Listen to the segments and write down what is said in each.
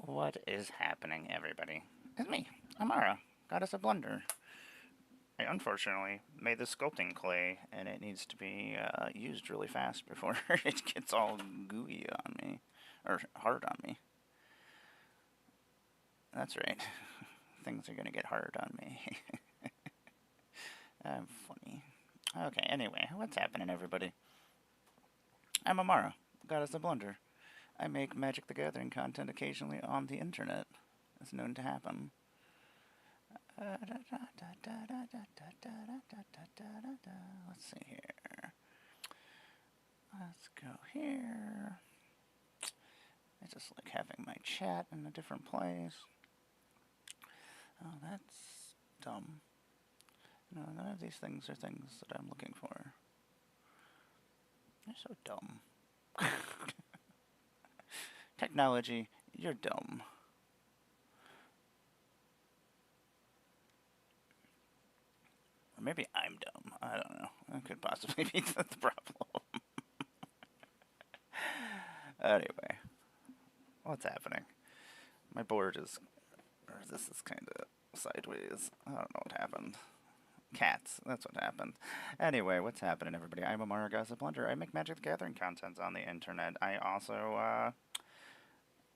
What is happening, everybody? It's me, Amara, Goddess of Blunder. I unfortunately made this sculpting clay, and it needs to be used really fast before it gets all gooey on me, or hard on me. That's right. Things are gonna get hard on me. I'm funny. Okay, anyway, what's happening, everybody? I'm Amara, Goddess of Blunder. I make Magic the Gathering content occasionally on the internet. It's known to happen. Let's see here. Let's go here. I just like having my chat in a different place. Oh, that's dumb. No, none of these things are things that I'm looking for. You're so dumb. Technology, you're dumb. Or maybe I'm dumb. I don't know. That could possibly be the problem. Anyway, what's happening? My board is... Or this is kind of sideways. I don't know what happened. Cats, that's what happened. Anyway, what's happening, everybody? I'm Amara Gossip Blunder. I make Magic the Gathering content on the internet. I also,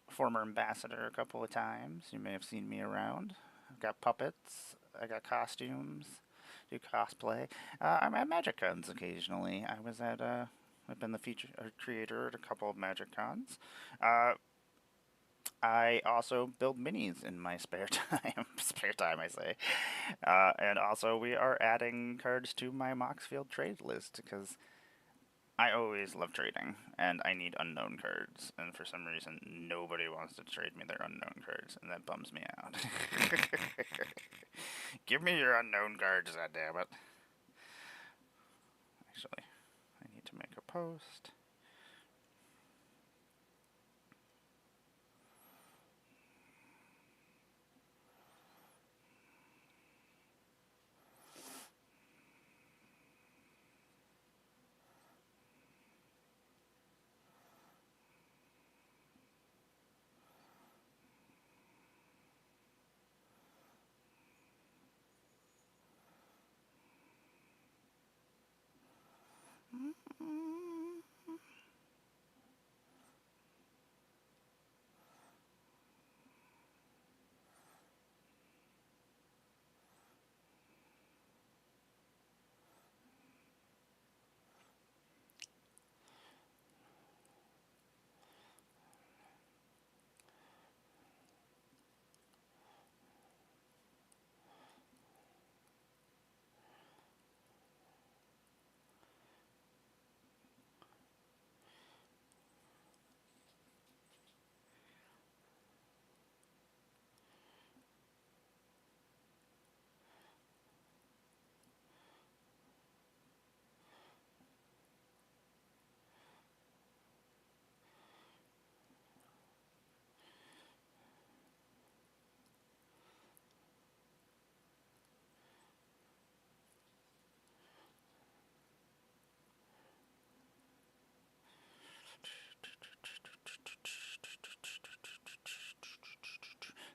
former ambassador a couple of times. You may have seen me around. I've got puppets. I got costumes. Do cosplay. I'm at Magic Cons occasionally. I've been the feature creator at a couple of Magic Cons. I also build minis in my spare time. Spare time, I say. And also, we are adding cards to my Moxfield trade list because I always love trading and I need unknown cards. And for some reason, nobody wants to trade me their unknown cards, and that bums me out. Give me your unknown cards, goddammit. Actually, I need to make a post.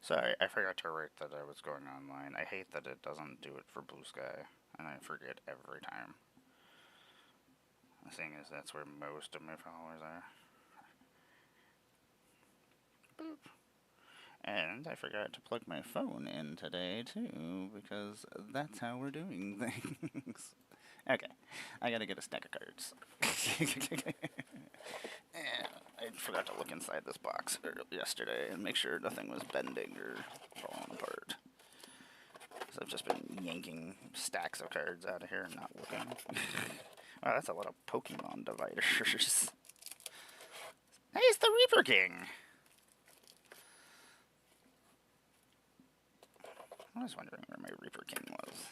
Sorry, I forgot to write that I was going online. I hate that it doesn't do it for Blue Sky, and I forget every time. The thing is, that's where most of my followers are. Boop. And I forgot to plug my phone in today, too, because that's how we're doing things. Okay, I gotta get a stack of cards. I forgot to look inside this box yesterday and make sure nothing was bending or falling apart. So I've just been yanking stacks of cards out of here and not looking. Wow, that's a lot of Pokemon dividers. Hey, it's the Reaper King! I was wondering where my Reaper King was.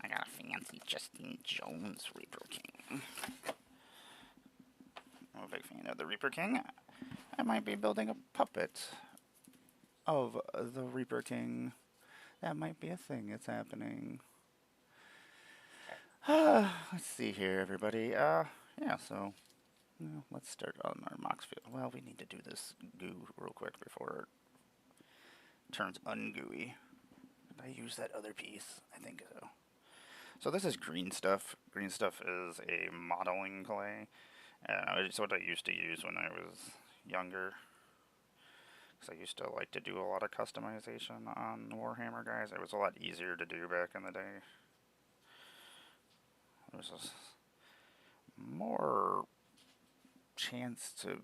I got a fancy Justin Jones Reaper King. I'm a big fan of the Reaper King. I might be building a puppet of the Reaper King. That might be a thing that's happening. Let's see here, everybody. Yeah, so Well, let's start on our Moxfield. Well, we need to do this goo real quick before it turns ungooey. Did I use that other piece? I think so. So this is green stuff. Green stuff is a modeling clay. It's what I used to use when I was younger. Because I used to like to do a lot of customization on Warhammer guys. It was a lot easier to do back in the day. There was just more chance to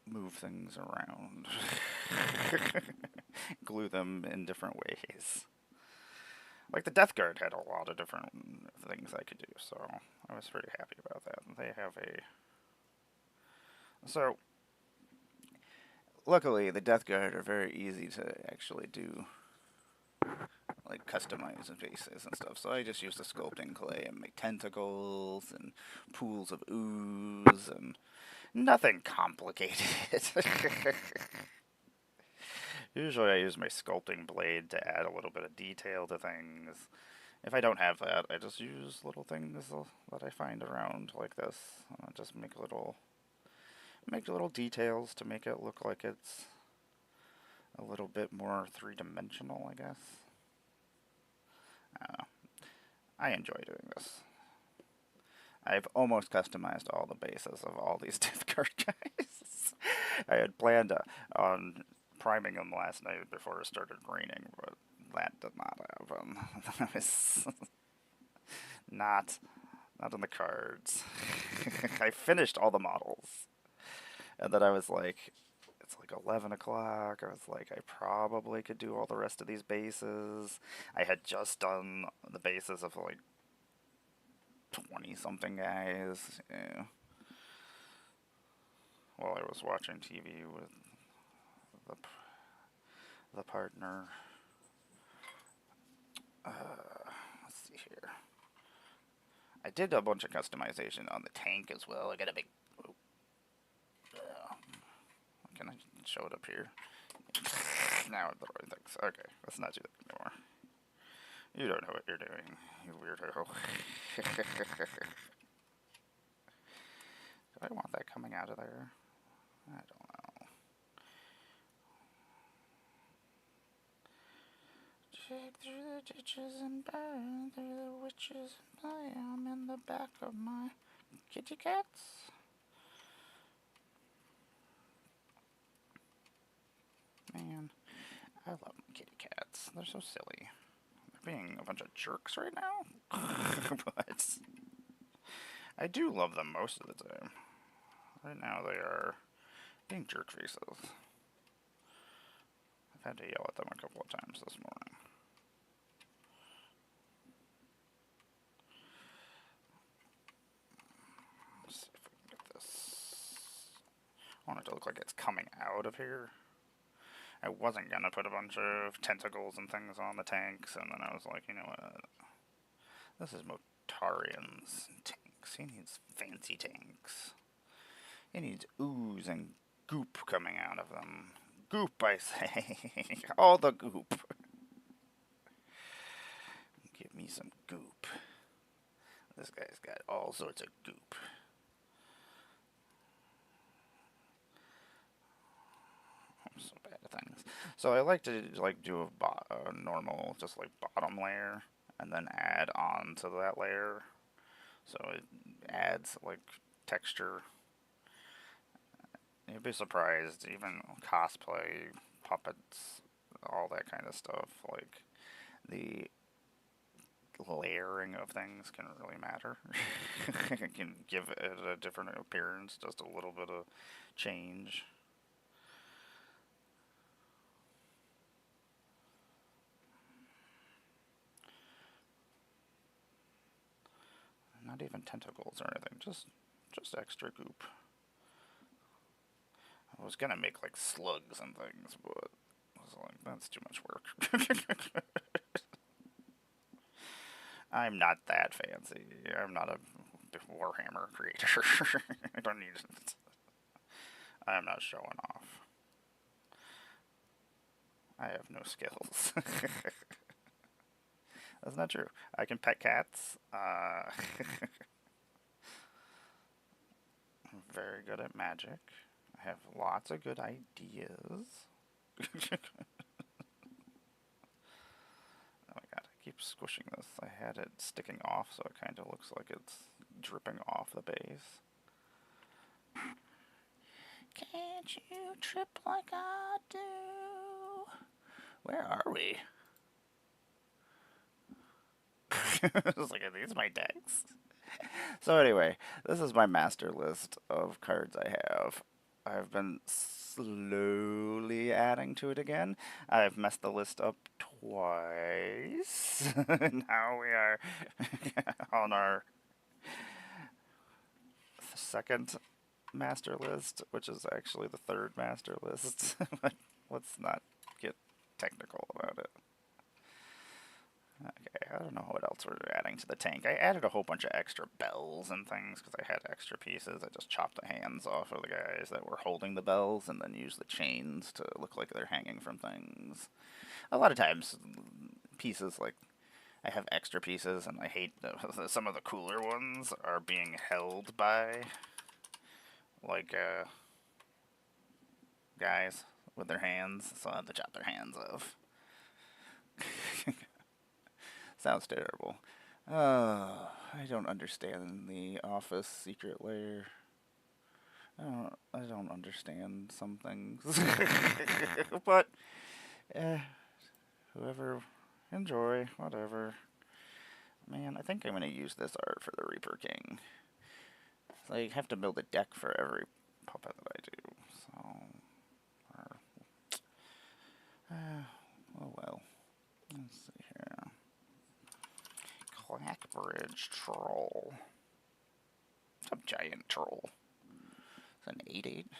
move things around. Glue them in different ways. Like the Death Guard had a lot of different things I could do, so I was pretty happy about that. They have a... So, luckily, the Death Guard are very easy to actually do, like customize faces and stuff. So I just use the sculpting clay and make tentacles and pools of ooze and nothing complicated. Usually I use my sculpting blade to add a little bit of detail to things. If I don't have that, I just use little things that I find around like this. Just make little details to make it look like it's a little bit more three-dimensional, I guess. I don't know. I enjoy doing this. I've almost customized all the bases of all these Death Guard guys. I had planned on priming them last night before it started raining, but that did not happen. That was not in the cards. I finished all the models, and then I was like, it's like 11 o'clock. I was like, I probably could do all the rest of these bases. I had just done the bases of like 20-something guys. Yeah. While I was watching TV with the partner. Let's see here. I did a bunch of customization on the tank as well. I got a big... can I show it up here? Now the right things. Okay, let's not do that anymore. You don't know what you're doing, you weirdo. Do I want that coming out of there? I don't know. Check through the ditches and burn through the witches and play 'em in the back of my kitty cats. Man, I love my kitty cats. They're so silly. They're being a bunch of jerks right now. But I do love them most of the time. Right now they are being jerk faces. I've had to yell at them a couple of times this morning. Let's see if we can get this. I want it to look like it's coming out of here. I wasn't gonna put a bunch of tentacles and things on the tanks, and then I was like, you know what? This is Motarian's tanks. He needs fancy tanks. He needs ooze and goop coming out of them. Goop, I say. All the goop. Give me some goop. This guy's got all sorts of goop. I'm so bad at things. So I like to do a normal, just like bottom layer, and then add on to that layer. So it adds like texture. You'd be surprised, even cosplay, puppets, all that kind of stuff, like the layering of things can really matter. It can give it a different appearance, just a little bit of change. Not even tentacles or anything, just extra goop. I was gonna make like slugs and things, but I was like, that's too much work. I'm not that fancy. I'm not a Warhammer creator. I don't need it. I'm not showing off. I have no skills. That's not true. I can pet cats. I'm very good at magic. I have lots of good ideas. Oh my god, I keep squishing this. I had it sticking off so it kind of looks like it's dripping off the base. Can't you trip like I do? Where are we? I was like, are these my decks? So anyway, this is my master list of cards I have. I've been slowly adding to it again. I've messed the list up twice. Now we are on our second master list, which is actually the third master list. Let's not get technical about it. Okay, I don't know what else we're adding to the tank. I added a whole bunch of extra bells and things because I had extra pieces. I just chopped the hands off of the guys that were holding the bells and then used the chains to look like they're hanging from things. A lot of times, pieces like I have extra pieces, and I hate some of the cooler ones are being held by like guys with their hands, so I have to chop their hands off. Sounds terrible. I don't understand the office secret layer. I don't understand some things. But, whoever, enjoy, whatever. Man, I think I'm gonna use this art for the Reaper King. So I have to build a deck for every puppet that I do, so... oh well. Let's see here. Clackbridge Troll. It's a giant troll. It's an 8/8.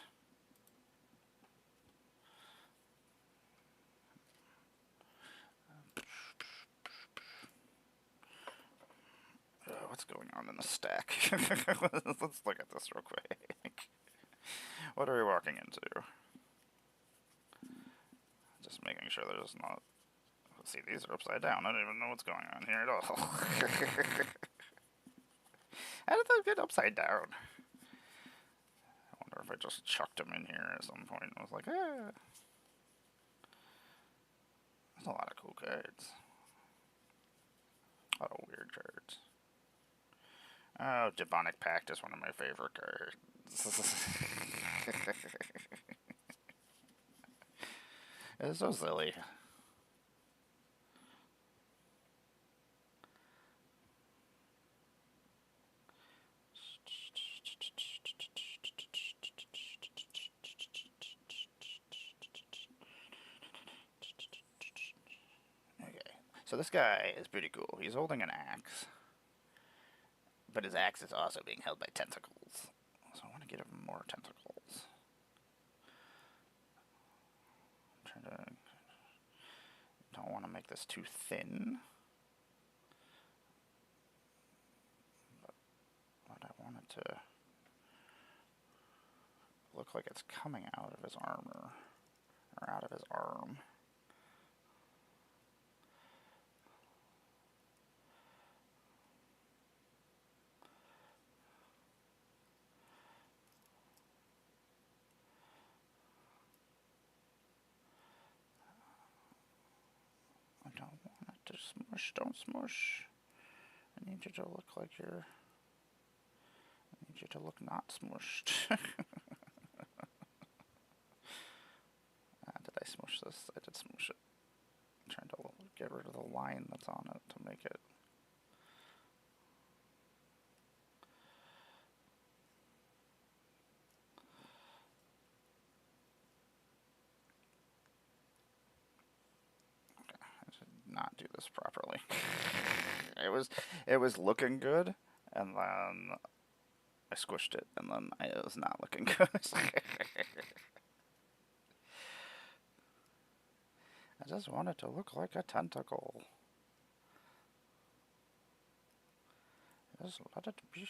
What's going on in the stack? Let's look at this real quick. What are we walking into? Just making sure there's not... See, these are upside down. I don't even know what's going on here at all. How did that get upside down? I wonder if I just chucked them in here at some point and was like, ah. There's a lot of cool cards. A lot of weird cards. Oh, Demonic Pact is one of my favorite cards. It's so silly. Okay, so this guy is pretty cool. He's holding an axe, but his axe is also being held by tentacles. So I want to get him more tentacles. I'm trying to... Don't want to make this too thin. But I want it to look like it's coming out of his armor. Or out of his arm. I don't want it to smush. Don't smush. I need you to look like you're... I need you to look not smushed. Did I smush this? I did smush it. I'm trying to get rid of the line that's on it to make it... Okay, I did not do this properly. It was looking good, and then I squished it, and then it was not looking good. I just want it to look like a tentacle. Just let it be.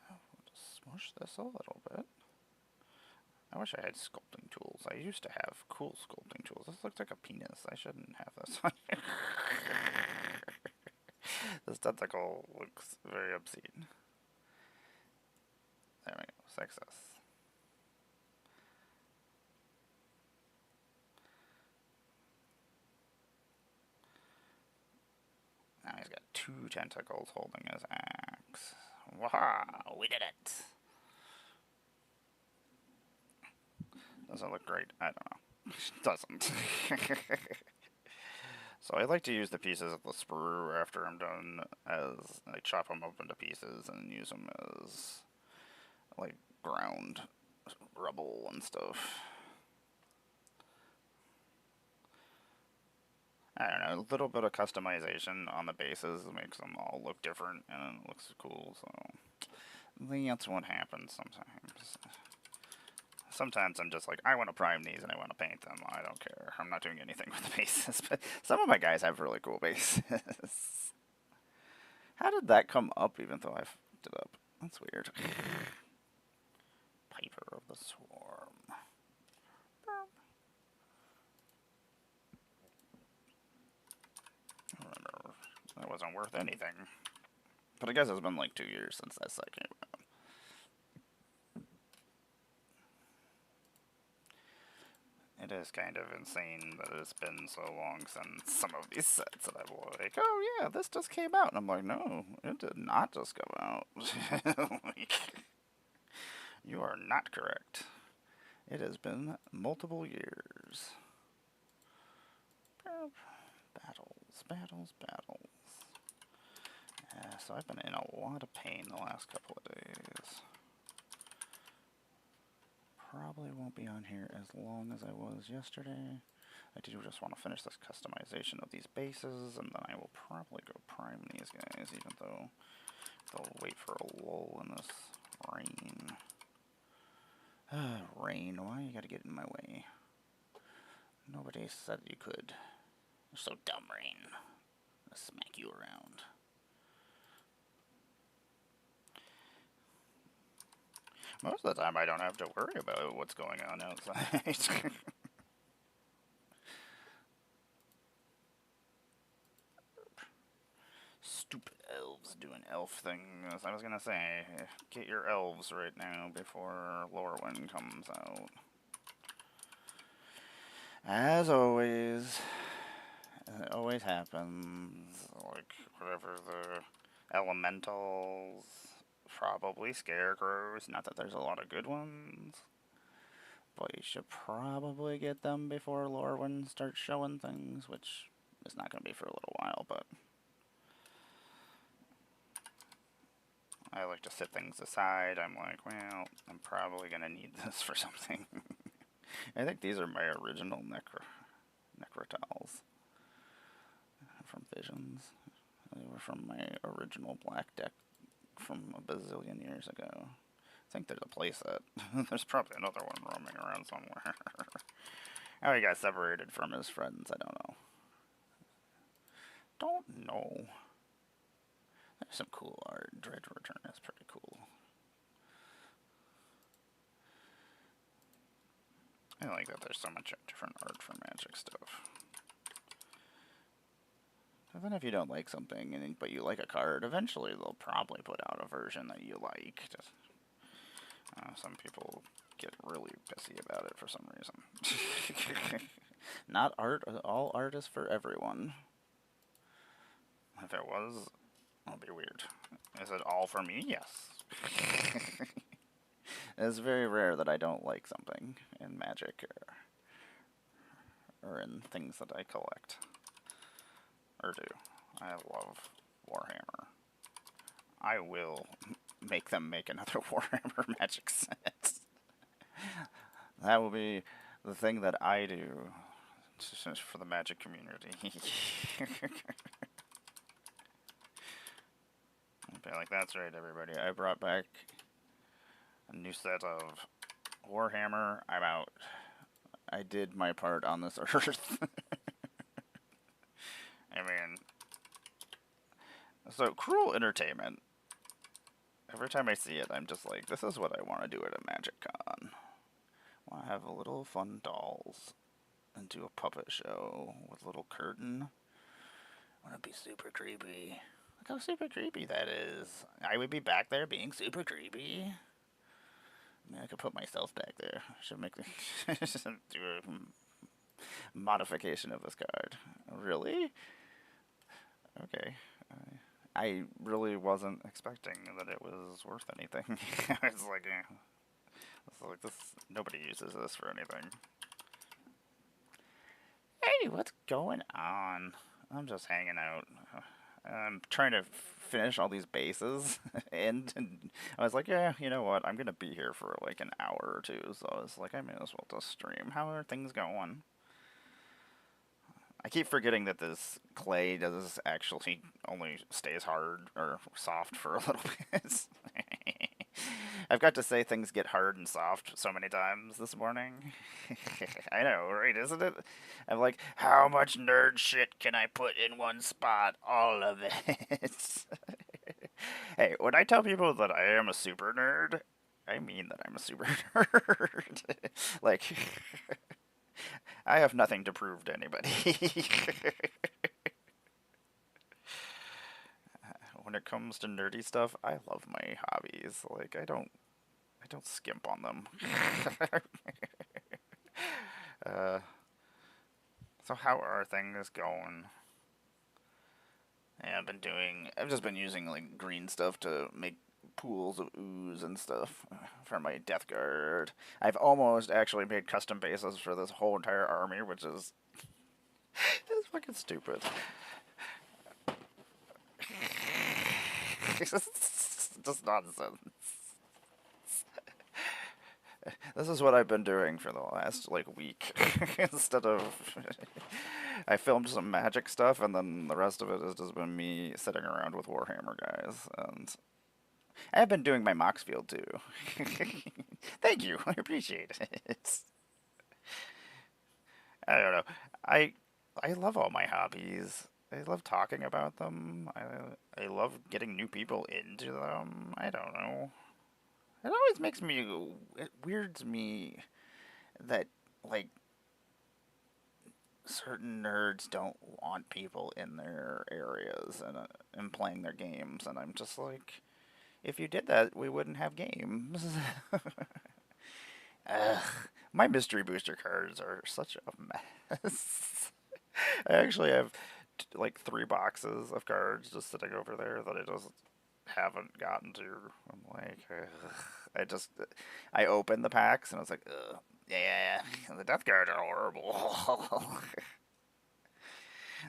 I'll just smush this a little bit. I wish I had sculpting tools. I used to have cool sculpting tools. This looks like a penis. I shouldn't have this on here. This tentacle looks very obscene. There we go. Success. Now he's got 2 tentacles holding his axe. Wow, we did it! Does it look great? I don't know. It doesn't. So I like to use the pieces of the sprue after I'm done, as I chop them up into pieces and use them as like ground rubble and stuff. I don't know, a little bit of customization on the bases makes them all look different and it looks cool, so that's what happens sometimes. Sometimes I'm just like, I want to prime these and I want to paint them. I don't care. I'm not doing anything with the bases, but some of my guys have really cool bases. How did that come up even though I fucked it up? That's weird. Piper of the Swarm. Remember, that wasn't worth anything. But I guess it's been like 2 years since that set came out. It is kind of insane that it's been so long since some of these sets that I'm like, oh yeah, this just came out. And I'm like, no, it did not just come out. Like, you are not correct. It has been multiple years. Battles, battles, battles. Yeah, so I've been in a lot of pain the last couple of days. Probably won't be on here as long as I was yesterday. I do just want to finish this customization of these bases, and then I will probably go prime these guys, even though they'll wait for a lull in this rain. Rain, why you gotta get in my way? Nobody said you could. You're so dumb, Rain. I'll smack you around. Most of the time I don't have to worry about what's going on outside. Stupid elves doing elf things. I was gonna say, get your elves right now before Lorwyn comes out. As always, it always happens. Like, whatever the elementals, probably scarecrows. Not that there's a lot of good ones. But you should probably get them before Lorwyn starts showing things, which is not going to be for a little while, but I like to set things aside. I'm like, well, I'm probably going to need this for something. I think these are my original Necrotals from Visions. They were from my original black deck from a bazillion years ago. I think there's a playset. There's probably another one roaming around somewhere. How he got separated from his friends, I don't know. Don't know. There's some cool art. Dread Return is pretty cool. I like that there's so much different art for Magic stuff. Even if you don't like something, but you like a card, eventually they'll probably put out a version that you like. Just, some people get really pissy about it for some reason. Not art, all art is for everyone. If it was, that'd be weird. Is it all for me? Yes. It's very rare that I don't like something in Magic or in things that I collect. Or do. I love Warhammer. I will make them make another Warhammer Magic set. That will be the thing that I do for the Magic community. Okay, like that's right, everybody. I brought back a new set of Warhammer. I'm out. I did my part on this earth. I mean, so Cruel Entertainment. Every time I see it, I'm just like, this is what I want to do at a Magic Con. I want to have a little fun dolls and do a puppet show with a little curtain. I want to be super creepy. Look how super creepy that is. I would be back there being super creepy. I could put myself back there. Should make do a modification of this card. Really? Okay. I really wasn't expecting that it was worth anything. I was like, this. Nobody uses this for anything. Hey, what's going on? I'm just hanging out. I'm trying to finish all these bases, and I was like, yeah, you know what? I'm gonna be here for like an hour or two, so I was like, I may as well just stream. How are things going? I keep forgetting that this clay does actually only stays hard or soft for a little bit. I've got to say things get hard and soft so many times this morning. I know, right? Isn't it? I'm like, how much nerd shit can I put in one spot? All of it. Hey, when I tell people that I am a super nerd, I mean that I'm a super nerd. Like, I have nothing to prove to anybody. When it comes to nerdy stuff, I love my hobbies. Like, I don't skimp on them. uh, so how are things going? Yeah, I've just been using like green stuff to make pools of ooze and stuff for my Death Guard. I've almost actually made custom bases for this whole entire army, which is it's fucking stupid. Just nonsense. This is what I've been doing for the last like week. Instead of I filmed some magic stuff, and then the rest of it has just been me sitting around with Warhammer guys. And I have been doing my Moxfield too. Thank you, I appreciate it. I don't know. I I love all my hobbies. I love talking about them. I love getting new people into them. I don't know. It always makes me it weirds me that like certain nerds don't want people in their areas and playing their games, and I'm just like, if you did that, we wouldn't have games. Ugh, my mystery booster cards are such a mess. I actually have like 3 boxes of cards just sitting over there that I just haven't gotten to. I'm like, ugh. I opened the packs and I was like, ugh, yeah, the death cards are horrible.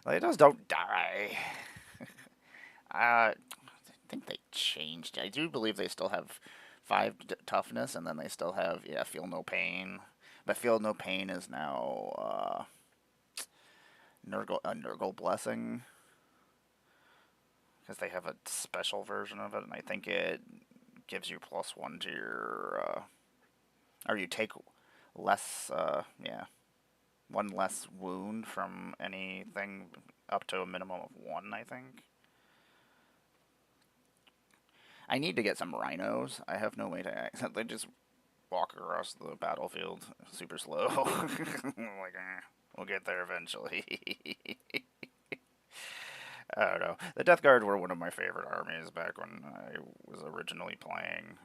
They just don't die. I think they changed. I do believe they still have 5 toughness, and then they still have feel no pain. But feel no pain is now Nurgle blessing, because they have a special version of it, and I think it gives you +1 to your or you take less 1 less wound from anything up to a minimum of 1, I think. I need to get some rhinos. I have no way to access. They just walk across the battlefield super slow. Like, we'll get there eventually. I don't know. The Death Guard were one of my favorite armies back when I was originally playing,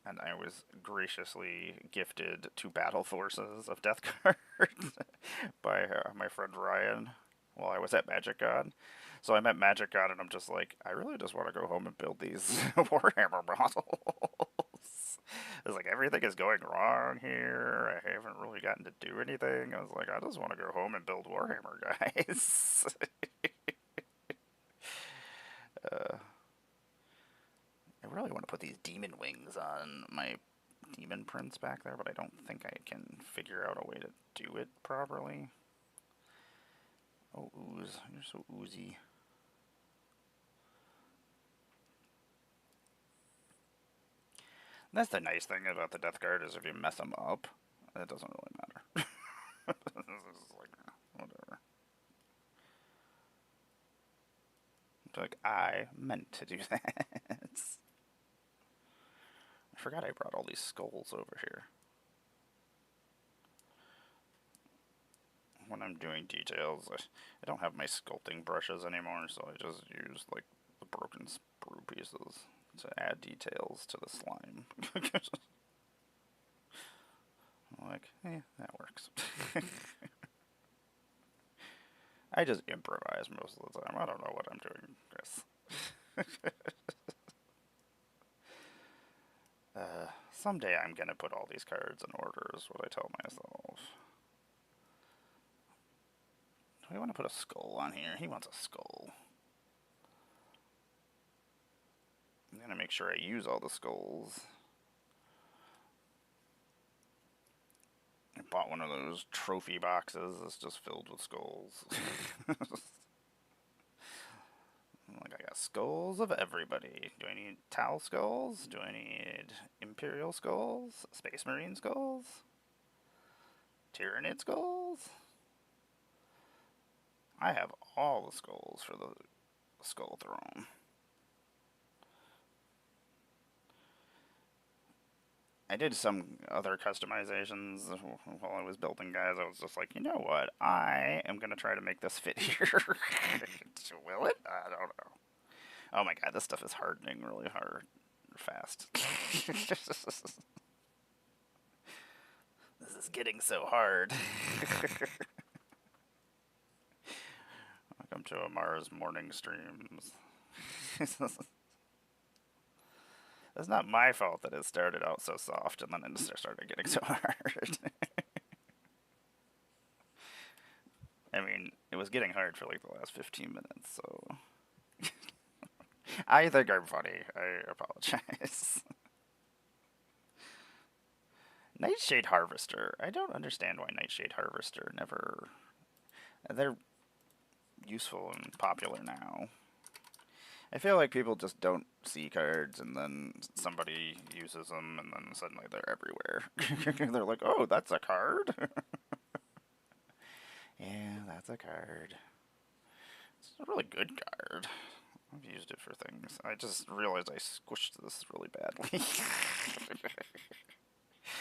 and I was graciously gifted 2 battle forces of Death Guards by my friend Ryan while I was at Magic God. So I'm at Magic God, and I'm just like, I really just want to go home and build these Warhammer models. It's like, everything is going wrong here. I haven't really gotten to do anything. I was like, I just want to go home and build Warhammer, guys. I really want to put these demon wings on my demon prince back there, but I don't think I can figure out a way to do it properly. Oh, ooze. You're so oozy. That's the nice thing about the Death Guard, is if you mess them up, it doesn't really matter. It's like, whatever. It's like, I meant to do that. I forgot I brought all these skulls over here. When I'm doing details, I don't have my sculpting brushes anymore, so I just use like the broken sprue pieces to add details to the slime. I just improvise most of the time. I don't know what I'm doing, Chris. Someday I'm gonna put all these cards in order, is what I tell myself. Do we want to put a skull on here? He wants a skull. I'm gonna make sure I use all the skulls. I bought one of those trophy boxes that's just filled with skulls. Like, I got skulls of everybody. Do I need Tau skulls? Do I need Imperial skulls? Space Marine skulls? Tyranid skulls? I have all the skulls for the Skull Throne. I did some other customizations while I was building guys. I was just like, you know what? I am going to try to make this fit here. Will it? I don't know. Oh my god, this stuff is hardening really hard. Fast. This is getting so hard. Welcome to Amara's morning streams. It's not my fault that it started out so soft and then it started getting so hard. I mean, it was getting hard for like the last 15 minutes, so... I think I'm funny. I apologize. Nightshade Harvester. I don't understand why Nightshade Harvester never... They're useful and popular now. I feel like people just don't see cards, and then somebody uses them, and then suddenly they're everywhere. They're like, oh, that's a card? Yeah, that's a card. It's a really good card. I've used it for things. I just realized I squished this really badly.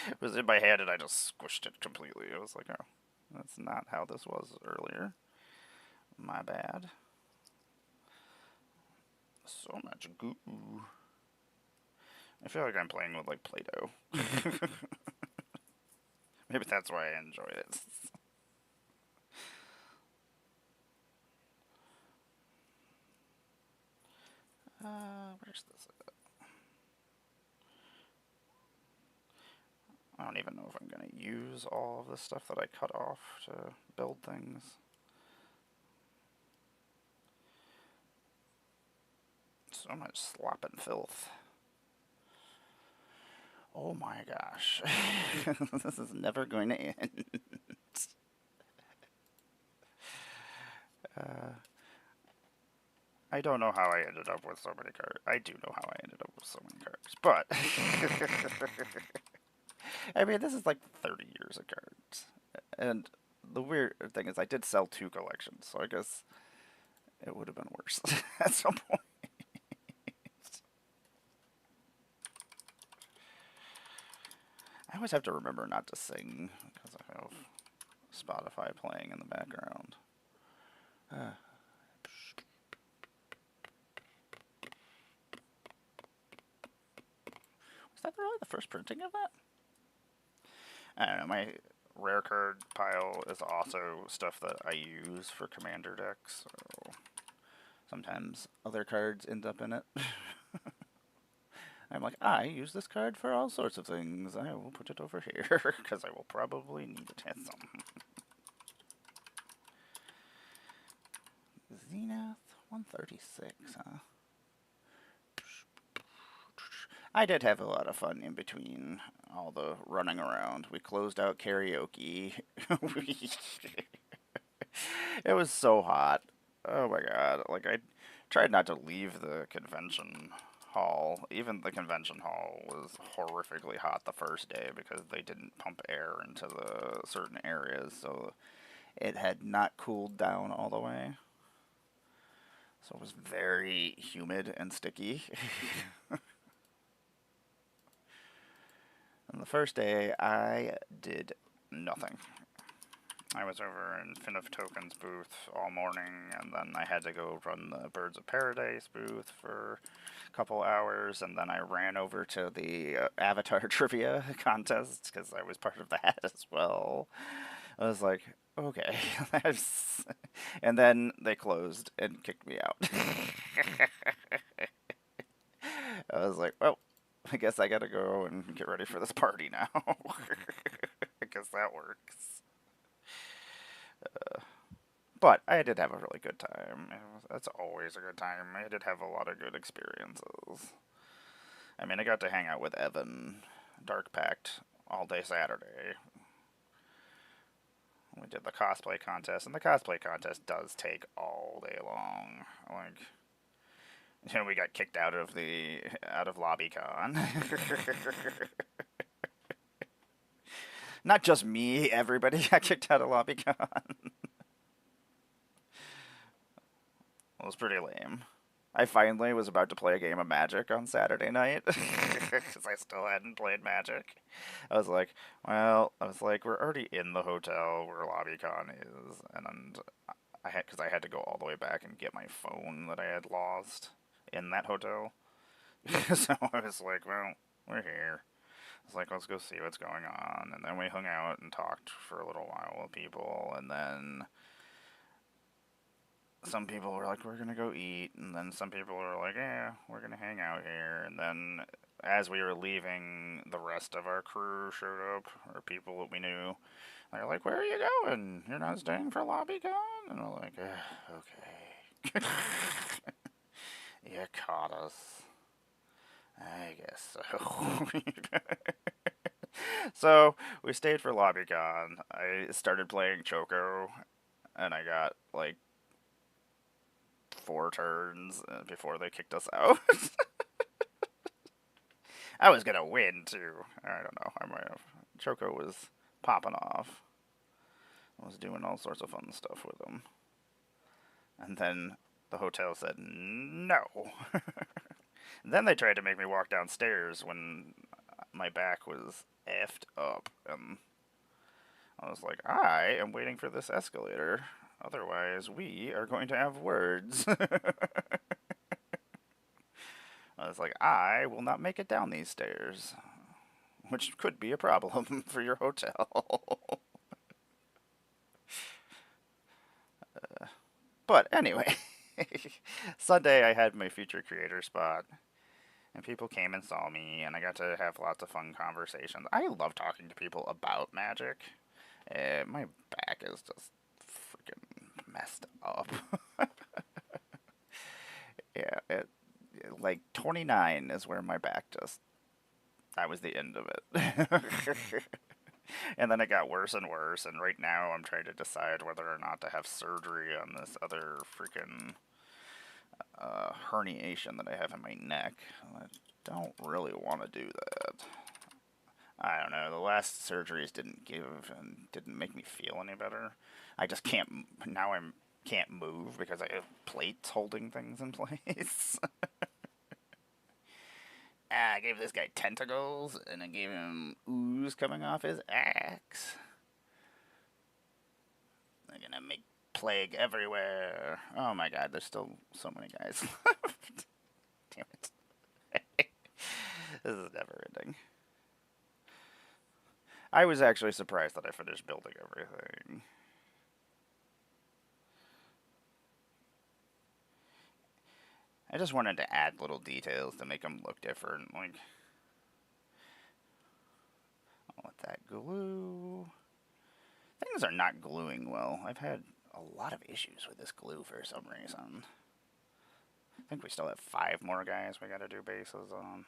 It was in my hand, and I just squished it completely. I was like, oh, that's not how this was earlier. My bad. So much goo. I feel like I'm playing with, like, Play-Doh. Maybe that's why I enjoy it. Where's this at? I don't even know if I'm going to use all of the stuff that I cut off to build things. So much slop and filth. Oh my gosh. This is never going to end. I don't know how I ended up with so many cards. I do know how I ended up with so many cards, but... I mean, this is like 30 years of cards. And the weird thing is I did sell 2 collections, so I guess it would have been worse at some point. I always have to remember not to sing because I have Spotify playing in the background. Was that really the first printing of that? I don't know, my rare card pile is also stuff that I use for commander decks, so sometimes other cards end up in it. I'm like, I use this card for all sorts of things. I will put it over here, because I will probably need it at some. Zenith 136, huh? I did have a lot of fun in between all the running around. We closed out karaoke. It was so hot. Oh my god. Like, I tried not to leave the convention hall. Even the convention hall was horrifically hot the first day because they didn't pump air into the certain areas, so it had not cooled down all the way. So it was very humid and sticky. And the first day, I did nothing. I was over in Finif Token's booth all morning, and then I had to go run the Birds of Paradise booth for a couple hours, and then I ran over to the Avatar Trivia contest, because I was part of that as well. I was like, okay. And then they closed and kicked me out. I was like, well, I guess I gotta go and get ready for this party now. I guess that works. But I did have a really good time. That's always a good time. I did have a lot of good experiences. I mean, I got to hang out with Evan, Dark Pact, all day Saturday. We did the cosplay contest, and the cosplay contest does take all day long. Like, we got kicked out of LobbyCon. Not just me, everybody got kicked out of LobbyCon. It was pretty lame. I finally was about to play a game of Magic on Saturday night because I still hadn't played Magic. We're already in the hotel where LobbyCon is, and because I had to go all the way back and get my phone that I had lost in that hotel. So I was like, well, we're here. I was like, let's go see what's going on, and then we hung out and talked for a little while with people, and then some people were like, we're gonna go eat, and then some people were like, yeah, we're gonna hang out here, and then as we were leaving, the rest of our crew showed up, or people that we knew. They're like, where are you going? You're not staying for LobbyCon? And we're like, okay. You caught us. I guess so. So, we stayed for LobbyCon. I started playing Choco, and I got, like, 4 turns before they kicked us out. I was gonna win too. I don't know. I might have. Choco was popping off. I was doing all sorts of fun stuff with him. And then the hotel said no. And then they tried to make me walk downstairs when my back was effed up. And I was like, I am waiting for this escalator. Otherwise, we are going to have words. I was like, I will not make it down these stairs, which could be a problem for your hotel. But anyway, Sunday I had my future creator spot, and people came and saw me, and I got to have lots of fun conversations. I love talking to people about magic. My back is just freaking messed up. Yeah, like 29 is where my back just, that was the end of it. And then it got worse and worse, and right now I'm trying to decide whether or not to have surgery on this other freaking herniation that I have in my neck. I don't really want to do that. I don't know, the last surgeries didn't give and didn't make me feel any better. I just can't, now I can't move because I have plates holding things in place. I gave this guy tentacles, and I gave him ooze coming off his axe. They're gonna make plague everywhere. Oh my god, there's still so many guys left. Damn it. This is never ending. I was actually surprised that I finished building everything. I just wanted to add little details to make them look different, like with that glue. Things are not gluing well. I've had a lot of issues with this glue for some reason. I think we still have 5 more guys we gotta do bases on.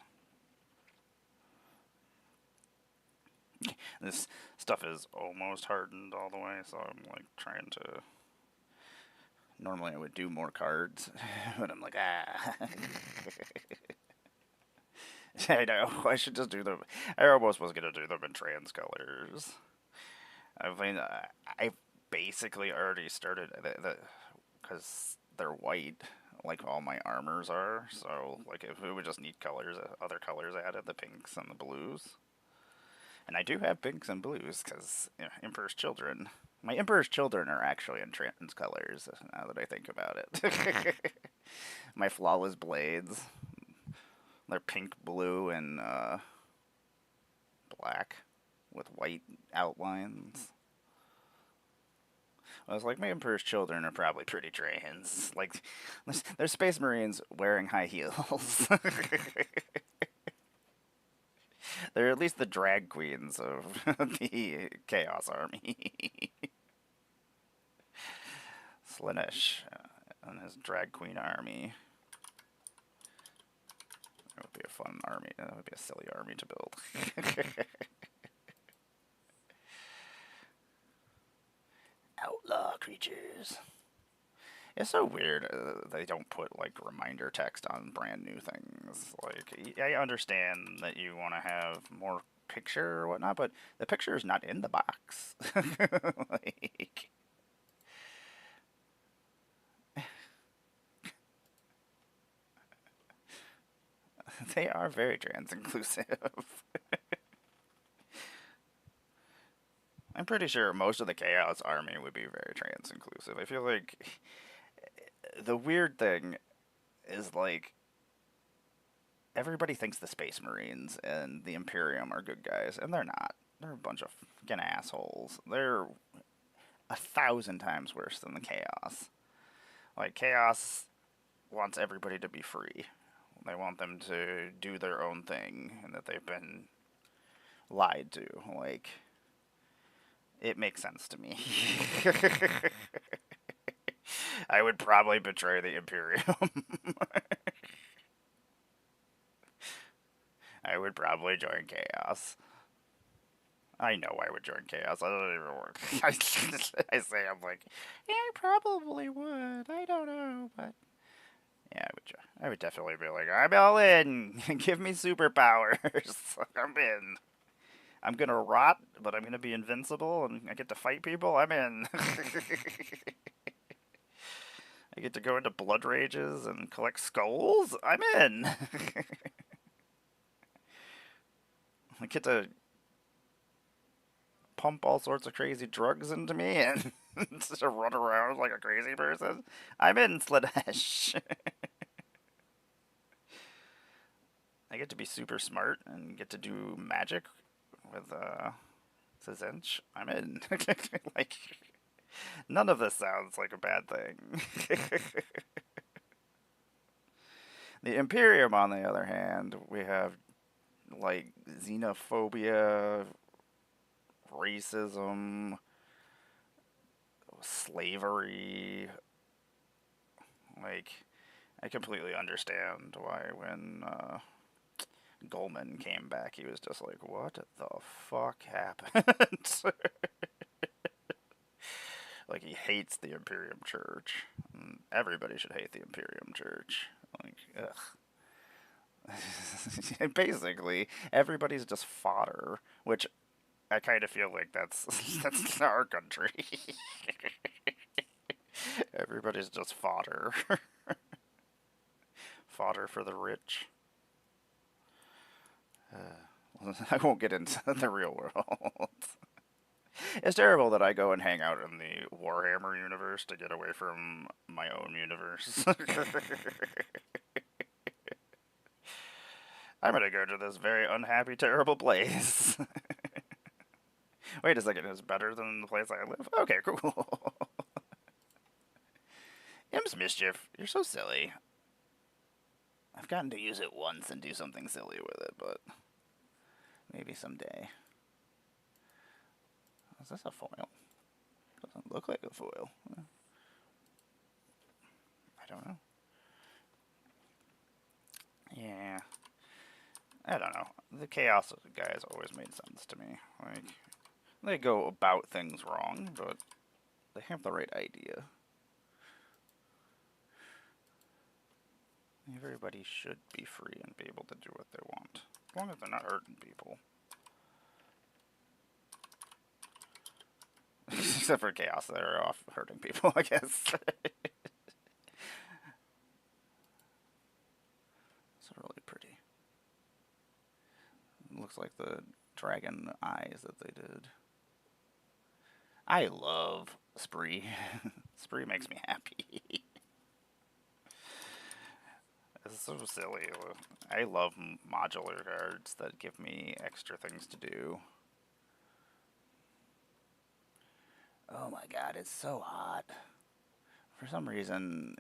This stuff is almost hardened all the way, so I'm like trying to... Normally I would do more cards, but I'm like, ah. I know, I should just do them. I almost was gonna do them in trans colors. I mean, I basically already started, because they're white, like all my armors are, so like if we would just need colors, other colors added, the pinks and the blues. And I do have pinks and blues, because Emperor's Children. My Emperor's Children are actually in trans colors, now that I think about it. My Flawless Blades, they're pink, blue, and black with white outlines. I was like, my Emperor's Children are probably pretty trans. Like, there's Space Marines wearing high heels. They're at least the drag queens of the Chaos Army. Slaanesh and his drag queen army. That would be a fun army. That would be a silly army to build. Outlaw creatures. It's so weird they don't put like reminder text on brand new things. Like, I understand that you want to have more picture or whatnot, but the picture is not in the box. Like, they are very trans inclusive. I'm pretty sure most of the Chaos Army would be very trans inclusive. I feel like the weird thing is like everybody thinks the Space Marines and the Imperium are good guys, and they're not. They're a bunch of fucking assholes. They're 1,000 times worse than the Chaos. Like, Chaos wants everybody to be free. They want them to do their own thing, and that they've been lied to. Like, it makes sense to me. I would probably betray the Imperium. I would probably join Chaos. I know I would join Chaos. I don't even work. I say I'm like, yeah, I probably would. I don't know, but yeah, I would. I would definitely be like, I'm all in. Give me superpowers. I'm in. I'm gonna rot, but I'm gonna be invincible, and I get to fight people. I'm in. I get to go into blood rages and collect skulls. I'm in. I get to pump all sorts of crazy drugs into me and just run around like a crazy person. I'm in, Slaanesh. I get to be super smart and get to do magic with Szench. I'm in. Like, none of this sounds like a bad thing. The Imperium, on the other hand, we have like xenophobia, racism, slavery. Like, I completely understand why when Goldman came back, he was just like, what the fuck happened? Like, he hates the Imperium Church. And everybody should hate the Imperium Church. Like, ugh. And basically, everybody's just fodder, which I kind of feel like that's our country. Everybody's just fodder. Fodder for the rich. I won't get into the real world. It's terrible that I go and hang out in the Warhammer universe to get away from my own universe. I'm gonna go to this very unhappy, terrible place. Wait a second, it's better than the place I live? Okay, cool. Imps Mischief, you're so silly. I've gotten to use it once and do something silly with it, but maybe someday. Is this a foil? Doesn't look like a foil. I don't know. Yeah. I don't know. The Chaos guys always made sense to me. Like, they go about things wrong, but they have the right idea. Everybody should be free and be able to do what they want, as long as they're not hurting people. Except for Chaos, they're off hurting people, I guess. It's really pretty. It looks like the dragon eyes that they did. I love Spree. Spree makes me happy. It's so silly. I love modular cards that give me extra things to do. Oh my god, it's so hot. For some reason,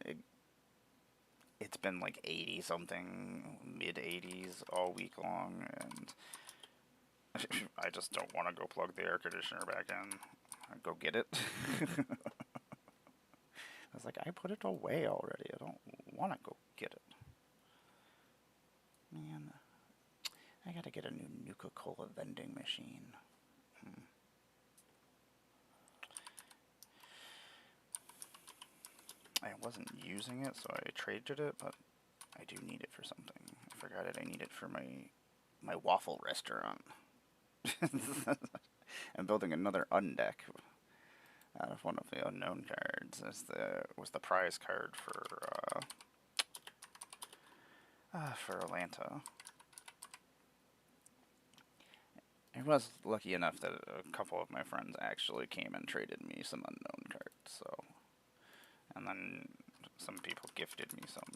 it's been like 80 something, mid 80s all week long, and I just don't want to go plug the air conditioner back in. Go get it. I was like, I put it away already. I don't want to go get it. Man, I gotta get a new Nuka-Cola vending machine. I wasn't using it, so I traded it, but I do need it for something. I forgot it. I need it for my waffle restaurant. I'm building another undeck out of one of the unknown cards. This was the prize card for Atlanta. I was lucky enough that a couple of my friends actually came and traded me some unknown cards. So, and then some people gifted me some.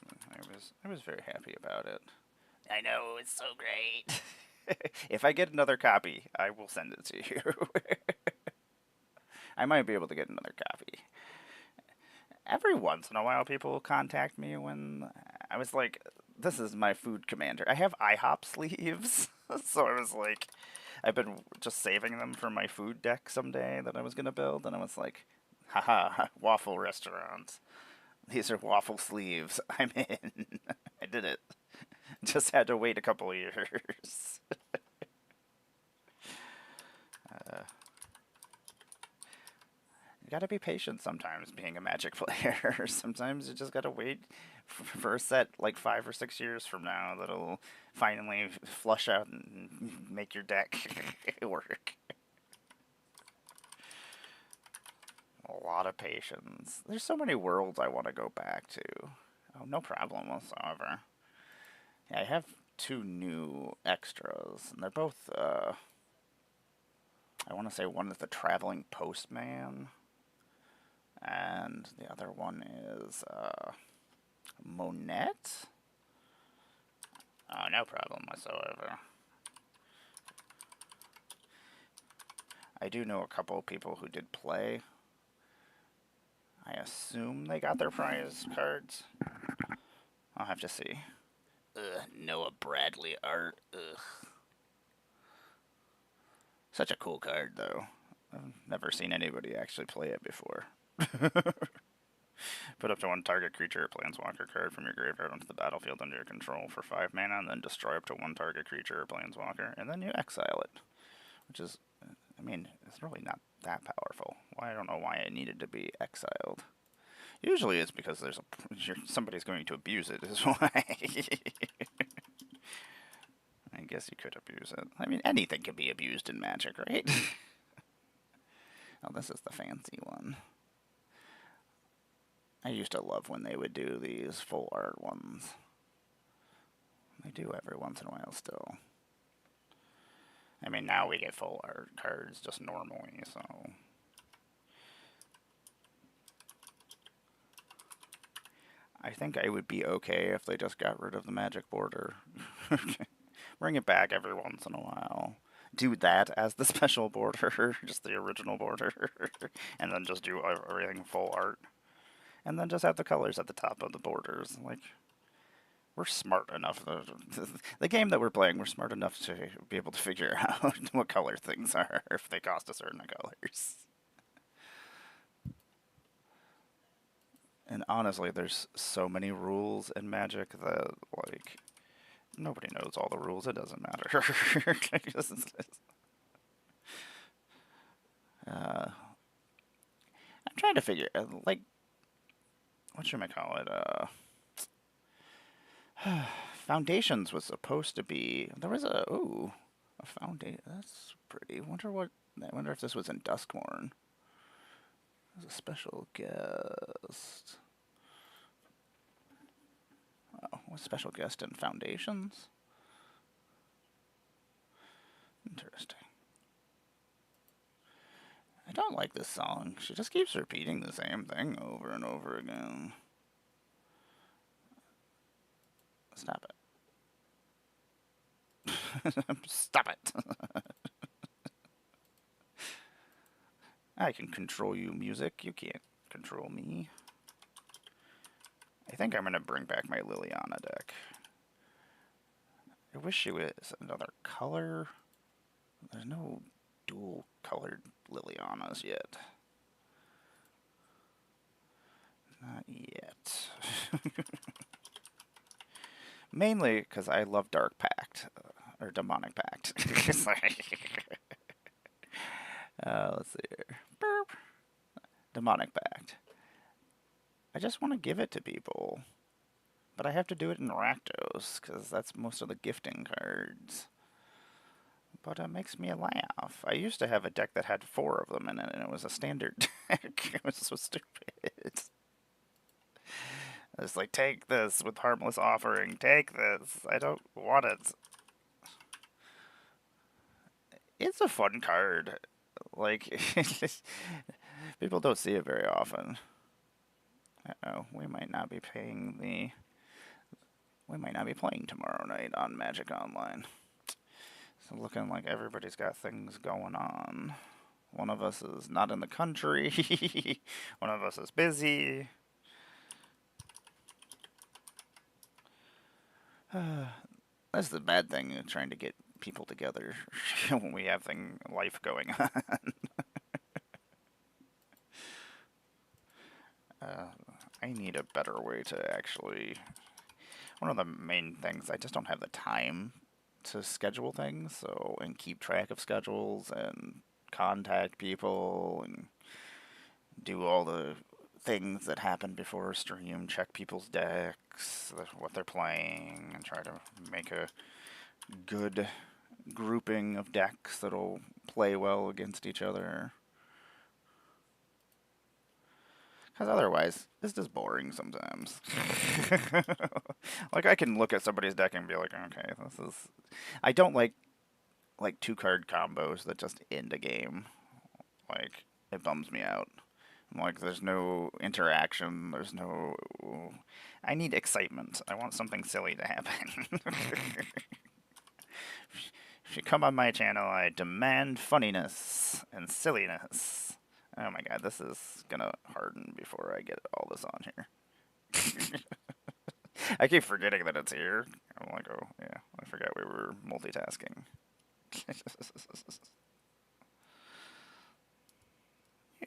I was very happy about it. I know, it's so great. If I get another copy, I will send it to you. I might be able to get another copy. Every once in a while, people will contact me when I was like, this is my food commander. I have IHOP sleeves. So I was like, I've been just saving them for my food deck someday that I was going to build. And I was like, haha, waffle restaurants. These are waffle sleeves. I'm in. I did it. Just had to wait a couple of years. You gotta be patient sometimes being a Magic player. Sometimes you just gotta wait for a set like 5 or 6 years from now that'll finally flush out and make your deck work. A lot of patience. There's so many worlds I want to go back to. Oh, no problem whatsoever. Yeah, I have two new extras, and they're both, I want to say one is the Traveling Postman, and the other one is, Monette? Oh, no problem whatsoever. I do know a couple of people who did play. I assume they got their prize cards. I'll have to see. Ugh, Noah Bradley art. Ugh. Such a cool card, though. I've never seen anybody actually play it before. Put up to one target creature or planeswalker card from your graveyard onto the battlefield under your control for 5 mana, and then destroy up to one target creature or planeswalker, and then you exile it. Which is, I mean, it's really not that powerful. I don't know why it needed to be exiled. Usually it's because somebody's going to abuse it, is why. I guess you could abuse it. I mean, anything can be abused in Magic, right? Oh, this is the fancy one. I used to love when they would do these full art ones. They do every once in a while still. I mean, now we get full art cards just normally, so... I think I would be okay if they just got rid of the magic border. Bring it back every once in a while. Do that as the special border, just the original border, and then just do everything full art. And then just have the colors at the top of the borders. Like, we're smart enough. The game that we're playing, we're smart enough to be able to figure out what color things are if they cost a certain colors. And honestly, there's so many rules in Magic that, like, nobody knows all the rules. It doesn't matter. I'm trying to figure, like, what should I call it? Foundations was supposed to be. There was a foundation. That's pretty. I wonder if this was in Duskmourn. There's a special guest. Oh, a special guest in Foundations? Interesting. I don't like this song. She just keeps repeating the same thing over and over again. Stop it. Stop it. I can control you, music. You can't control me. I think I'm going to bring back my Liliana deck. I wish she was another color. There's no dual colored Lilianas yet. Not yet. Mainly because I love Dark Pact. Or Demonic Pact. Let's see here. Burp. Demonic Pact. I just want to give it to people. But I have to do it in Rakdos, because that's most of the gifting cards. But it makes me laugh. I used to have a deck that had 4 of them in it, and it was a standard deck. It was so stupid. It's like, take this with Harmless Offering. Take this. I don't want it. It's a fun card. Like, people don't see it very often. Uh-oh, we might not be paying the... We might not be playing tomorrow night on Magic Online. So looking like everybody's got things going on. One of us is not in the country. One of us is busy. That's the bad thing of trying to get people together when we have life going on. I need a better way to actually... One of the main things, I just don't have the time to schedule things, and keep track of schedules and contact people and do all the things that happen before a stream, check people's decks, what they're playing, and try to make a good grouping of decks that'll play well against each other. Because otherwise, it's just boring sometimes. Like, I can look at somebody's deck and be like, okay, this is... I don't like 2-card combos that just end a game. Like, it bums me out. Like, there's no interaction, there's no... I need excitement. I want something silly to happen. If you come on my channel, I demand funniness and silliness. Oh my god, this is gonna harden before I get all this on here. I keep forgetting that it's here. I'm like, oh, yeah, I forgot we were multitasking.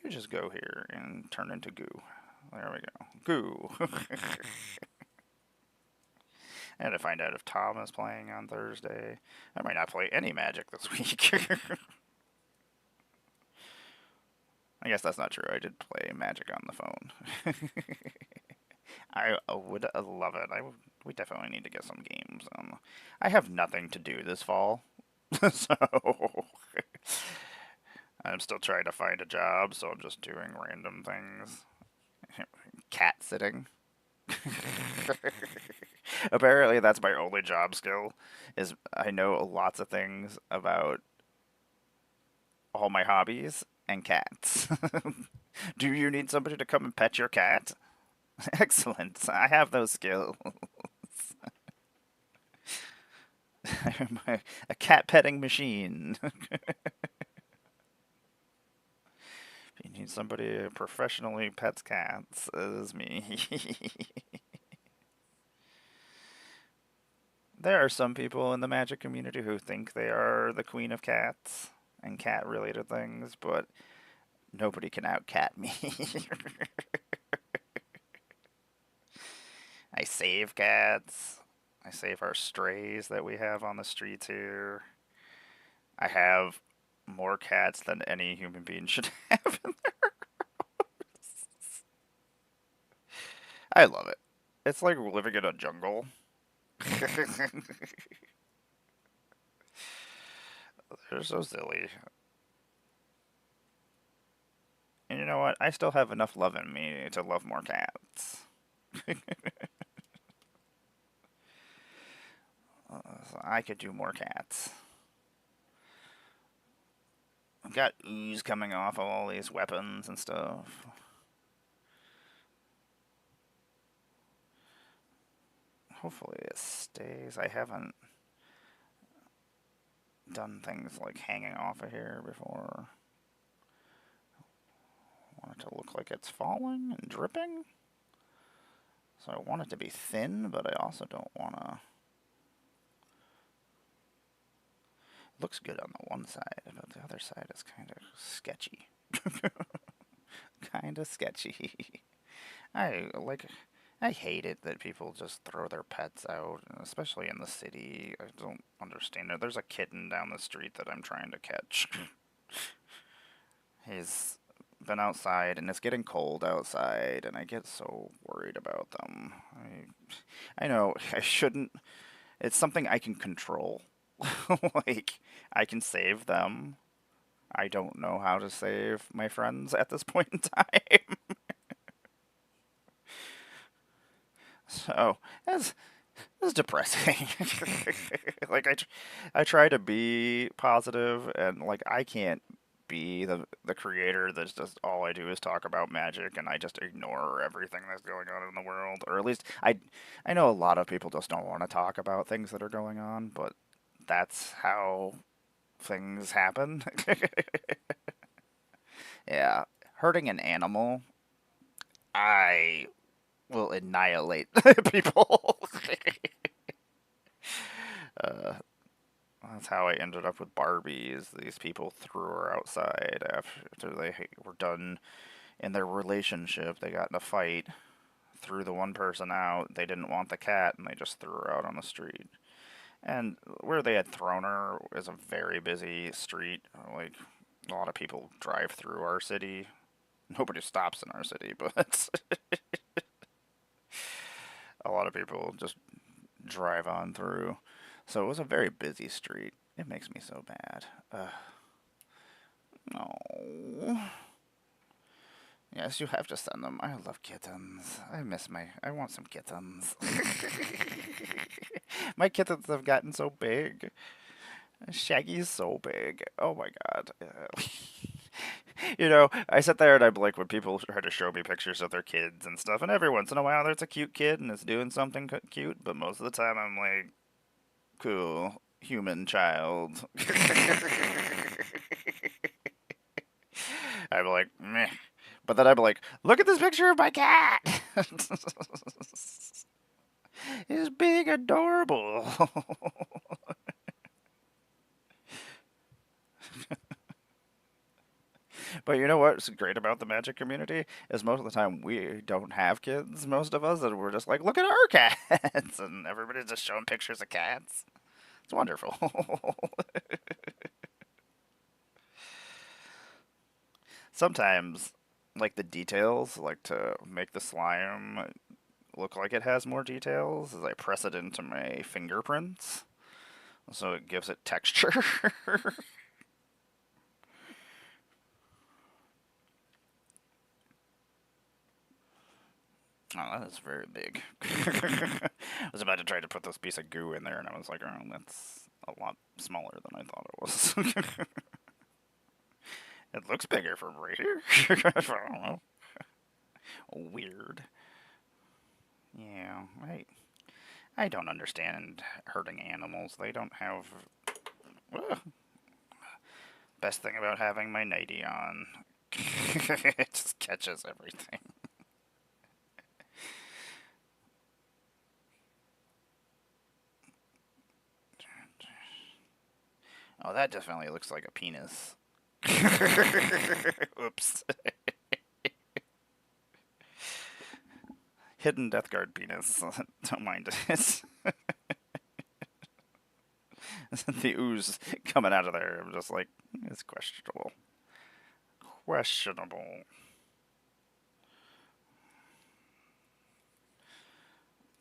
You just go here and turn into goo. There we go. Goo. I had to find out if Tom is playing on Thursday. I might not play any Magic this week. I guess that's not true. I did play Magic on the phone. I would love it. We definitely need to get some games. I have nothing to do this fall, so I'm still trying to find a job, so I'm just doing random things. Cat sitting. Apparently that's my only job skill, is I know lots of things about all my hobbies and cats. Do you need somebody to come and pet your cat? Excellent. I have those skills. I'm a cat petting machine. If you need somebody who professionally pets cats, it is me. There are some people in the Magic community who think they are the queen of cats and cat-related things, but nobody can out-cat me. I save cats. I save our strays that we have on the streets here. I have more cats than any human being should have in their house. I love it. It's like living in a jungle. They're so silly. And you know what? I still have enough love in me to love more cats. So I could do more cats. I've got ooze coming off of all these weapons and stuff. Hopefully it stays. I haven't done things like hanging off of here before. want it to look like it's falling and dripping. So I want it to be thin, but I also don't want to... It looks good on the one side, but the other side is kind of sketchy. Kind of sketchy. I hate it that people just throw their pets out, especially in the city. I don't understand it. There's a kitten down the street that I'm trying to catch. He's been outside, and it's getting cold outside, and I get so worried about them. I know I shouldn't. It's something I can control. Like, I can save them. I don't know how to save my friends at this point in time. So, it's depressing. Like, I try to be positive, and, like, I can't be the creator that's just all I do is talk about magic, and I just ignore everything that's going on in the world. Or at least, I know a lot of people just don't want to talk about things that are going on, but that's how things happen. Yeah. Hurting an animal, I will annihilate people. uh, that's how I ended up with Barbies. These people threw her outside after they were done in their relationship. They got in a fight, threw the one person out. They didn't want the cat, and they just threw her out on the street. And where they had thrown her is a very busy street. Like, a lot of people drive through our city. Nobody stops in our city, but a lot of people just drive on through. So it was a very busy street. It makes me so bad. No. Yes, you have to send them. I love kittens. I want some kittens. My kittens have gotten so big. Shaggy's so big. Oh my god. You know, I sit there and I'm like, when people try to show me pictures of their kids and stuff, and every once in a while there's a cute kid and it's doing something cute, but most of the time I'm like, cool, human child. I'm like, meh. But then I'm like, look at this picture of my cat! He's big, adorable. But you know what's great about the magic community is most of the time we don't have kids, most of us, and we're just like, look at our cats, and everybody's just showing pictures of cats. It's wonderful. Sometimes, like the details, like to make the slime look like it has more details, is I press it into my fingerprints, so it gives it texture. Oh, that is very big. I was about to try to put this piece of goo in there, and I was like, oh, that's a lot smaller than I thought it was. It looks bigger from right here. I don't know. Weird. Yeah, I don't understand hurting animals. They don't have... Ugh. Best thing about having my nightie on. It just catches everything. Oh, that definitely looks like a penis. Oops. Hidden Death Guard penis. Don't mind it. The ooze coming out of there. I'm just like, it's questionable. Questionable.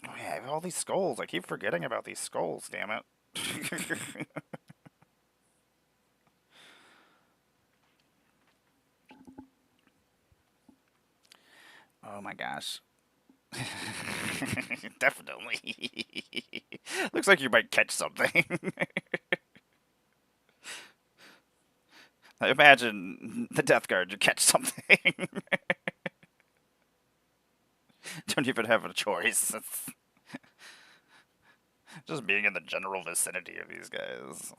Oh yeah, I have all these skulls. I keep forgetting about these skulls, damn it. Oh my gosh. Definitely. Looks like you might catch something. Imagine the Death Guard, you catch something. Don't even have a choice. It's just being in the general vicinity of these guys.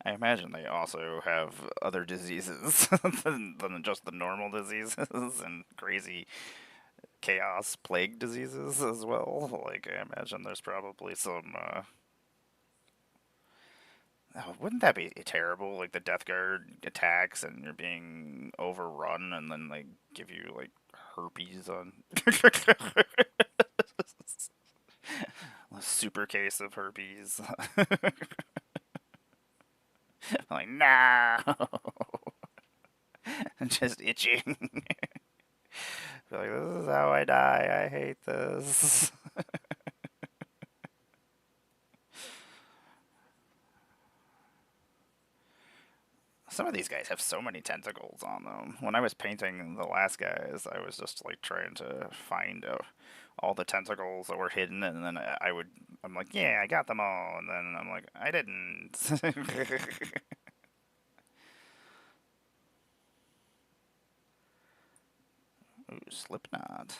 I imagine they also have other diseases than just the normal diseases and crazy chaos plague diseases as well. Like, I imagine there's probably some. Oh, wouldn't that be terrible? Like the Death Guard attacks and you're being overrun, and then they give you like herpes on a super case of herpes. Like, no, I'm just itching. Like, this is how I die. I hate this. Some of these guys have so many tentacles on them. When I was painting the last guys, I was just like trying to find all the tentacles that were hidden, and then I'm like, yeah, I got them all, and then I'm like, I didn't. Ooh, Slipknot.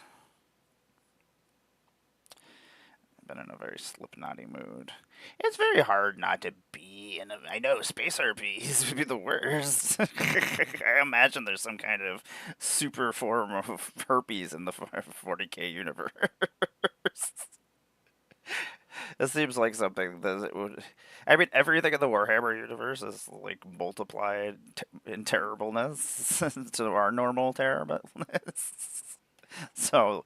Been in a very Slipknotty mood. It's very hard not to be in a. I know space herpes would be the worst. I imagine there's some kind of super form of herpes in the 40K universe. It seems like something that it would. I mean, everything in the Warhammer universe is like multiplied in terribleness to our normal terribleness. So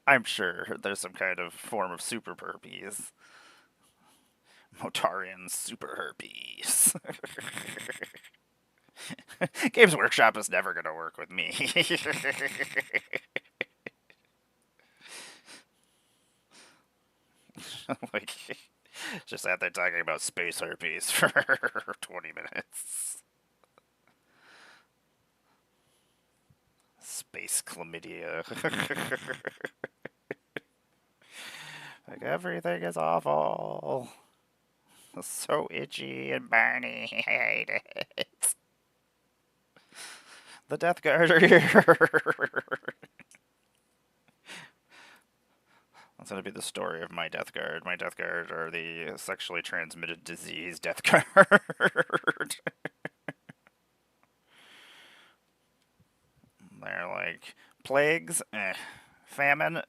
I'm sure there's some kind of form of super herpes. Motarian super herpes. Games Workshop is never going to work with me. Like, just out there talking about space herpes for 20 minutes. Space chlamydia. Like, everything is awful. So itchy and burny. I hate it. The Death Guard are here. That's going to be the story of my Death Guard. My Death Guard are the sexually transmitted disease Death Guard. They're like, plagues, famine,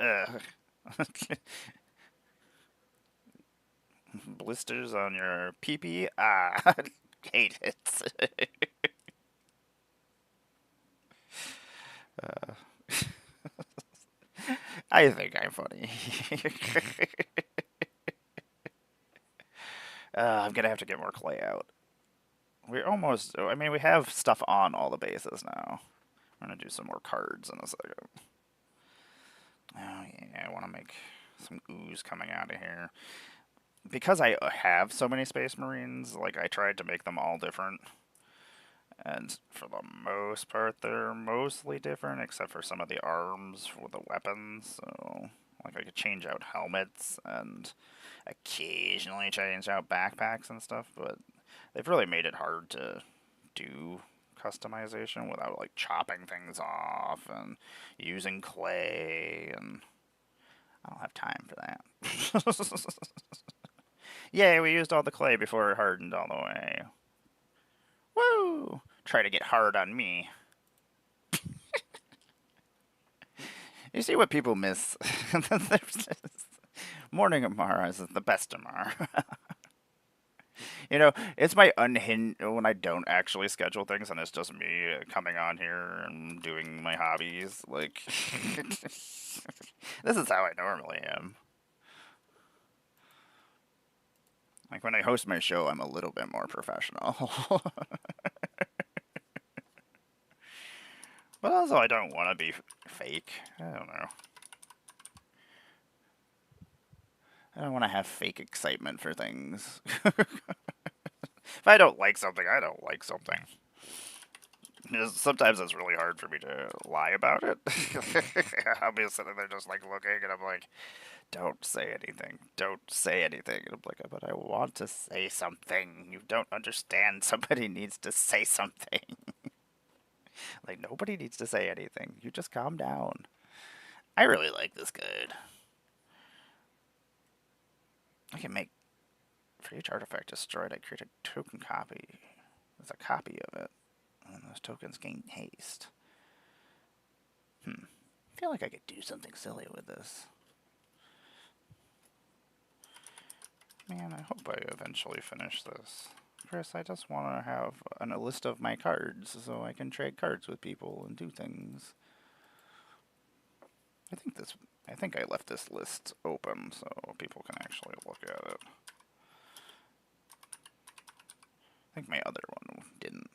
blisters on your pee-pee, hate it. I think I'm funny. I'm gonna have to get more clay out. We're almost. I mean, we have stuff on all the bases now. I'm gonna do some more cards in a second. Oh yeah, I want to make some ooze coming out of here. Because I have so many Space Marines, like I tried to make them all different. And for the most part, they're mostly different, except for some of the arms with the weapons. So, like, I could change out helmets and occasionally change out backpacks and stuff, but they've really made it hard to do customization without, like, chopping things off and using clay, and I don't have time for that. Yay, we used all the clay before it hardened all the way. Woo! Try to get hard on me. You see what people miss? Morning of Mars is the best of Mars. You know, it's my unhinged when I don't actually schedule things and it's just me coming on here and doing my hobbies. Like, this is how I normally am. Like, when I host my show, I'm a little bit more professional. But also, I don't want to be fake. I don't know. I don't want to have fake excitement for things. If I don't like something, I don't like something. Sometimes it's really hard for me to lie about it. I'll be sitting there just like looking, and I'm like, don't say anything. Don't say anything. And I'm like, but I want to say something. You don't understand. Somebody needs to say something. Like, nobody needs to say anything. You just calm down. I really like this guide. I can make For each artifact destroyed, I create a token copy. There's a copy of it. And those tokens gain haste. I feel like I could do something silly with this. Man, I hope I eventually finish this. Chris, I just want to have a list of my cards so I can trade cards with people and do things. I think I left this list open so people can actually look at it. I think my other one didn't.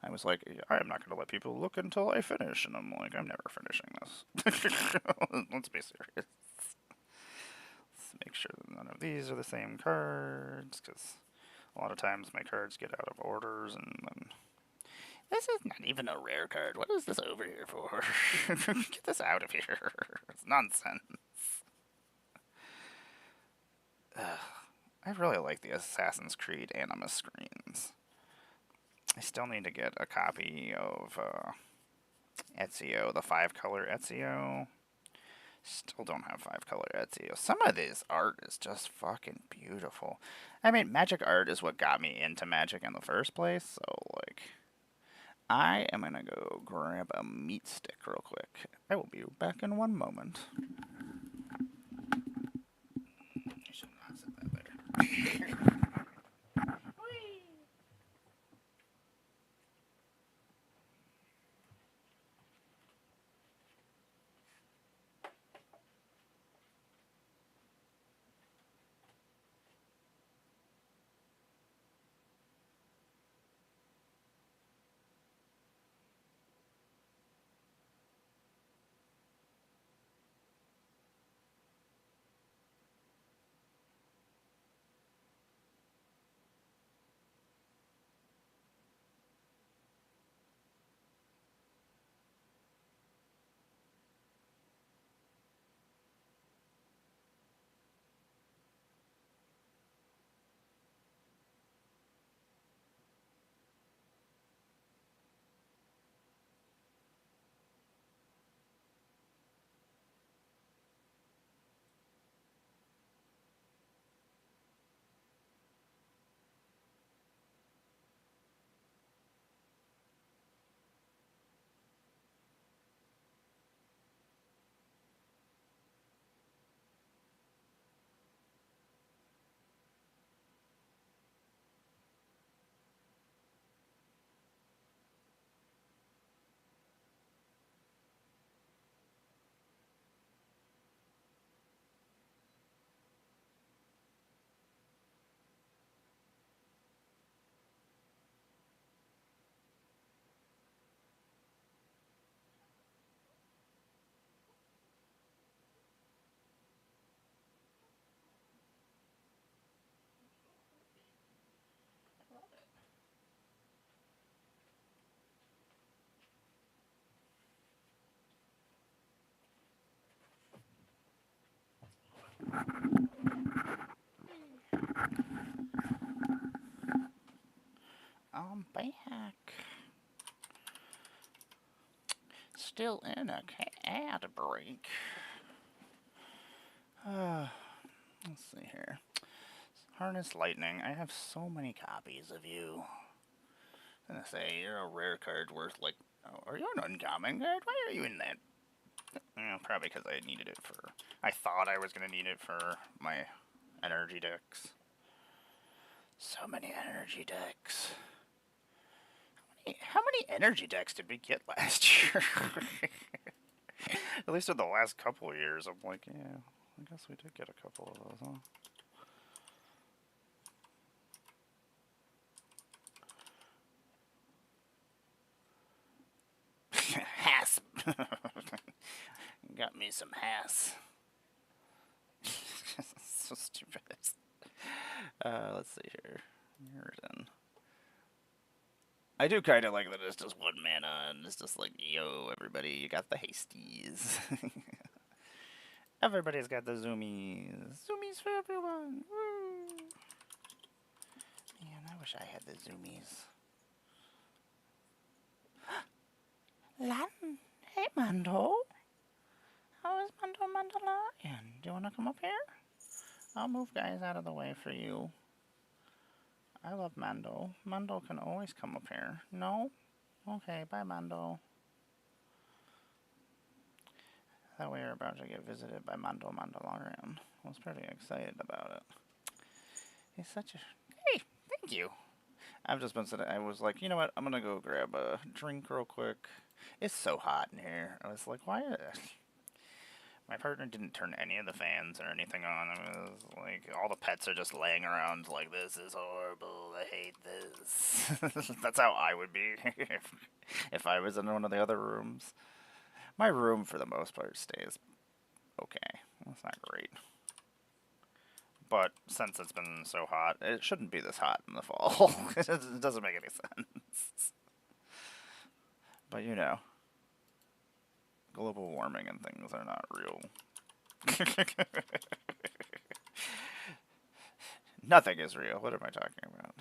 I was like, I'm not going to let people look until I finish. And I'm like, I'm never finishing this. Let's be serious. Let's make sure that none of these are the same cards, because a lot of times my cards get out of orders, and then... This is not even a rare card. What is this over here for? Get this out of here. It's nonsense. I really like the Assassin's Creed Animus screens. I still need to get a copy of Ezio, the 5-color Ezio. Still don't have 5-color Ezio. Some of this art is just fucking beautiful. I mean, magic art is what got me into magic in the first place, so, like, I am gonna go grab a meat stick real quick. I will be back in one moment. I should not sit that there. I'm back. Still in a ad break. Let's see here. Harness Lightning. I have so many copies of you. I'm gonna say you're a rare card worth like. Oh, are you an uncommon card? Why are you in that? Probably because I needed it for. I thought I was gonna need it for my energy decks. So many energy decks. How many energy decks did we get last year? At least in the last couple of years, I'm like, yeah, I guess we did get a couple of those, huh? Hass. Got me some Hass. So stupid. Let's see here. Here's in. I do kind of like that it's just 1 mana, and it's just like, yo, everybody, you got the hasties. Everybody's got the zoomies. Zoomies for everyone. Woo. Man, I wish I had the zoomies. Lan, hey Mando. How is Mando Mandalorian? Do you want to come up here? I'll move guys out of the way for you. I love Mando. Mando can always come up here. No? Okay, bye, Mando. I thought we were about to get visited by Mando Mandalorian. I was pretty excited about it. He's such a... Hey, thank you. I've just been sitting... I was like, you know what? I'm gonna go grab a drink real quick. It's so hot in here. I was like, why... My partner didn't turn any of the fans or anything on. I mean, it was like, all the pets are just laying around like, this is horrible, I hate this. That's how I would be if I was in one of the other rooms. My room, for the most part, stays okay. It's not great. But since it's been so hot, it shouldn't be this hot in the fall. It doesn't make any sense. But you know, global warming and things are not real. Nothing is real. What am I talking about?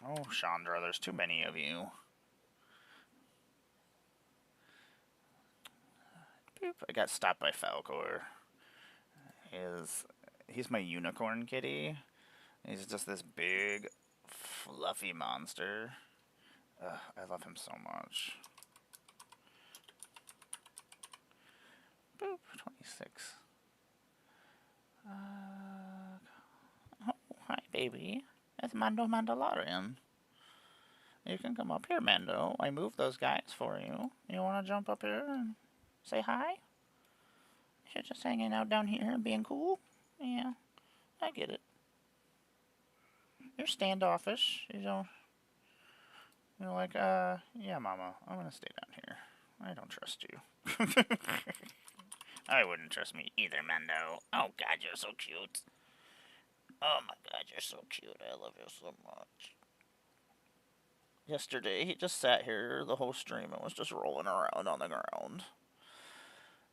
Oh, Chandra, there's too many of you. Boop. I got stopped by Falcor. He's my unicorn kitty. He's just this big, fluffy monster. I love him so much. Boop, 26. Oh, hi, baby. It's Mando Mandalorian. You can come up here, Mando. I moved those guys for you. You want to jump up here and say hi? You're just hanging out down here and being cool? Yeah, I get it. You're standoffish. You're like, yeah, Mama, I'm gonna stay down here. I don't trust you. I wouldn't trust me either, Mando. Oh, God, you're so cute. Oh, my God, you're so cute. I love you so much. Yesterday, he just sat here the whole stream and was just rolling around on the ground.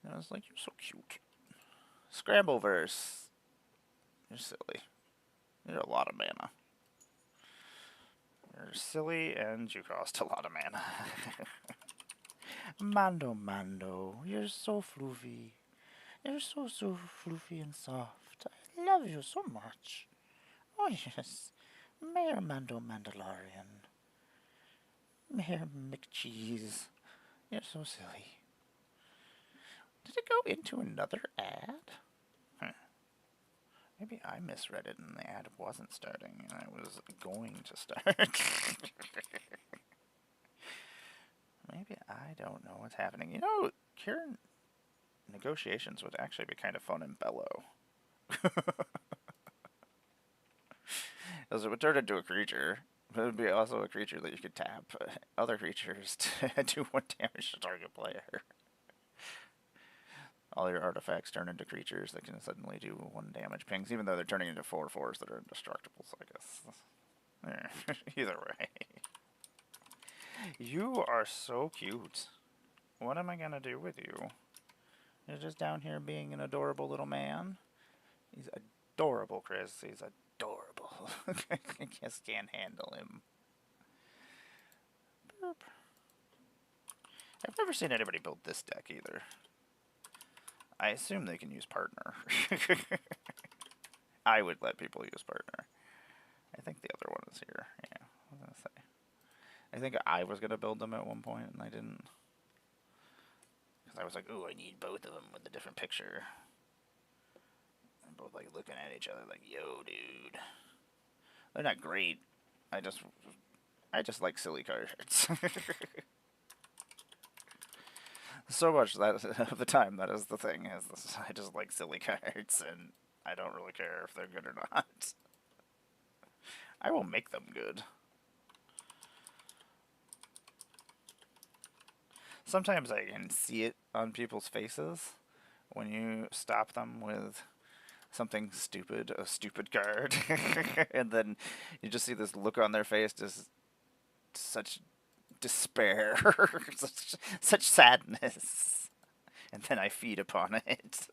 And I was like, you're so cute. Scrambleverse. You're silly. You're a lot of mana. You're silly and you cost a lot of mana. Mando, you're so floofy. You're so floofy and soft. I love you so much. Oh yes, Mayor Mando Mandalorian. Mayor McCheese. You're so silly. Did it go into another ad? Maybe I misread it and the ad wasn't starting and I was going to start. Maybe I don't know what's happening. You know, Kieran negotiations would actually be kind of fun in Bellow. Because it would turn into a creature, but it would be also a creature that you could tap other creatures to do 1 damage to target player. All your artifacts turn into creatures that can suddenly do 1 damage pings, even though they're turning into 4/4s that are indestructible, so I guess. Either way. You are so cute. What am I gonna do with you? You're just down here being an adorable little man. He's adorable, Chris. He's adorable. I just can't handle him. Boop. I've never seen anybody build this deck either. I assume they can use partner. I would let people use partner. I think the other one is here. Yeah, I was gonna say. I think I was gonna build them at one point and I didn't. Because I was like, ooh, I need both of them with a different picture. And both like looking at each other like, yo, dude. They're not great. I just like silly cards. So much that of the time that is the thing. I just like silly cards, and I don't really care if they're good or not. I will make them good. Sometimes I can see it on people's faces when you stop them with something stupid, a stupid card, and then you just see this look on their face, just such despair, such sadness, and then I feed upon it.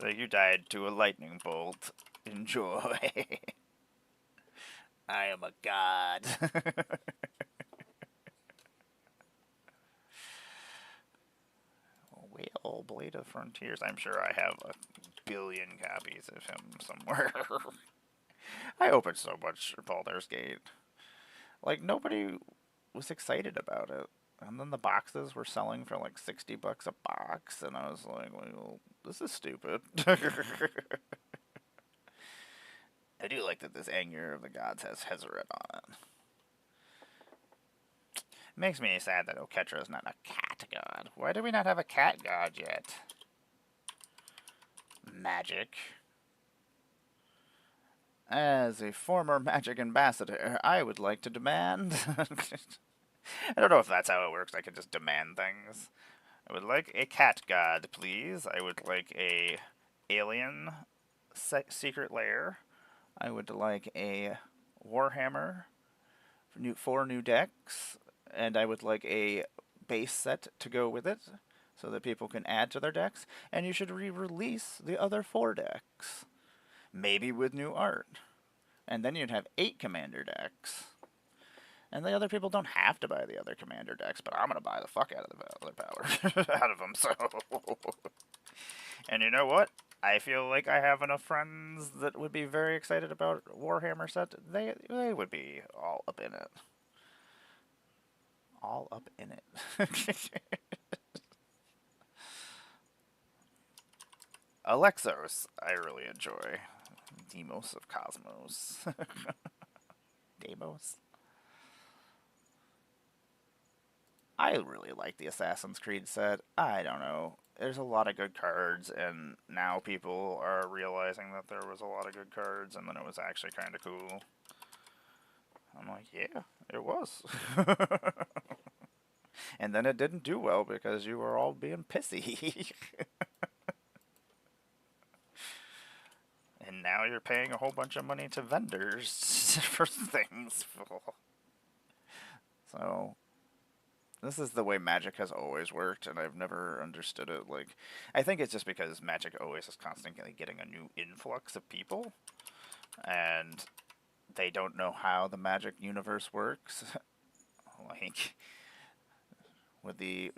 Like, you died to a lightning bolt. Enjoy. I am a god. Whale, Blade of Frontiers. I'm sure I have a billion copies of him somewhere. I opened so much Baldur's Gate. Like, nobody was excited about it. And then the boxes were selling for like $60 a box, and I was like, well, this is stupid. I do like that this Anger of the Gods has Hezeret on it. It makes me sad that Oketra is not a cat god. Why do we not have a cat god yet? Magic. As a former Magic ambassador, I would like to demand... I don't know if that's how it works. I can just demand things. I would like a cat god, please. I would like a alien secret lair. I would like a Warhammer for 4 new decks, and I would like a base set to go with it so that people can add to their decks, and you should re-release the other 4 decks. Maybe with new art. And then you'd have 8 commander decks. And the other people don't have to buy the other commander decks, but I'm going to buy the fuck out of the other power out of them, so... And you know what? I feel like I have enough friends that would be very excited about Warhammer set. They would be all up in it. All up in it. Alexos, I really enjoy. Demos of Cosmos. Demos. I really like the Assassin's Creed set. I don't know. There's a lot of good cards, and now people are realizing that there was a lot of good cards, and then it was actually kind of cool. I'm like, yeah, it was. And then it didn't do well because you were all being pissy. And now you're paying a whole bunch of money to vendors for things. So... this is the way Magic has always worked, and I've never understood it. Like, I think it's just because Magic always is constantly getting a new influx of people, and they don't know how the Magic universe works. Like, with the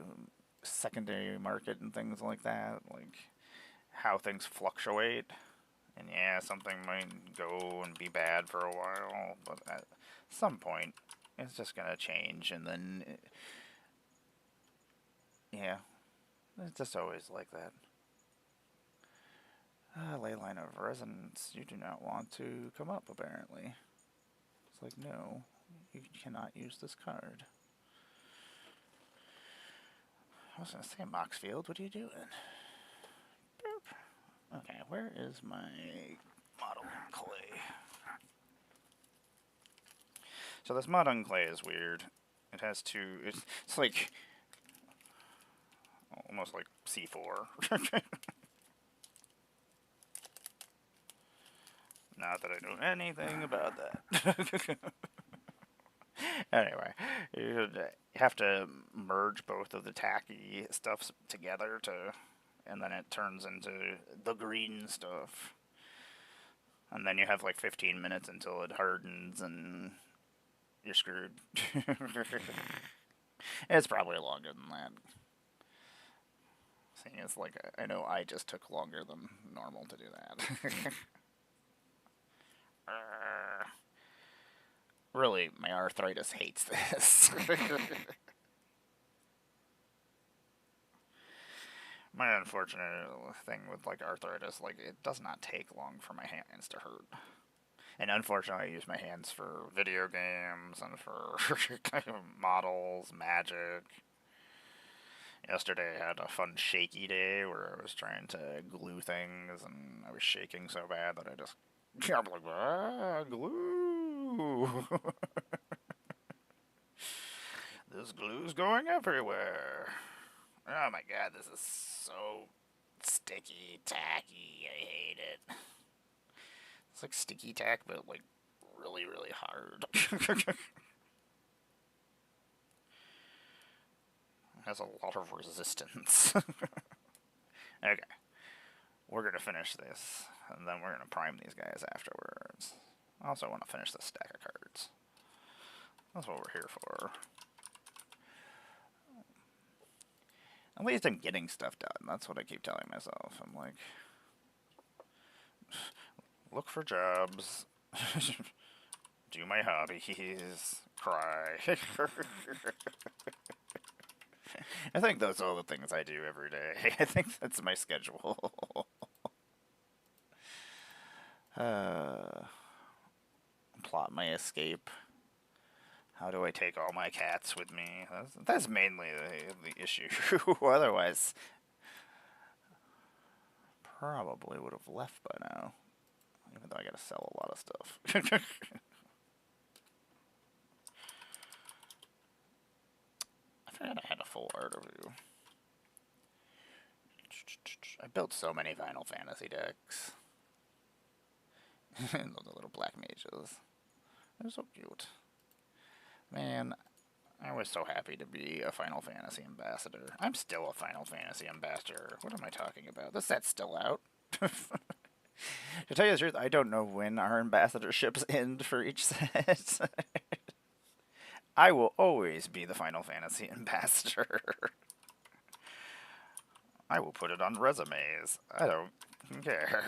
secondary market and things like that, like, how things fluctuate. And yeah, something might go and be bad for a while, but at some point, it's just gonna change, and then... yeah, it's just always like that. Leyline of Resonance, you do not want to come up, apparently. It's like, no, you cannot use this card. I was going to say, Moxfield, what are you doing? Boop. Okay, where is my model clay? So this modern clay is weird. It has two, it's like... almost like C4. Not that I know anything about that. Anyway, you have to merge both of the tacky stuffs together and then it turns into the green stuff. And then you have like 15 minutes until it hardens and you're screwed. It's probably longer than that. Seeing as, like, I know I just took longer than normal to do that. Really, my arthritis hates this. My unfortunate thing with, like, arthritis, like, it does not take long for my hands to hurt. And unfortunately, I use my hands for video games and for models, Magic. Yesterday I had a fun shaky day where I was trying to glue things and I was shaking so bad that I just... I'm like, glue! This glue's going everywhere. Oh my god, this is so sticky, tacky. I hate it. It's like sticky tack, but like really, really hard. Has a lot of resistance. Okay. We're going to finish this, and then we're going to prime these guys afterwards. I also want to finish this stack of cards. That's what we're here for. At least I'm getting stuff done. That's what I keep telling myself. I'm like, look for jobs. Do my hobbies. Cry. I think those are all the things I do every day. I think that's my schedule. uh, plot my escape. How do I take all my cats with me? That's mainly the issue. Otherwise, probably would have left by now. Even though I gotta sell a lot of stuff. I forgot I had a full art review. I built so many Final Fantasy decks. And the little black mages. They're so cute. Man, I was so happy to be a Final Fantasy ambassador. I'm still a Final Fantasy ambassador. What am I talking about? The set's still out. To tell you the truth, I don't know when our ambassadorships end for each set. I will always be the Final Fantasy ambassador. I will put it on resumes. I don't care.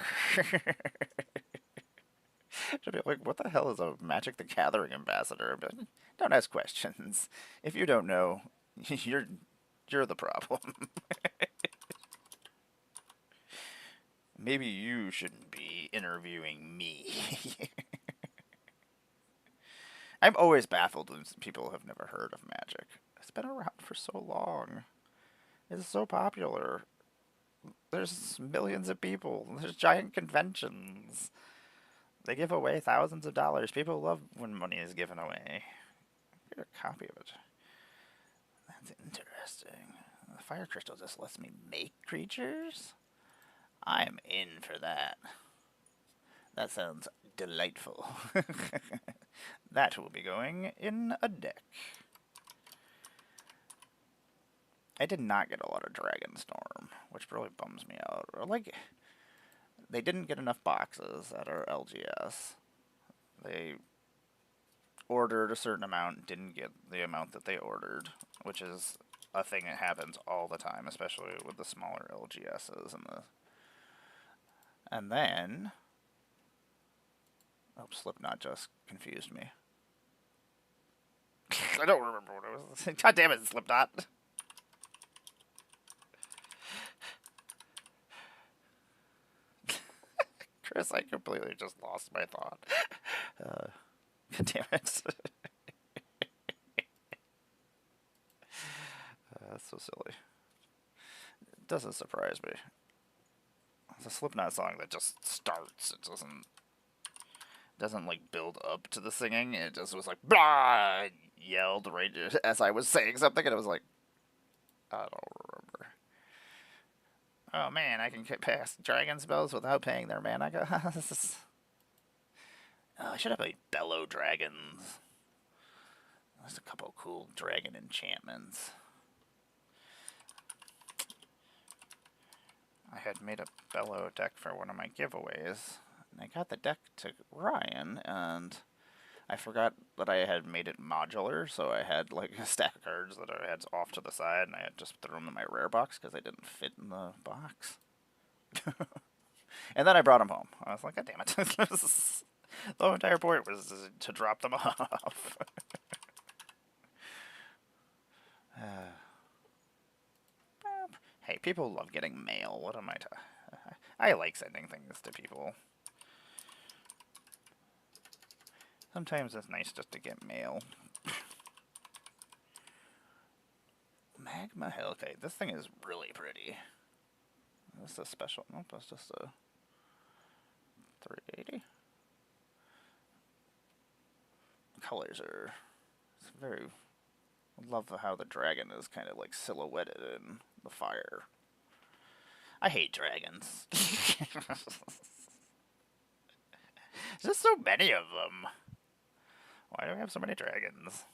Should be like, what the hell is a Magic the Gathering ambassador? But don't ask questions. If you don't know, you're the problem. Maybe you shouldn't be interviewing me. I'm always baffled when people have never heard of Magic. It's been around for so long. It's so popular. There's millions of people. There's giant conventions. They give away thousands of dollars. People love when money is given away. Get a copy of it. That's interesting. The fire crystal just lets me make creatures? I'm in for that. That sounds delightful. That will be going in a deck. I did not get a lot of Dragonstorm, which really bums me out. Or like, they didn't get enough boxes at our LGS. They ordered a certain amount, didn't get the amount that they ordered, which is a thing that happens all the time, especially with the smaller LGSs and then Slipknot just confused me. I don't remember what it was. God damn it, Slipknot. Chris, I completely just lost my thought. God damn it. That's so silly. It doesn't surprise me. It's a Slipknot song that just starts. It doesn't like build up to the singing. It just was like blah. I yelled right as I was saying something, and it was like, I don't remember. Oh man, I can cast dragon spells without paying their mana costs. Oh, I should have like bellow dragons. There's a couple cool dragon enchantments. I had made a bellow deck for one of my giveaways, and I got the deck to Ryan, and I forgot that I had made it modular, so I had like a stack of cards that I had off to the side, and I had just thrown them in my rare box because they didn't fit in the box. And then I brought them home. I was like, God damn it. The entire point was to drop them off. Hey, people love getting mail. What am I like sending things to people. Sometimes it's nice just to get mail. Magma Hill. Okay, this thing is really pretty. This is a special. Nope, that's just a 380. The colors are. It's very. I love how the dragon is kind of like silhouetted in the fire. I hate dragons. There's just so many of them. Why do we have so many dragons?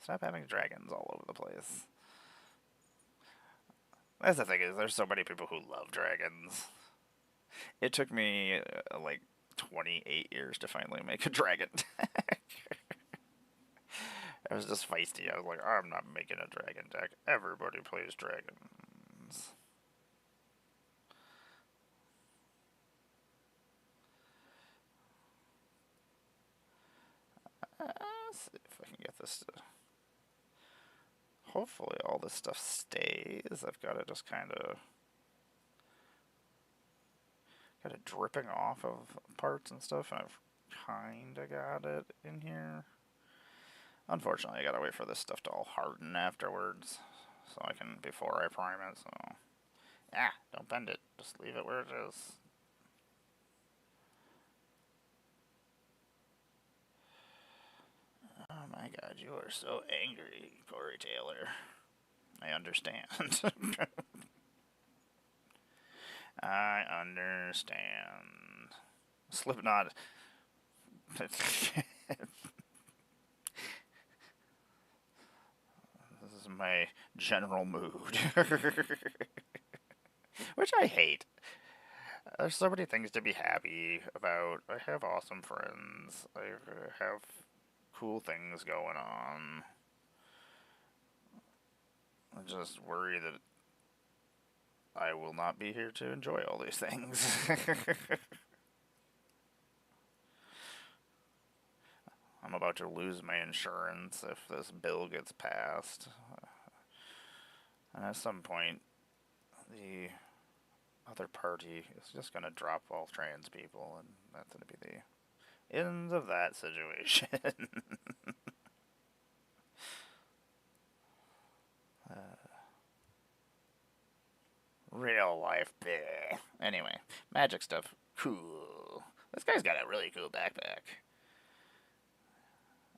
Stop having dragons all over the place. That's the thing, is there's so many people who love dragons. It took me like 28 years to finally make a dragon deck. I was just feisty. I was like, I'm not making a dragon deck. Everybody plays dragons. Let's see if I can get this to... Hopefully all this stuff stays. I've got it just kind of... Got it dripping off of parts and stuff, and I've kind of got it in here. Unfortunately, I gotta wait for this stuff to all harden afterwards, so I can, before I prime it, so... Yeah, don't bend it. Just leave it where it is. Oh my god, you are so angry, Corey Taylor. I understand. I understand. Slipknot. This is my general mood. Which I hate. There's so many things to be happy about. I have awesome friends. I have cool things going on. I just worry that I will not be here to enjoy all these things. I'm about to lose my insurance if this bill gets passed. And at some point, the other party is just going to drop all trans people, and that's going to be the end of that situation. Real life, bleh. Anyway, magic stuff, cool. This guy's got a really cool backpack.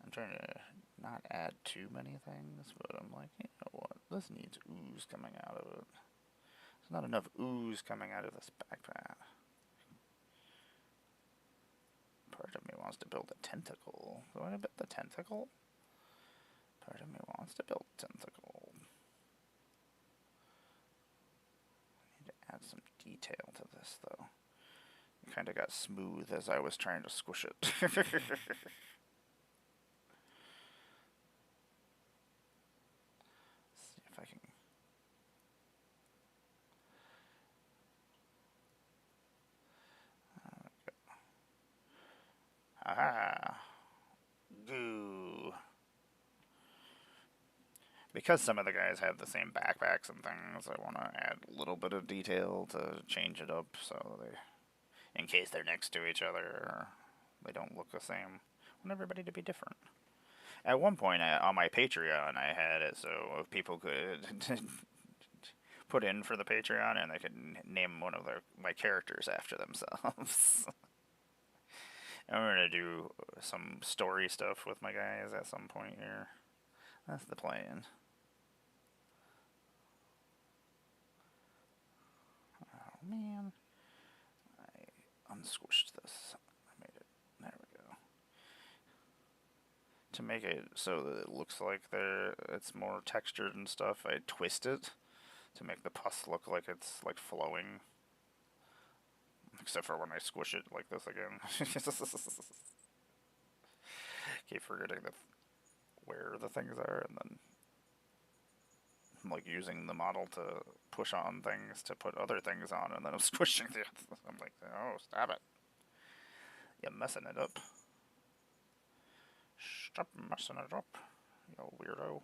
I'm trying to not add too many things, but I'm like, you know what? This needs ooze coming out of it. There's not enough ooze coming out of this backpack. Part of me wants to build a tentacle. Do I want to build the tentacle? Part of me wants to build a tentacle. I need to add some detail to this, though. It kind of got smooth as I was trying to squish it. I can. Ah, goo. Because some of the guys have the same backpacks and things, I want to add a little bit of detail to change it up so they, in case they're next to each other, or they don't look the same. I want everybody to be different. At one point on my Patreon, I had it so people could put in for the Patreon and they could name one of my characters after themselves. I'm going to do some story stuff with my guys at some point here. That's the plan. Oh man, I unsquished this. I made it. There we go. To make it so that it looks like it's more textured and stuff, I twist it to make the pus look like it's like flowing. Except for when I squish it like this again. Keep forgetting where the things are, and then I'm like using the model to push on things to put other things on, and then I'm squishing the other. I'm like, oh, stop it. You're messing it up. Stop messing it up, you weirdo.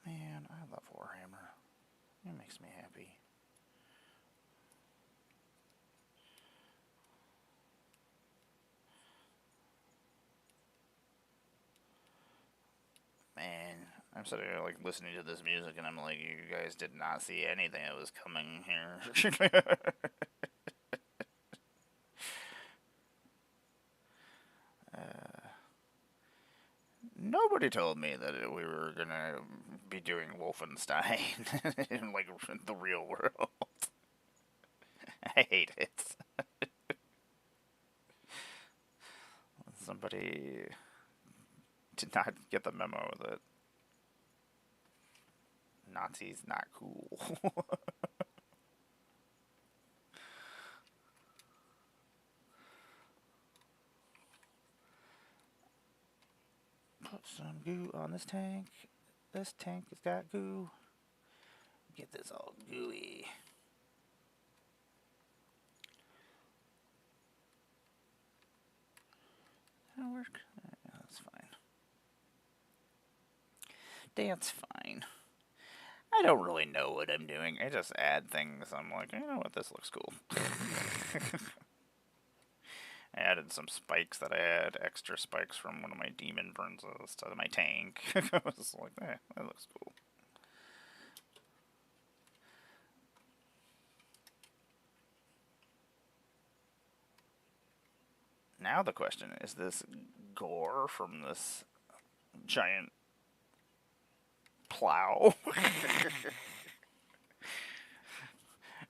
Man, I love Warhammer. It makes me happy. Man, I'm sitting here like listening to this music and I'm like, you guys did not see anything that was coming here. Nobody told me that we were gonna be doing Wolfenstein in like the real world. I hate it. Somebody did not get the memo that Nazis not cool. Put some goo on this tank. This tank has got goo. Get this all gooey. Now, where work? Yeah, that's fine. That's fine. I don't really know what I'm doing. I just add things. I'm like, you know what, this looks cool. I added some spikes that I had, extra spikes from one of my demon burnses to my tank. I was like, that looks cool. Now the question is this gore from this giant plow?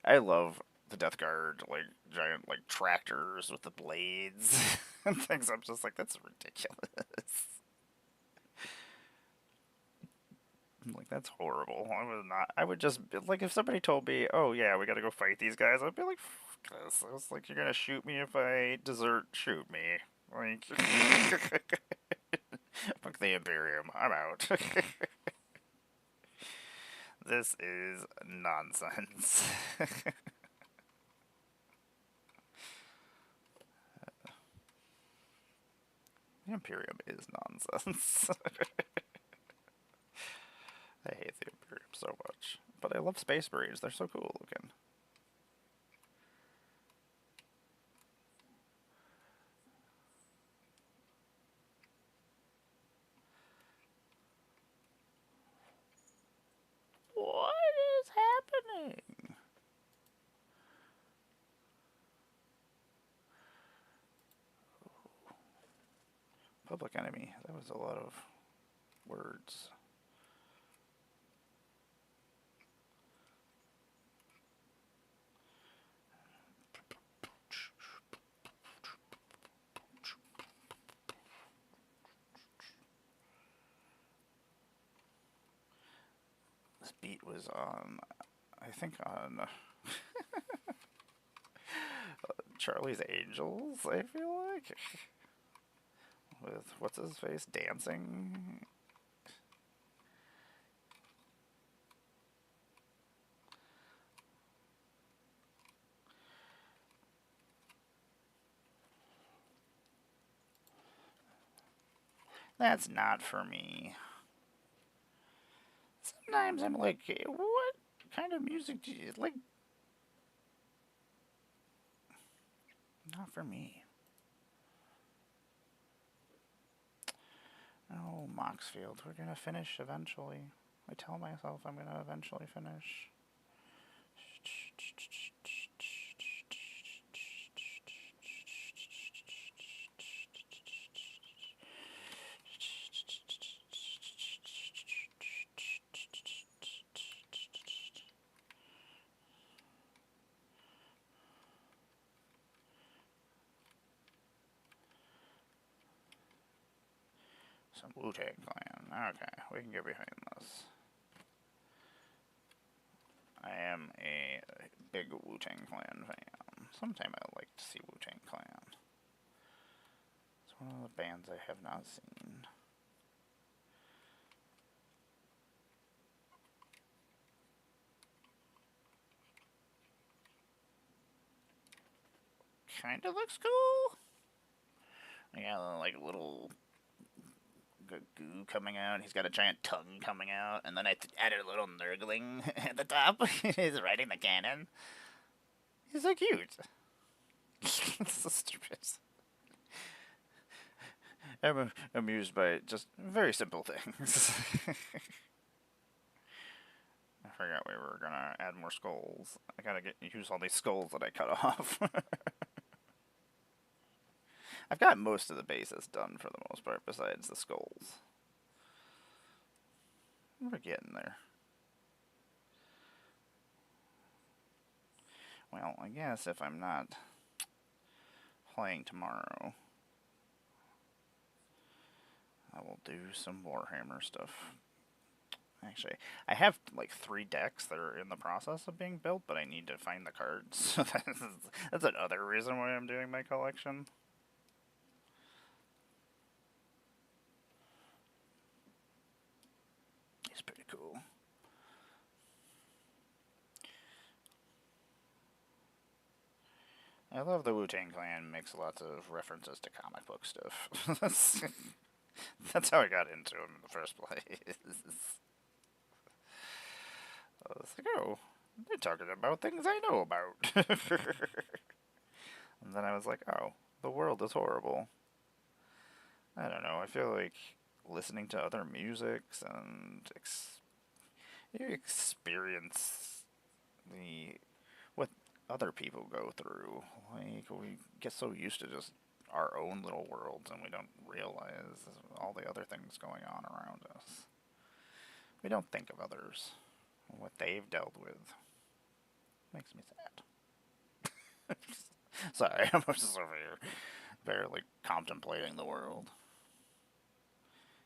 I love the Death Guard, like giant like tractors with the blades and things. I'm just like, that's ridiculous. I'm like, that's horrible. I would not. I would just like if somebody told me, "Oh yeah, we got to go fight these guys," I'd be like, "Fuck this!" I was like, "You're gonna shoot me if I desert. Shoot me." Like, fuck the Imperium. I'm out. This is nonsense. The Imperium is nonsense. I hate the Imperium so much. But I love Space Marines. They're so cool looking. What is happening? Public Enemy. That was a lot of words. This beat was on, I think on Charlie's Angels, I feel like. With, what's his face, dancing? That's not for me. Sometimes I'm like, what kind of music do you like? Not for me. Oh, Moxfield, we're gonna finish eventually. I tell myself I'm gonna eventually finish. Some Wu-Tang Clan. Okay, we can get behind this. I am a big Wu-Tang Clan fan. Sometime I like to see Wu-Tang Clan. It's one of the bands I have not seen. Kinda looks cool. Yeah, like a little goo coming out. He's got a giant tongue coming out, and then I added a little nurgling at the top. He's riding the cannon. He's so cute. So stupid. I'm amused by just very simple things. I forgot we were gonna add more skulls. I gotta use all these skulls that I cut off. I've got most of the bases done for the most part, besides the skulls. We're getting there. Well, I guess if I'm not playing tomorrow, I will do some Warhammer stuff. Actually, I have like 3 decks that are in the process of being built, but I need to find the cards. So that's another reason why I'm doing my collection. He's pretty cool. I love the Wu-Tang Clan makes lots of references to comic book stuff. That's how I got into them in the first place. I was like, oh, they're talking about things I know about. And then I was like, oh, the world is horrible. I don't know, I feel like listening to other musics and you experience the what other people go through. Like, we get so used to just our own little worlds and we don't realize all the other things going on around us. We don't think of others, what they've dealt with. Makes me sad. Sorry, I'm just over here barely contemplating the world.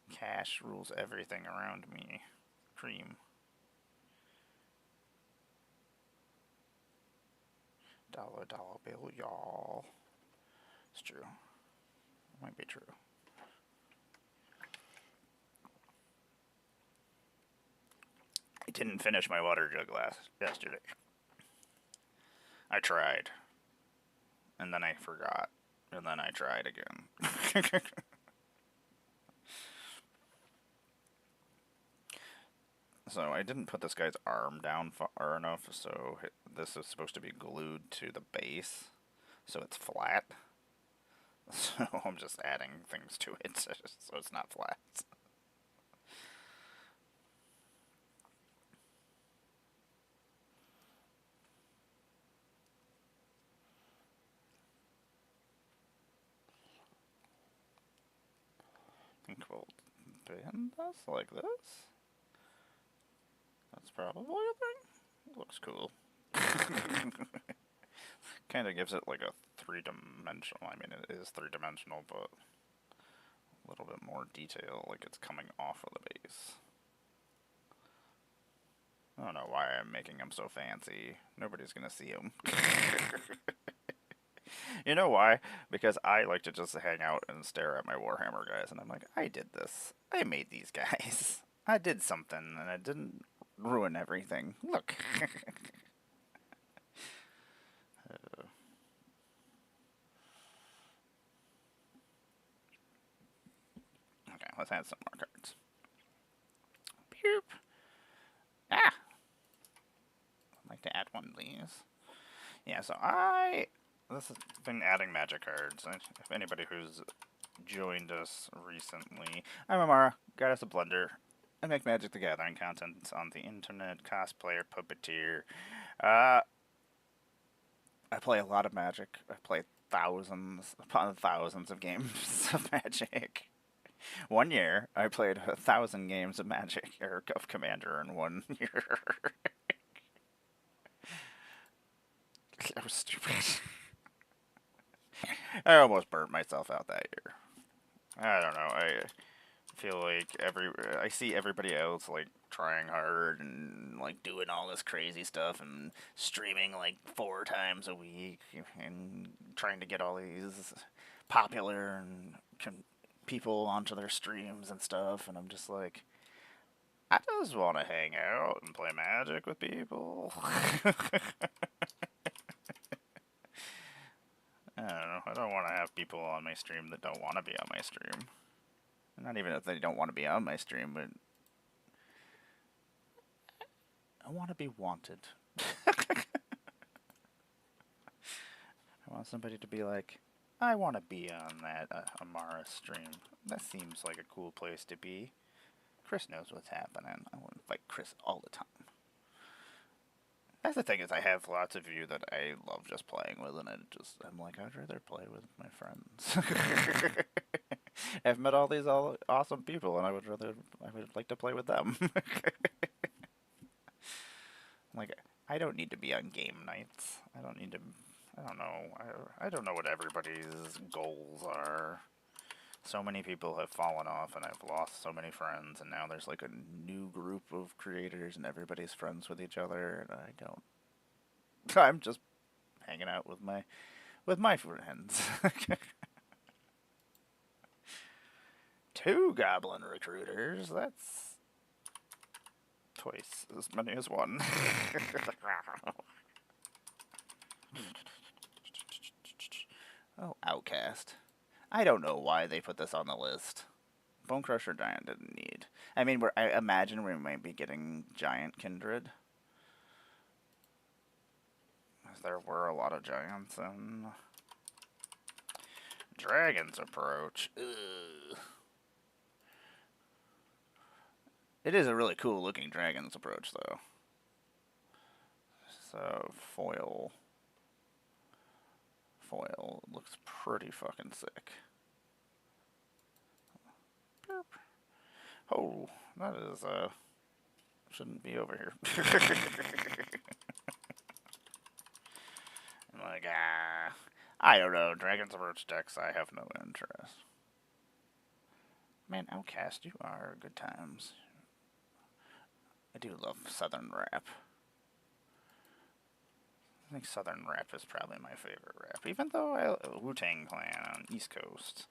Cash rules everything around me. Cream. Dollar bill, y'all. It's true. It might be true. I didn't finish my water jug yesterday. I tried. And then I forgot. And then I tried again. So I didn't put this guy's arm down far enough, so this is supposed to be glued to the base, so it's flat. So I'm just adding things to it, so it's not flat. I think we'll bend this like this. That's probably a thing. It looks cool. Kind of gives it like a three-dimensional, I mean it is three-dimensional, but a little bit more detail, like it's coming off of the base. I don't know why I'm making them so fancy. Nobody's gonna see them. You know why? Because I like to just hang out and stare at my Warhammer guys, and I'm like, I did this. I made these guys. I did something, and I didn't ruin everything. Look. Okay, let's add some more cards. Boop. Ah! I'd like to add one, please. Yeah, so this has been adding magic cards. If anybody who's joined us recently, I'm Amara, goddess of Blender. I make Magic the Gathering content on the internet, cosplayer, puppeteer. I play a lot of Magic. I play thousands upon thousands of games of Magic. One year, I played 1,000 games of Magic, or of Commander in 1 year. That was stupid. I almost burnt myself out that year. I don't know. I feel like I see everybody else like trying hard and like doing all this crazy stuff and streaming like 4 times a week and trying to get all these popular and people onto their streams and stuff, and I'm just like, I just want to hang out and play Magic with people. I don't know. I don't want to have people on my stream that don't want to be on my stream. Not even if they don't want to be on my stream, but I want to be wanted. I want somebody to be like, I want to be on that Amara stream. That seems like a cool place to be. Chris knows what's happening. I want to fight Chris all the time. That's the thing, is I have lots of you that I love just playing with, and I'm like, I'd rather play with my friends. I've met all these awesome people, and I would like to play with them. Like, I don't need to be on game nights. I don't need to. I don't know. I don't know what everybody's goals are. So many people have fallen off, and I've lost so many friends, and now there's like a new group of creators, and everybody's friends with each other, and I don't. I'm just hanging out with my friends. 2 goblin recruiters. That's twice as many as 1. Oh, Outcast. I don't know why they put this on the list. Bone Crusher Giant didn't need. I mean, I imagine we might be getting Giant Kindred. There were a lot of giants and Dragon's Approach. Ugh. It is a really cool looking Dragon's Approach, though. So, foil looks pretty fucking sick. Oh, that is, shouldn't be over here. I'm like, I don't know, Dragon's Approach decks, I have no interest. Man, Outcast, you are good times. I do love Southern Rap. I think Southern Rap is probably my favorite rap, even though Wu-Tang Clan on East Coast.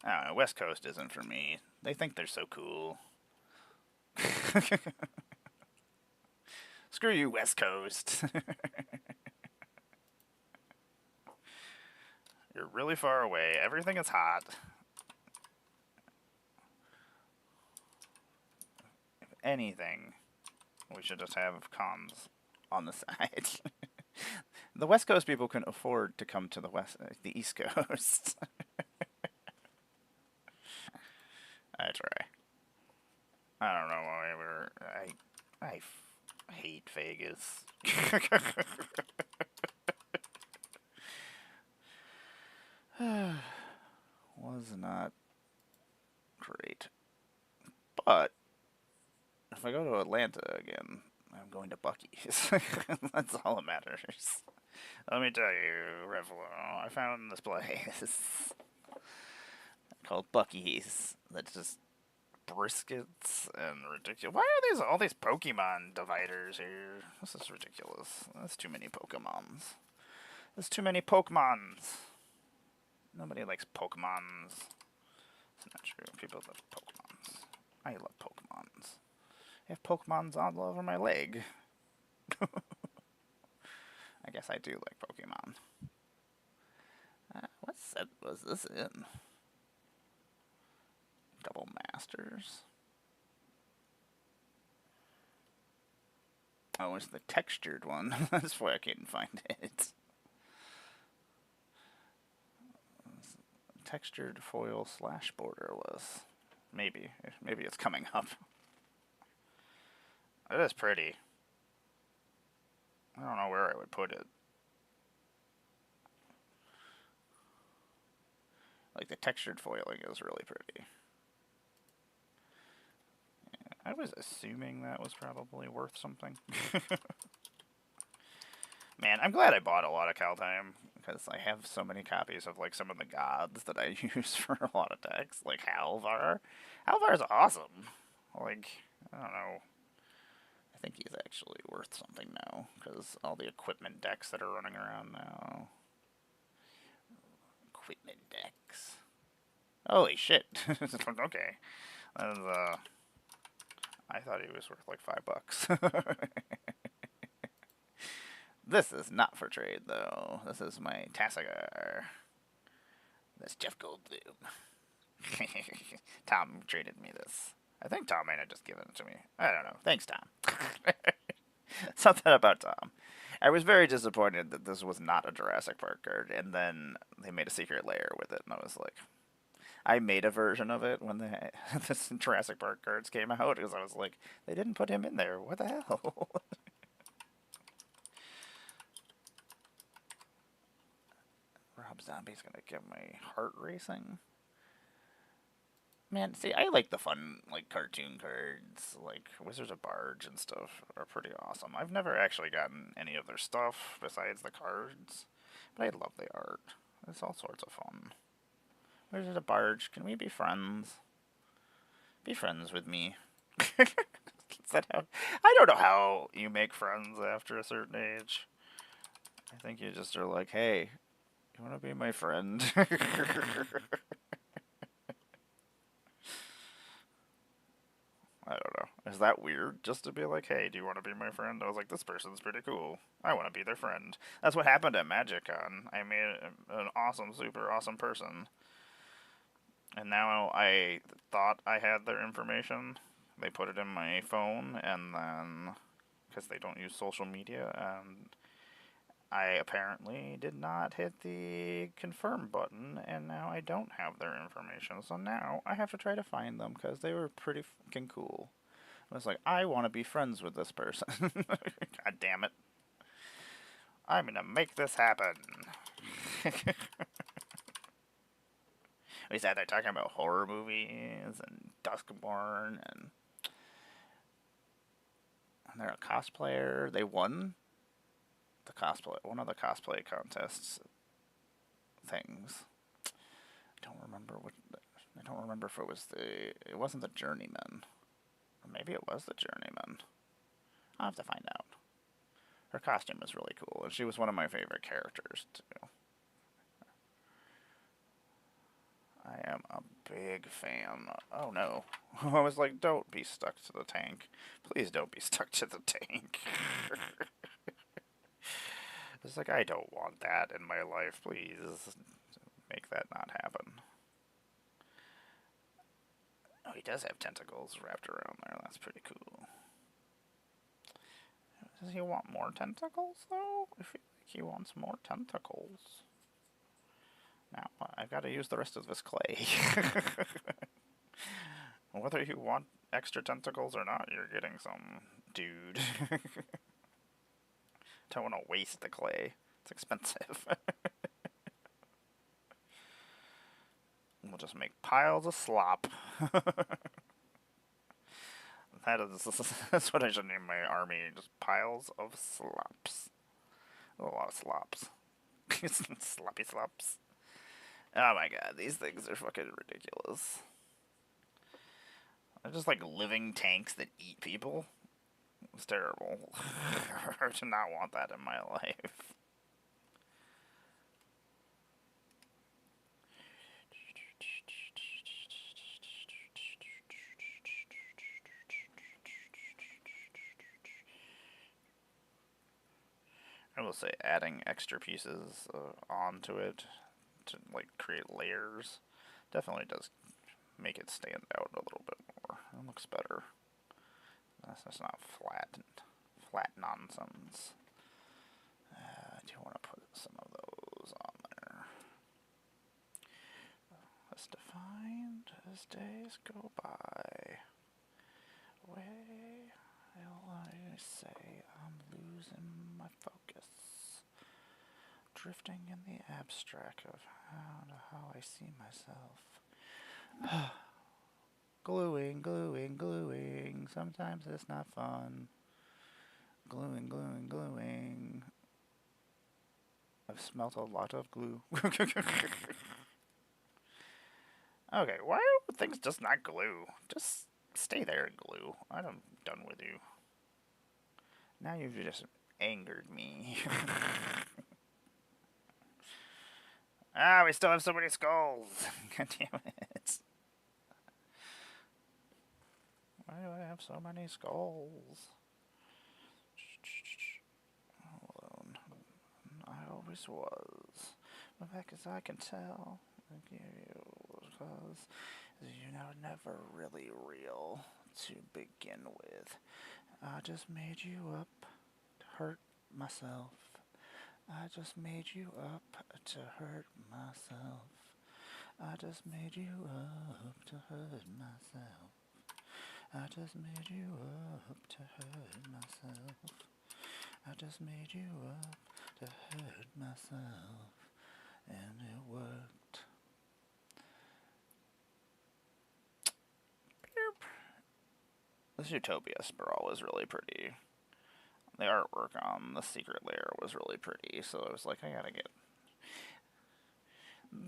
I don't know, West Coast isn't for me. They think they're so cool. Screw you, West Coast. You're really far away. Everything is hot. If anything, we should just have comms on the side. The West Coast people can afford to come to the East Coast. I try. I don't know why I hate Vegas. Was not great. But if I go to Atlanta again, I'm going to Buc-ee's. That's all that matters. Let me tell you, Revlo, I found this place called Buc-ee's that's just briskets and ridiculous. Why are all these Pokemon dividers here? This is ridiculous. That's too many Pokemons. There's too many Pokemons. Nobody likes Pokemons. It's not true. People love Pokemons. I love Pokemons. I have Pokemons all over my leg. I guess I do like Pokemon. What set was this in? Double Masters. Oh, it's the textured one. That's why I can't find it. Textured foil / borderless. Maybe it's coming up. It is pretty. I don't know where I would put it. Like, the textured foiling is really pretty. Yeah, I was assuming that was probably worth something. Man, I'm glad I bought a lot of Kaldheim, because I have so many copies of, like, some of the gods that I use for a lot of decks, like Halvar. Halvar's awesome. Like, I don't know. I think he's actually worth something now, because all the equipment decks that are running around now. Equipment decks. Holy shit. Okay. That is, I thought he was worth like $5. This is not for trade, though. This is my Tassigar. That's Jeff Goldblum. Tom traded me this. I think Tom might have just given it to me. I don't know. Thanks, Tom. Something about Tom. I was very disappointed that this was not a Jurassic Park card, and then they made a secret layer with it, and I was like... I made a version of it when the Jurassic Park cards came out, because I was like, they didn't put him in there. What the hell? Rob Zombie's gonna get my heart racing. Man, see, I like the fun, like, cartoon cards, like Wizards of Barge and stuff are pretty awesome. I've never actually gotten any of their stuff besides the cards, but I love the art. It's all sorts of fun. Wizards of Barge, can we be friends? Be friends with me. Is that how? I don't know how you make friends after a certain age. I think you just are like, hey, you want to be my friend? I don't know. Is that weird? Just to be like, hey, do you want to be my friend? I was like, this person's pretty cool. I want to be their friend. That's what happened at MagicCon. I made an awesome, super awesome person. And now I thought I had their information. They put it in my phone, and then, because they don't use social media, and I apparently did not hit the confirm button, and now I don't have their information. So now I have to try to find them, because they were pretty fucking cool. I was like, I want to be friends with this person. God damn it. I'm gonna make this happen. We sat there talking about horror movies and Duskborn, and they're a cosplayer. They won the cosplay, one of the cosplay contests things. I don't remember if it was it wasn't the Journeyman. Or maybe it was the Journeyman. I'll have to find out. Her costume was really cool, and she was one of my favorite characters, too. I am a big fan. Oh, no. I was like, don't be stuck to the tank. Please don't be stuck to the tank. It's like, I don't want that in my life. Please make that not happen. Oh, he does have tentacles wrapped around there. That's pretty cool. Does he want more tentacles, though? I feel like he wants more tentacles. Now, I've got to use the rest of this clay. Whether you want extra tentacles or not, you're getting some, dude. Don't want to waste the clay. It's expensive. We'll just make piles of slop. That's what I should name my army. Just piles of slops. A lot of slops. Sloppy slops. Oh my god, these things are fucking ridiculous. They're just like living tanks that eat people. It's terrible. I do not want that in my life. I will say adding extra pieces onto it to like create layers definitely does make it stand out a little bit more. It looks better. That's just not flat nonsense. I do want to put some of those on there. As defined as days go by. Way I say I'm losing my focus. Drifting in the abstract of how I see myself. Gluing, gluing, gluing. Sometimes it's not fun. Gluing, gluing, gluing. I've smelt a lot of glue. Okay, why are things just not glue? Just stay there and glue. I'm done with you. Now you've just angered me. Ah, we still have so many skulls. God damn it. Why do I have so many skulls? Alone. I always was. But back as I can tell, because you know, never really real to begin with. I just made you up to hurt myself. I just made you up to hurt myself. I just made you up to hurt myself. I just made you up to hurt myself. I just made you up to hurt myself. And it worked. This Utopia sprawl is really pretty. The artwork on the secret lair was really pretty, so I was like, I gotta get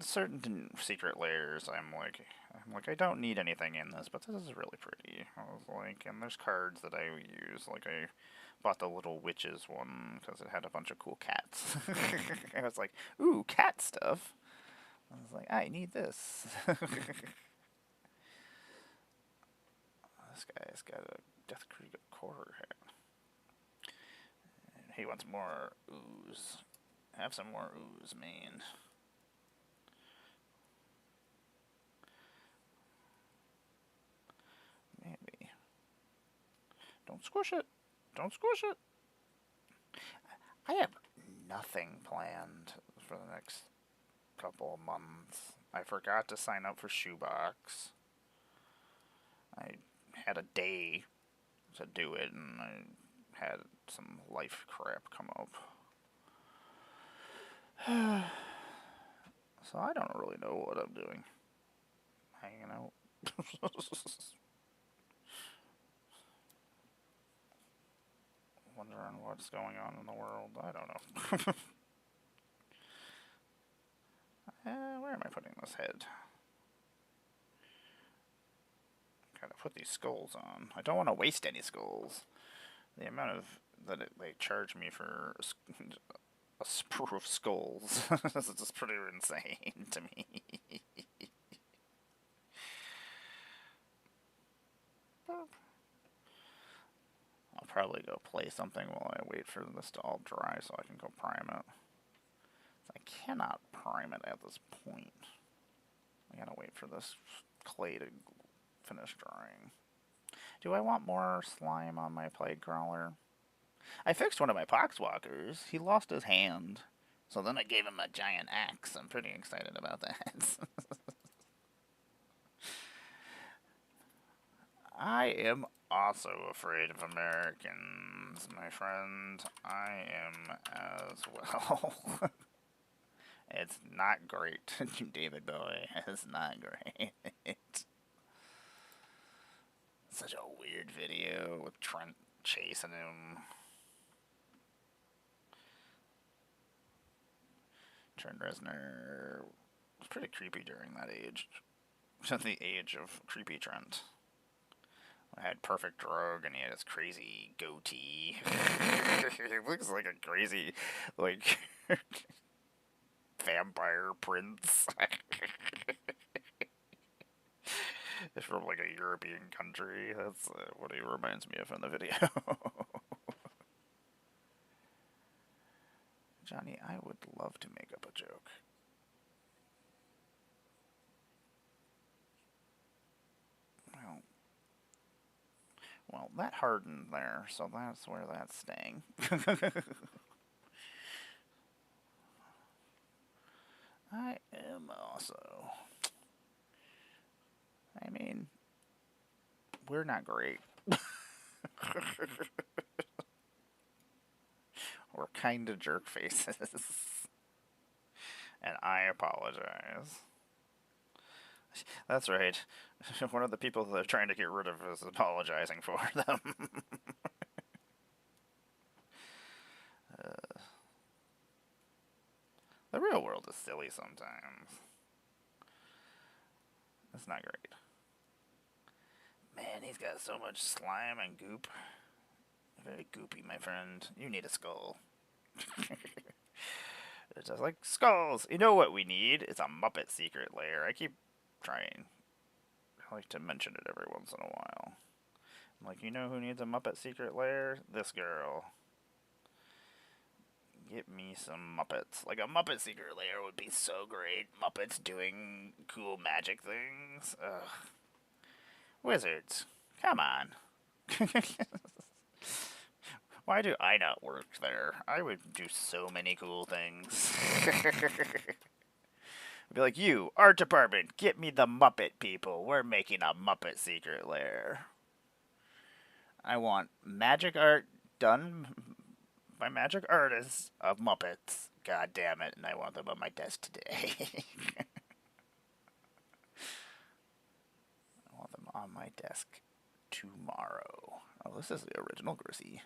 certain secret layers. I'm like, I don't need anything in this, but this is really pretty. I was like, and there's cards that I use. Like, I bought the little witches one because it had a bunch of cool cats. I was like, ooh, cat stuff. I was like, I need this. This guy's got a Death Creek Quarter Hat. He wants more ooze. Have some more ooze, man. Maybe. Don't squish it. Don't squish it. I have nothing planned for the next couple of months. I forgot to sign up for Shoebox. I had a day to do it, and I had some life crap come up. So I don't really know what I'm doing. Hanging out. Wondering what's going on in the world. I don't know. Where am I putting this head? Gotta put these skulls on. I don't want to waste any skulls. The amount of they charge me for a sprue of skulls is just pretty insane to me. I'll probably go play something while I wait for this to all dry so I can go prime it. I cannot prime it at this point. I gotta wait for this clay to finish drying. Do I want more slime on my plague crawler? I fixed one of my poxwalkers. He lost his hand. So then I gave him a giant axe. I'm pretty excited about that. I am also afraid of Americans, my friend. I am as well. It's not great, David Bowie. It's not great. Such a weird video with Trent chasing him. Trent Reznor was pretty creepy during that age. The age of creepy Trent. I had perfect drug and he had this crazy goatee. He looks like a crazy, like, vampire prince. It's from like a European country. That's what he reminds me of in the video. Johnny, I would love to make up a joke. Well, that hardened there, so that's where that's staying. I am also... I mean, we're not great. We're kind of jerk faces. And I apologize. That's right. One of the people they're trying to get rid of is apologizing for them. The real world is silly sometimes. It's not great. Man, he's got so much slime and goop. Very goopy, my friend. You need a skull. It's just like skulls. You know what we need? It's a Muppet secret lair. I keep trying. I like to mention it every once in a while. I'm like, you know who needs a Muppet secret lair? This girl. Get me some Muppets. Like, a Muppet secret lair would be so great. Muppets doing cool magic things. Ugh. Wizards. Come on. Why do I not work there? I would do so many cool things. I'd be like, you, art department, get me the Muppet people. We're making a Muppet secret lair. I want magic art done by magic artists of Muppets. God damn it, and I want them on my desk today. I want them on my desk tomorrow. Oh, this is the original Grissie.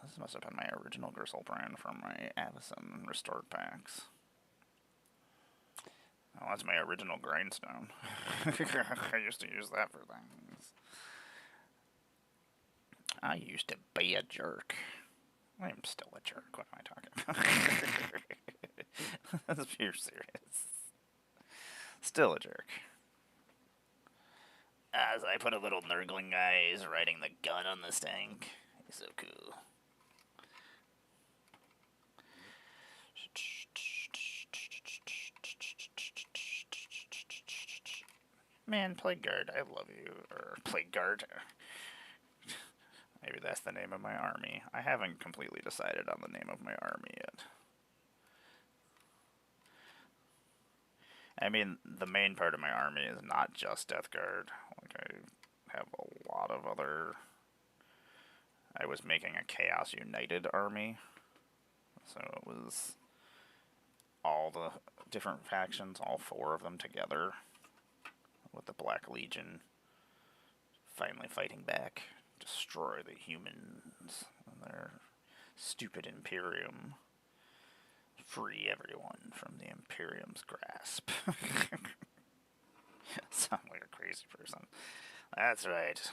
This must have been my original Gristle brand from my Avison restored packs. Oh, that's my original grindstone. I used to use that for things. I used to be a jerk. I'm still a jerk. What am I talking about? That's pure serious. Still a jerk. As I put a little nurgling guy, he's riding the gun on this tank. He's so cool. Man, play guard. I love you. Or play guard. Maybe that's the name of my army. I haven't completely decided on the name of my army yet. I mean, the main part of my army is not just Death Guard. Like, I have a lot of other... I was making a Chaos United army. So it was all the different factions, all 4 of them together, with the Black Legion finally fighting back, destroy the humans and their stupid Imperium, free everyone from the Imperium's grasp. Sound like a crazy person. That's right.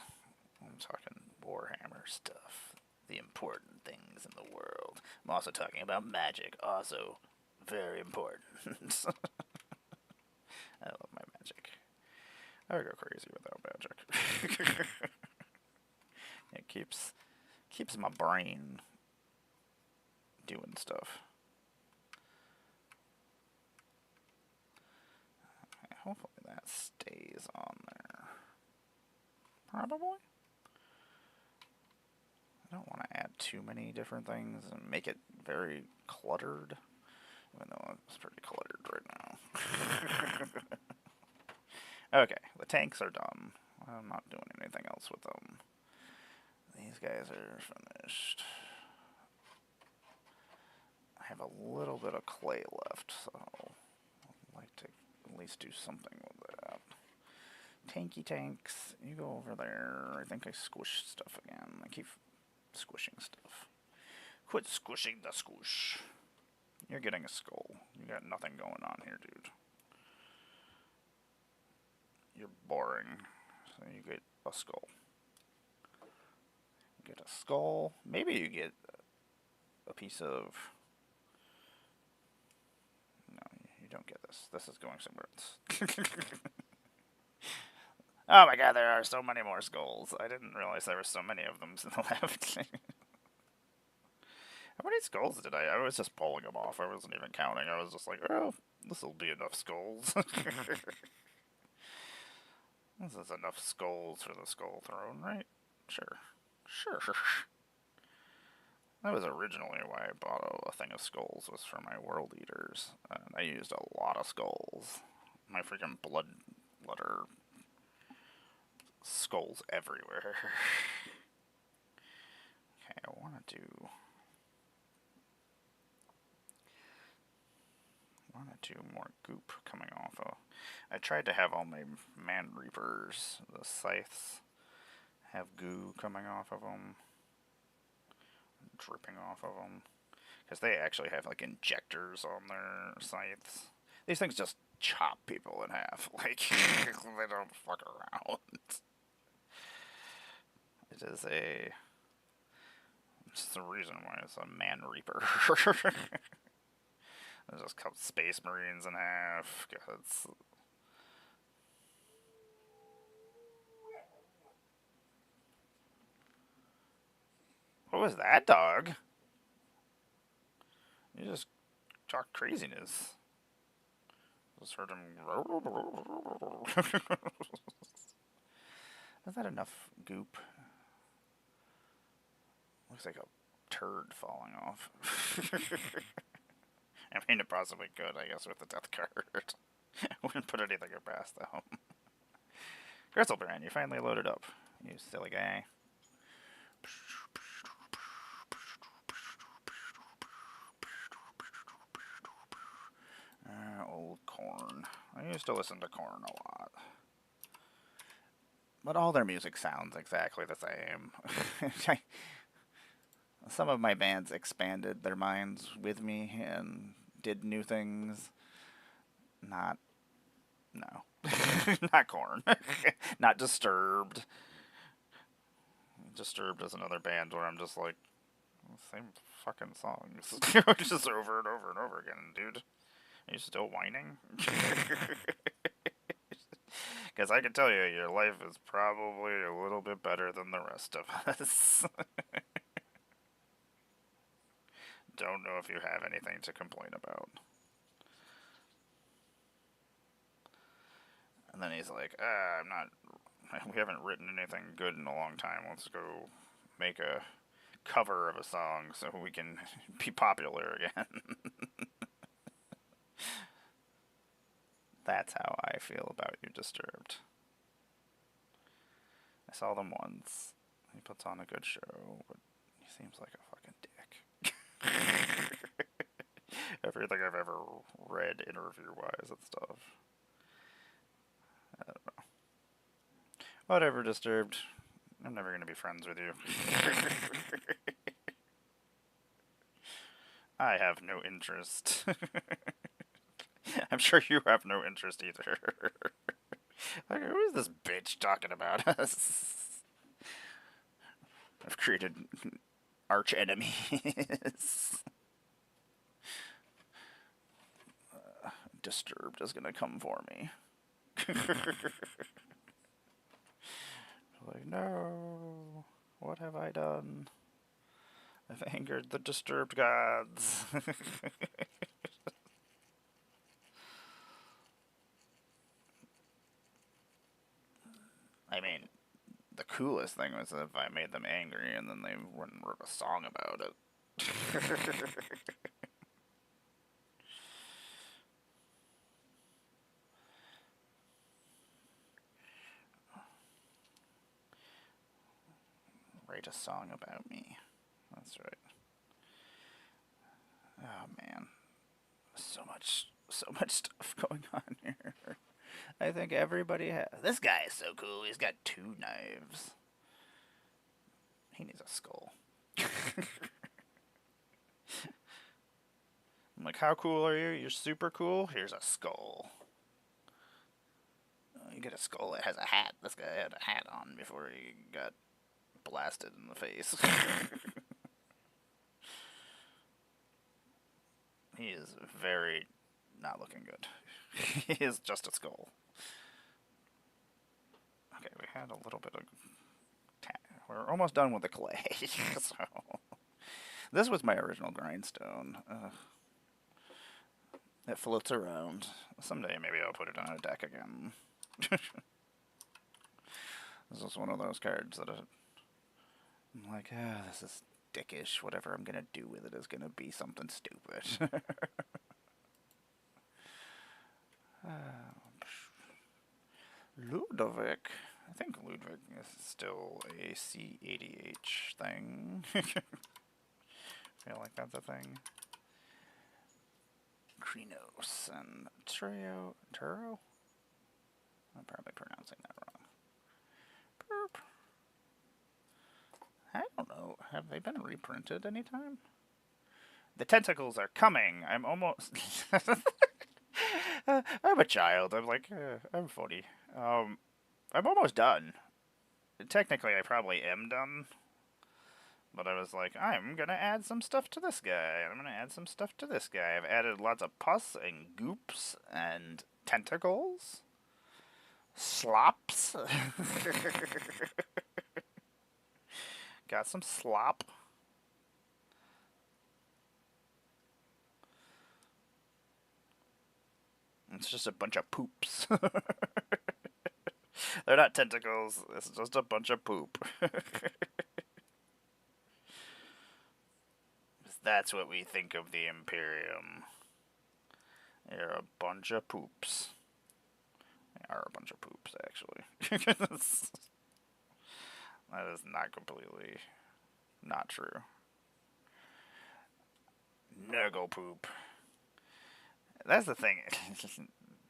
I'm talking Warhammer stuff. The important things in the world. I'm also talking about magic, also very important. I love my magic. I would go crazy without magic. It keeps my brain doing stuff. Okay, hopefully that stays on there. Probably. I don't want to add too many different things and make it very cluttered. Even though it's pretty cluttered right now. Okay, the tanks are done. I'm not doing anything else with them. These guys are finished. I have a little bit of clay left, so I'd like to at least do something with that. Tanky tanks, you go over there. I think I squished stuff again. I keep squishing stuff. Quit squishing the squish. You're getting a skull. You got nothing going on here, dude. You're boring. So you get a skull. You get a skull. Maybe you get a piece of... No, you don't get this. This is going somewhere else. Oh my god, there are so many more skulls. I didn't realize there were so many of them to the left. How many skulls did I was just pulling them off. I wasn't even counting. I was just like, oh, this will be enough skulls. This is enough skulls for the skull throne, right? Sure. Sure. That was originally why I bought a thing of skulls, was for my world eaters. And I used a lot of skulls. My freaking bloodletter skulls everywhere. Okay, I want to do more goop coming off of. I tried to have all my man reapers, the scythes, have goo coming off of them, dripping off of them, because they actually have like injectors on their scythes. These things just chop people in half, like they don't fuck around. It is a. It's the reason why it's a man reaper. It just cut space marines in half. Cause what was that, dog? You just talk craziness. Just heard him. Is that enough goop? Looks like a turd falling off. I mean, it possibly could, I guess, with the death card. Wouldn't put anything past them. Grizzlebrand, you finally loaded up. You silly guy. Old Corn. I used to listen to Corn a lot. But all their music sounds exactly the same. Some of my bands expanded their minds with me and did new things. No. Not Corn. Not Disturbed. Disturbed is another band where I'm just like, same fucking songs. Just over and over and over again, dude. Are you still whining? Because I can tell you, your life is probably a little bit better than the rest of us. Don't know if you have anything to complain about. And then he's like, I'm not. We haven't written anything good in a long time. Let's go make a cover of a song so we can be popular again. That's how I feel about you, Disturbed. I saw them once. He puts on a good show, but he seems like a fucking dick. Everything I've ever read interview-wise and stuff. I don't know. Whatever, Disturbed. I'm never going to be friends with you. I have no interest. I'm sure you have no interest either. Like, who is this bitch talking about us? I've created arch enemies. Disturbed is gonna come for me. Like, no, what have I done? I've angered the Disturbed gods. I mean, the coolest thing was if I made them angry and then they went and wrote a song about it. Write a song about me. That's right. Oh man, so much stuff going on here. I think everybody has. This guy is so cool. He's got 2 knives. He needs a skull. I'm like, how cool are you? You're super cool. Here's a skull. You get a skull that has a hat. This guy had a hat on before he got blasted in the face. He is very not looking good. He is just a skull. Okay, we had a little bit of... We're almost done with the clay. So this was my original grindstone. It floats around. Someday maybe I'll put it on a deck again. This is one of those cards that I'm like, this is dickish. Whatever I'm gonna do with it is gonna be something stupid. Ludovic. I think Ludwig is still a C80H thing. Feel like that's a thing. Krenos and Turo? I'm probably pronouncing that wrong. Burp. I don't know. Have they been reprinted anytime? The tentacles are coming. I'm almost... I'm a child. I'm like, I'm 40. I'm almost done. Technically, I probably am done. But I was like, I'm going to add some stuff to this guy. I'm going to add some stuff to this guy. I've added lots of pus and goops and tentacles. Slops. Got some slop. It's just a bunch of poops. They're not tentacles. It's just a bunch of poop. That's what we think of the Imperium. They're a bunch of poops. They are a bunch of poops, actually. That is not completely not true. Nurgle poop. That's the thing.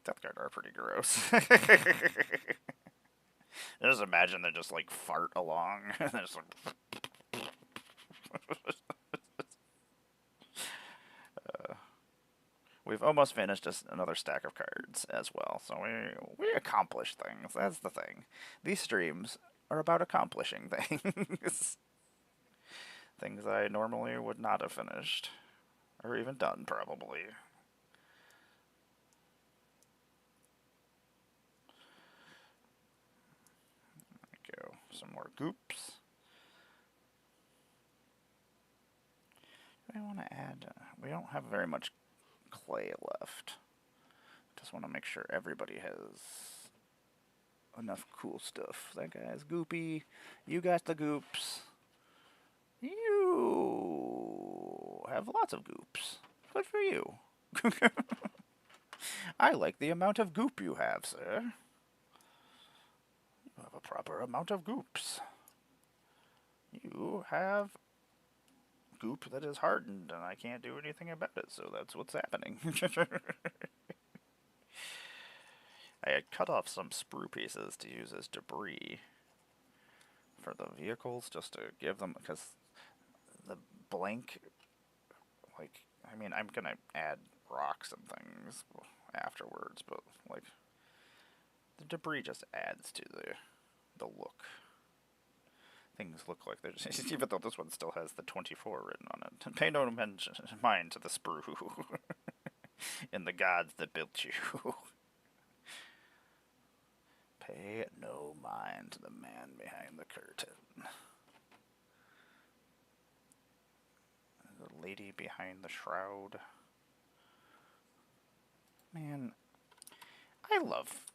Death Guard are pretty gross. Just imagine they just like fart along. And they're just like... We've almost finished another stack of cards as well, so we accomplish things. That's the thing. These streams are about accomplishing things. Things I normally would not have finished. Or even done, probably. some more goops. I want to add, we don't have very much clay left. Just want to make sure everybody has enough cool stuff. That guy's goopy. You got the goops. You have lots of goops. Good for you. I like the amount of goop you have, sir. You have a proper amount of goops. You have goop that is hardened, and I can't do anything about it, so that's what's happening. I had cut off some sprue pieces to use as debris for the vehicles, just to give them, because the blank, like, I mean, I'm gonna add rocks and things afterwards, but, like, the debris just adds to the look. Things look like they're just, even though this one still has the 24 written on it. Pay no mind to the sprue and the gods that built you. Pay no mind to the man behind the curtain. The lady behind the shroud. Man, I love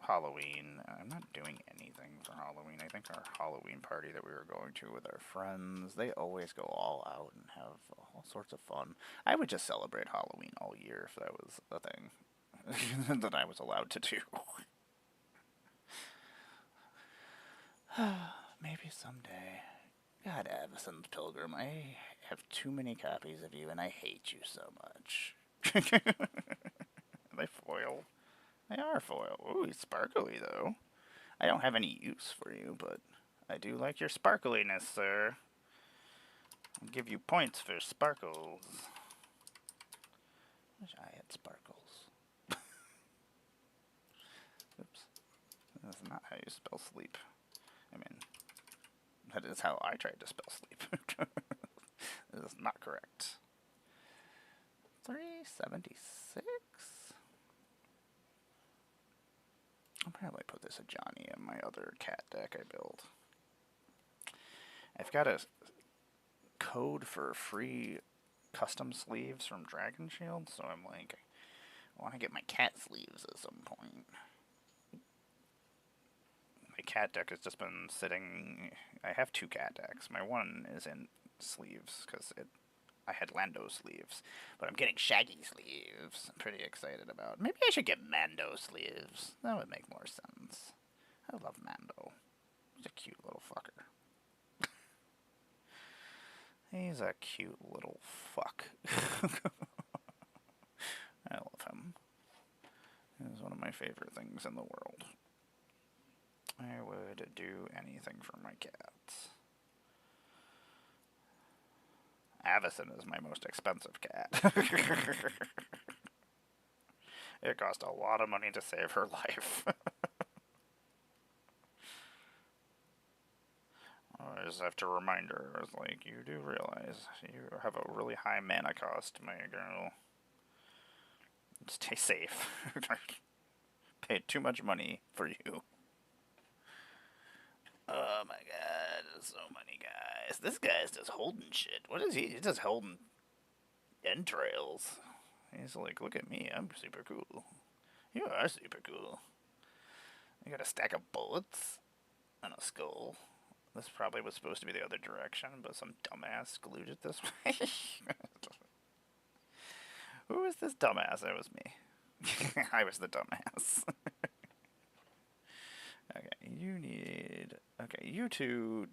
Halloween. I'm not doing anything for Halloween. I think our Halloween party that we were going to with our friends, they always go all out and have all sorts of fun. I would just celebrate Halloween all year if that was a thing that I was allowed to do. Maybe someday. God, Avacyn's Pilgrim, I have too many copies of you and I hate you so much. Are they foil? They are foil. Ooh, he's sparkly, though. I don't have any use for you, but I do like your sparkliness, sir. I'll give you points for sparkles. Wish I had sparkles. Oops. That's not how you spell sleep. I mean, that is how I tried to spell sleep. This is not correct. 376? I'll probably put this a Johnny in my other cat deck I built. I've got a code for free custom sleeves from Dragon Shield, so I'm like, I want to get my cat sleeves at some point. My cat deck has just been sitting. I have two cat decks. My one is in sleeves because I had Lando sleeves, but I'm getting Shaggy sleeves. I'm pretty excited about. Maybe I should get Mando sleeves. That would make more sense. I love Mando. He's a cute little fucker. He's a cute little fuck. I love him. He's one of my favorite things in the world. I would do anything for my cats. Avacyn is my most expensive cat. It cost a lot of money to save her life. I just have to remind her, I was like, you do realize you have a really high mana cost, my girl. Stay safe. Paid too much money for you. Oh my god, so many guys. This guy's just holding shit. What is he? He's just holding entrails. He's like, look at me, I'm super cool. You are super cool. You got a stack of bullets and a skull. This probably was supposed to be the other direction, but some dumbass glued it this way. Who was this dumbass? It was me. I was the dumbass. Okay, you need... Okay, you two...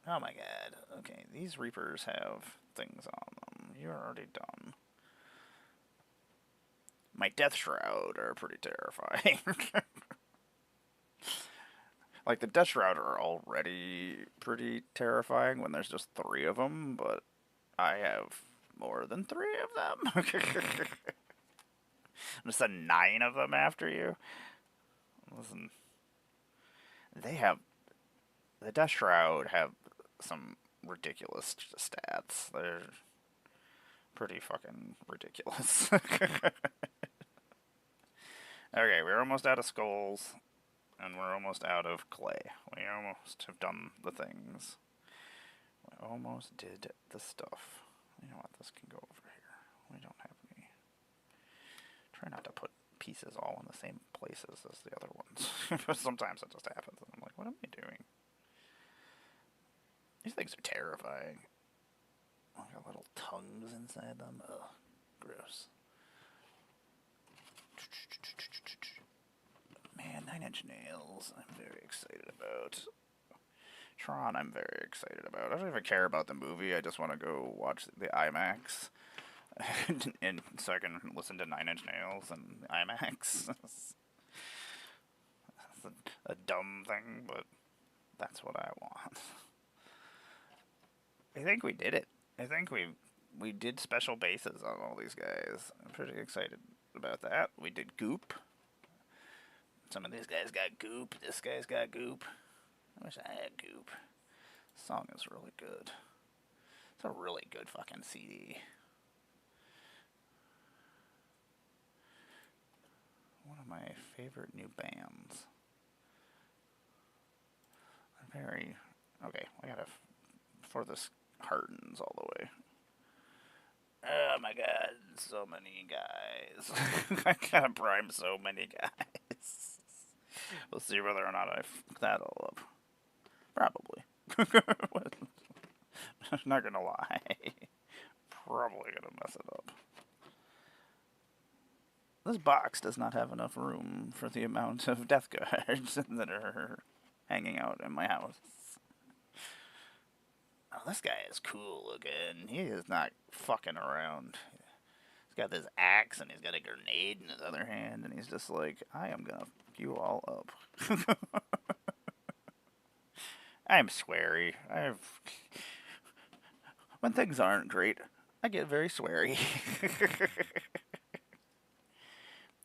Oh my god. Okay, these Reapers have things on them. You're already done. My Death Shroud are pretty terrifying. Like, the Death Shroud are already pretty terrifying when there's just 3 of them, but I have more than 3 of them. I'm gonna send 9 of them after you. Listen... They have... The Death Shroud have some ridiculous stats. They're pretty fucking ridiculous. Okay, we're almost out of skulls. And we're almost out of clay. We almost have done the things. We almost did the stuff. You know what? This can go over here. We don't have any. Try not to put pieces all in the same places as the other ones. But sometimes it just happens, and I'm like, what am I doing? These things are terrifying. Oh, got little tongues inside them. Ugh, gross. Man, 9 Inch Nails, I'm very excited about. Tron, I'm very excited about. I don't even care about the movie. I just want to go watch the IMAX, and so I can listen to 9 Inch Nails and IMAX. It's a dumb thing, but that's what I want. I think we did it. I think we did special bases on all these guys. I'm pretty excited about that. We did Goop. Some of these guys got Goop. This guy's got Goop. I wish I had Goop. This song is really good. It's a really good fucking CD. One of my favorite new bands. I'm very... Okay, I gotta... Before this hardens all the way. Oh my god, so many guys. I gotta prime so many guys. We'll see whether or not I fuck that all up. Probably. I'm not gonna lie. Probably gonna mess it up. This box does not have enough room for the amount of death guards that are hanging out in my house. Oh, this guy is cool looking. He is not fucking around. He's got this axe and he's got a grenade in his other hand, and he's just like, I am gonna fuck you all up. I'm sweary. When things aren't great, I get very sweary.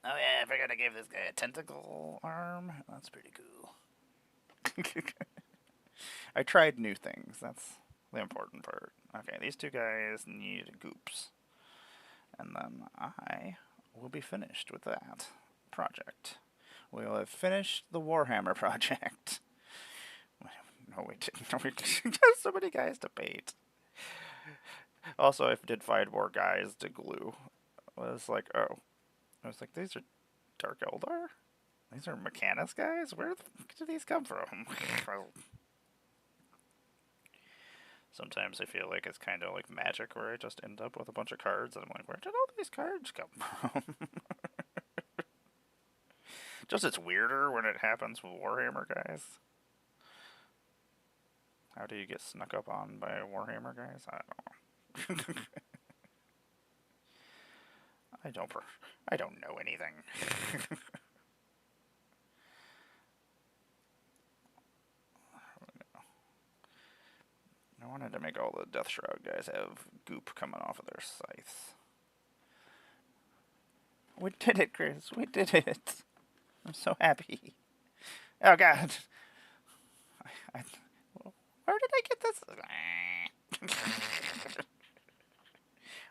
Oh yeah, I forgot to give this guy a tentacle arm. That's pretty cool. I tried new things. That's the important part. Okay, these two guys need goops. And then I will be finished with that project. We'll have finished the Warhammer project. No, we didn't. We didn't. There's so many guys to paint. Also, I did find more guys to glue. I was like, oh. I was like, these are Dark Eldar? These are Mechanus guys? Where the fuck did these come from? Sometimes I feel like it's kind of like Magic, where I just end up with a bunch of cards, and I'm like, where did all these cards come from? Just it's weirder when it happens with Warhammer guys. How do you get snuck up on by Warhammer guys? I don't know. I don't know anything. I wanted to make all the Death Shroud guys have goop coming off of their scythes. We did it, Chris. We did it. I'm so happy. Oh, God. Where did I get this?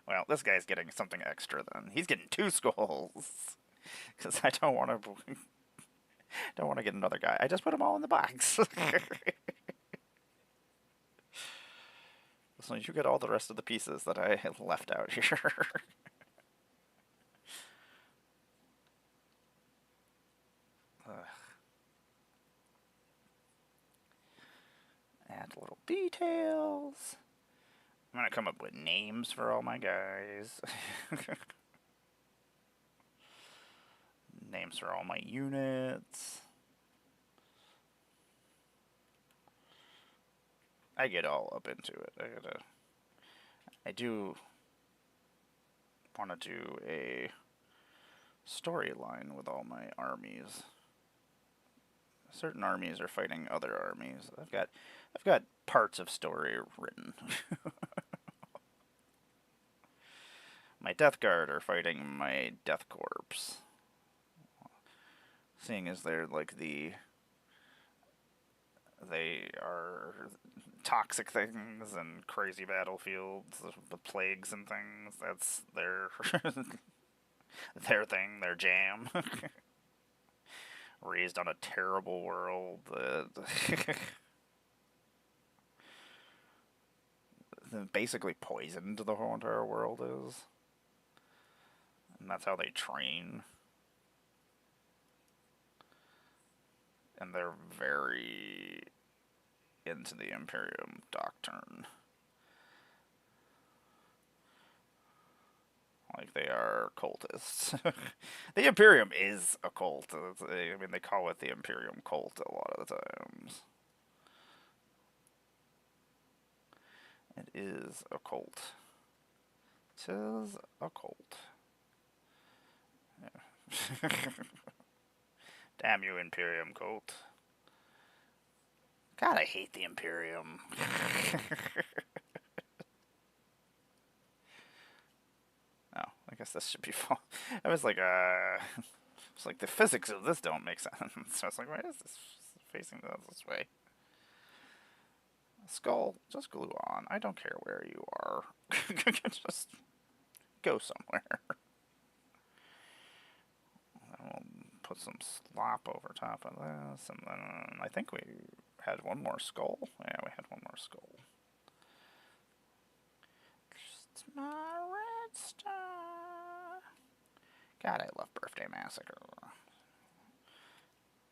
Well, this guy's getting something extra then. He's getting 2 skulls. Because I don't want to get another guy. I just put them all in the box. So you get all the rest of the pieces that I left out here. Add little details. I'm gonna come up with names for all my guys. Names for all my units. I get all up into it. I do want to do a storyline with all my armies. Certain armies are fighting other armies. I've got parts of story written. My Death Guard are fighting my Death Corps. Seeing as they're like they are toxic things and crazy battlefields with plagues and things. That's their their thing, their jam. raised on a terrible world that basically poisoned the whole entire world is. And that's how they train. And they're very into the Imperium doctrine. Like, they are cultists. The Imperium is a cult. I mean, they call it the Imperium cult a lot of the times. It is a cult. 'Tis a cult. Yeah. Damn you, Imperium cult. God, I hate the Imperium. Oh, I guess this should be fun. I was like, it's like the physics of this don't make sense. So I was like, why is this facing this way? Skull, just glue on. I don't care where you are. Just go somewhere. And we'll put some slop over top of this, and then I think we had one more skull. Yeah, we had one more skull. Just my red star. God, I love Birthday Massacre.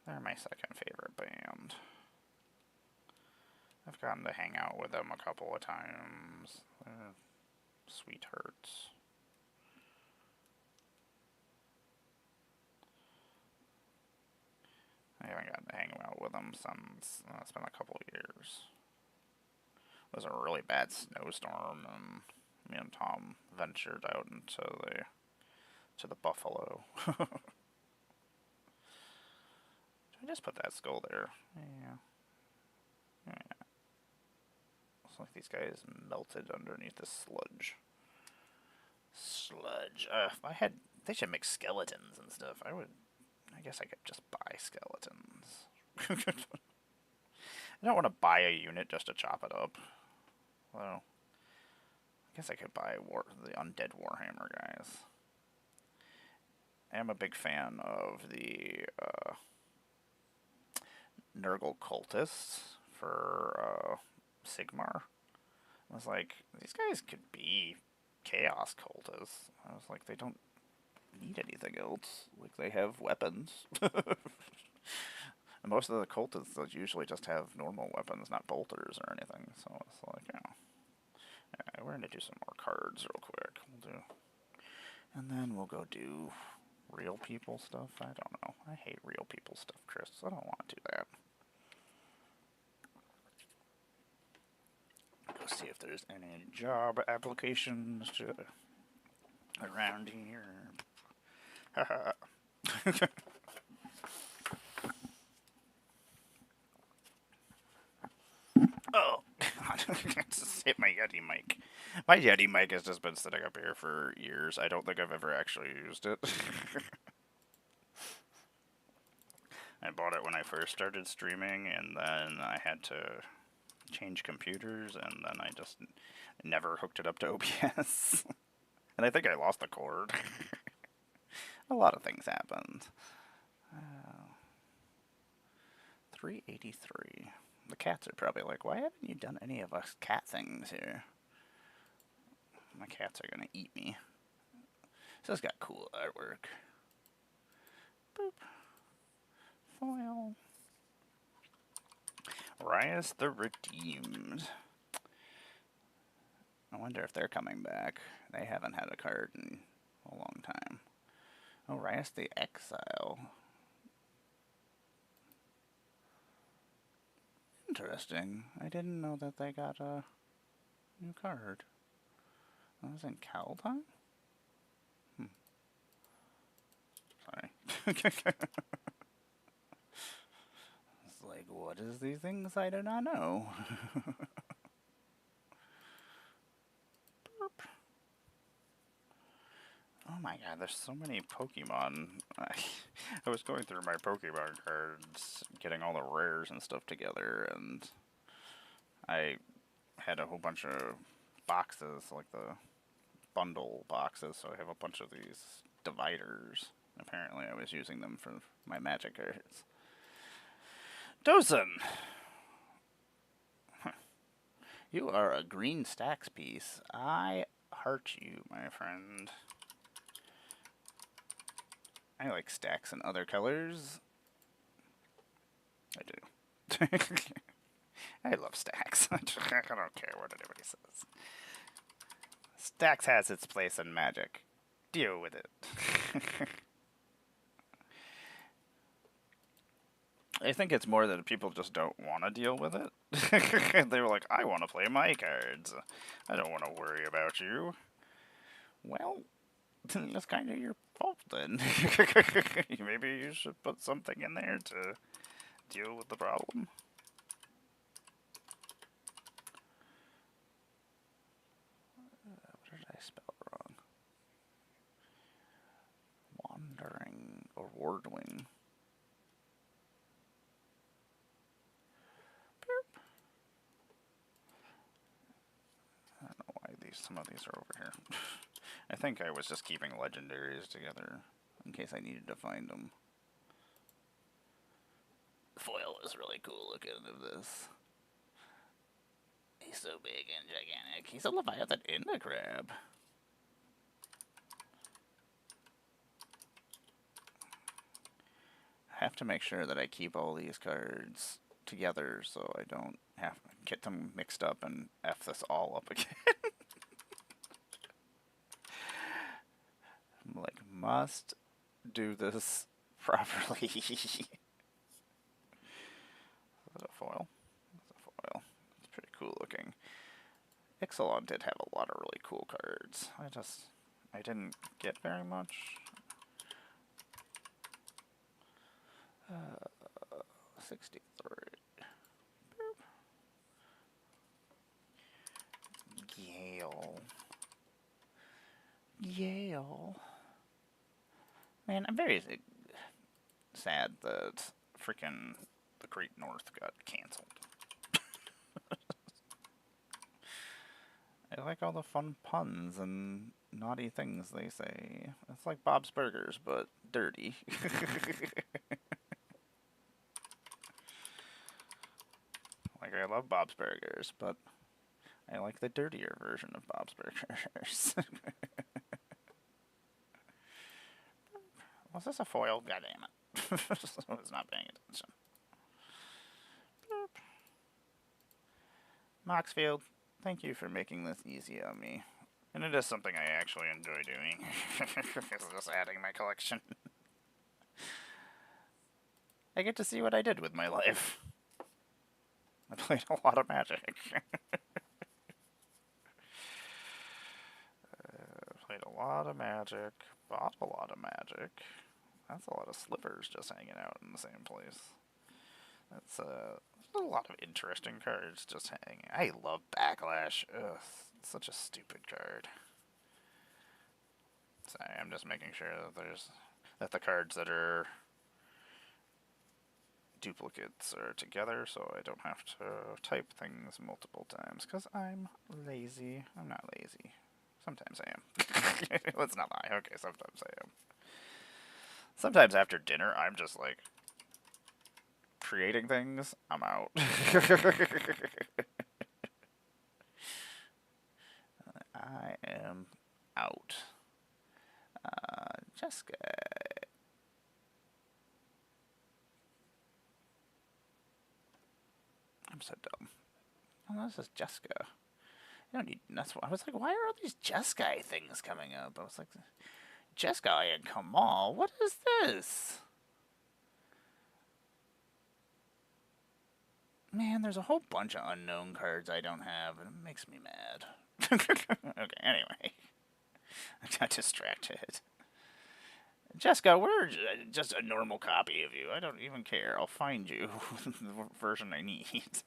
They're my second favorite band. I've gotten to hang out with them a couple of times. Sweethearts. I haven't gotten to hang out with them since it's been a couple of years. It was a really bad snowstorm, and me and Tom ventured out into the buffalo. Did I just put that skull there? Yeah. Yeah. Looks like these guys melted underneath the sludge. Sludge. If I had, they should make skeletons and stuff. I guess I could just buy skeletons. I don't want to buy a unit just to chop it up. Well, I guess I could buy the Undead Warhammer guys. I am a big fan of the Nurgle cultists for Sigmar. I was like, these guys could be chaos cultists. I was like, they don't need anything else. Like, they have weapons. And most of the cultists usually just have normal weapons, not bolters or anything. So it's like, you know. Alright, we're going to do some more cards real quick. And then we'll go do real people stuff. I don't know. I hate real people stuff, Chris. I don't want to do that. Go see if there's any job applications around here. Haha. Oh, God. I just hit my Yeti mic. My Yeti mic has just been sitting up here for years. I don't think I've ever actually used it. I bought it when I first started streaming, and then I had to change computers, and then I just never hooked it up to OBS. And I think I lost the cord. A lot of things happened. 383. The cats are probably like, why haven't you done any of us cat things here? My cats are gonna eat me. This has got cool artwork. Boop. Foil. Rias the Redeemed. I wonder if they're coming back. They haven't had a card in a long time. Oh, Rias the Exile. Interesting. I didn't know that they got a new card. That was in Cowl time? Sorry. It's like, what is these things I do not know? Oh my god, there's so many Pokemon. I was going through my Pokemon cards, getting all the rares and stuff together, and I had a whole bunch of boxes, like the bundle boxes, so I have a bunch of these dividers. Apparently I was using them for my magic cards. Dozen! You are a green stacks piece. I heart you, my friend. I like stacks in other colors. I do. I love stacks. I don't care what anybody says. Stacks has its place in Magic. Deal with it. I think it's more that people just don't want to deal with it. They were like, I want to play my cards. I don't want to worry about you. Well, that's kind of your fault then. Maybe you should put something in there to deal with the problem. What did I spell wrong? Wandering or wardwing. I don't know why some of these are over here. I think I was just keeping legendaries together in case I needed to find them. The foil is really cool looking of this. He's so big and gigantic. He's a Leviathan and a crab. I have to make sure that I keep all these cards together so I don't have to get them mixed up and F this all up again. I'm like, must do this properly. Is that a foil? That's a foil. It's pretty cool looking. Ixalan did have a lot of really cool cards. I didn't get very much. 63. Gale. Yale. Man, I'm very sad that freaking the Great North got canceled. I like all the fun puns and naughty things they say. It's like Bob's Burgers, but dirty. Like, I love Bob's Burgers, but I like the dirtier version of Bob's Burgers. Was this a foil? God damn it. I was not paying attention. Moxfield, thank you for making this easy on me. And it is something I actually enjoy doing. It's just adding my collection. I get to see what I did with my life. I played a lot of Magic. Played a lot of Magic. Bought a lot of Magic. That's a lot of slippers just hanging out in the same place. That's a lot of interesting cards just hanging. I love Backlash. Ugh, it's such a stupid card. Sorry, I'm just making sure that the cards that are duplicates are together, so I don't have to type things multiple times. Because I'm lazy. I'm not lazy. Sometimes I am. Let's not lie. Okay, sometimes I am. Sometimes after dinner, I'm just like creating things. I'm out. I am out. Jessica. I'm so dumb. Oh, this is Jessica. You don't need. That's what I was like. Why are all these Jeskai things coming up? I was like, Jeskai and Kamal. What is this? Man, there's a whole bunch of unknown cards I don't have, and it makes me mad. Okay, anyway. I got distracted. Jessica, we're just a normal copy of you. I don't even care. I'll find you the version I need.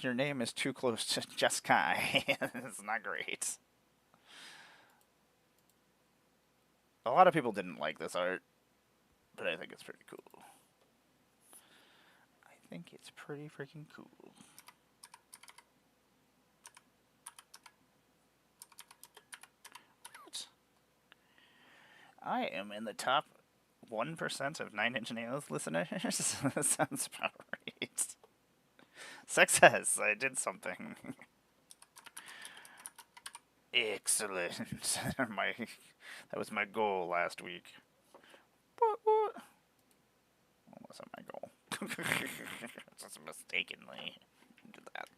Your name is too close to Jessica. It's not great. A lot of people didn't like this art, but I think it's pretty cool. I think it's pretty freaking cool. What? I am in the top 1% of Nine Inch Nails listeners. That sounds about right. Success! I did something. Excellent. That was my goal last week. What? That wasn't my goal. Just mistakenly did that.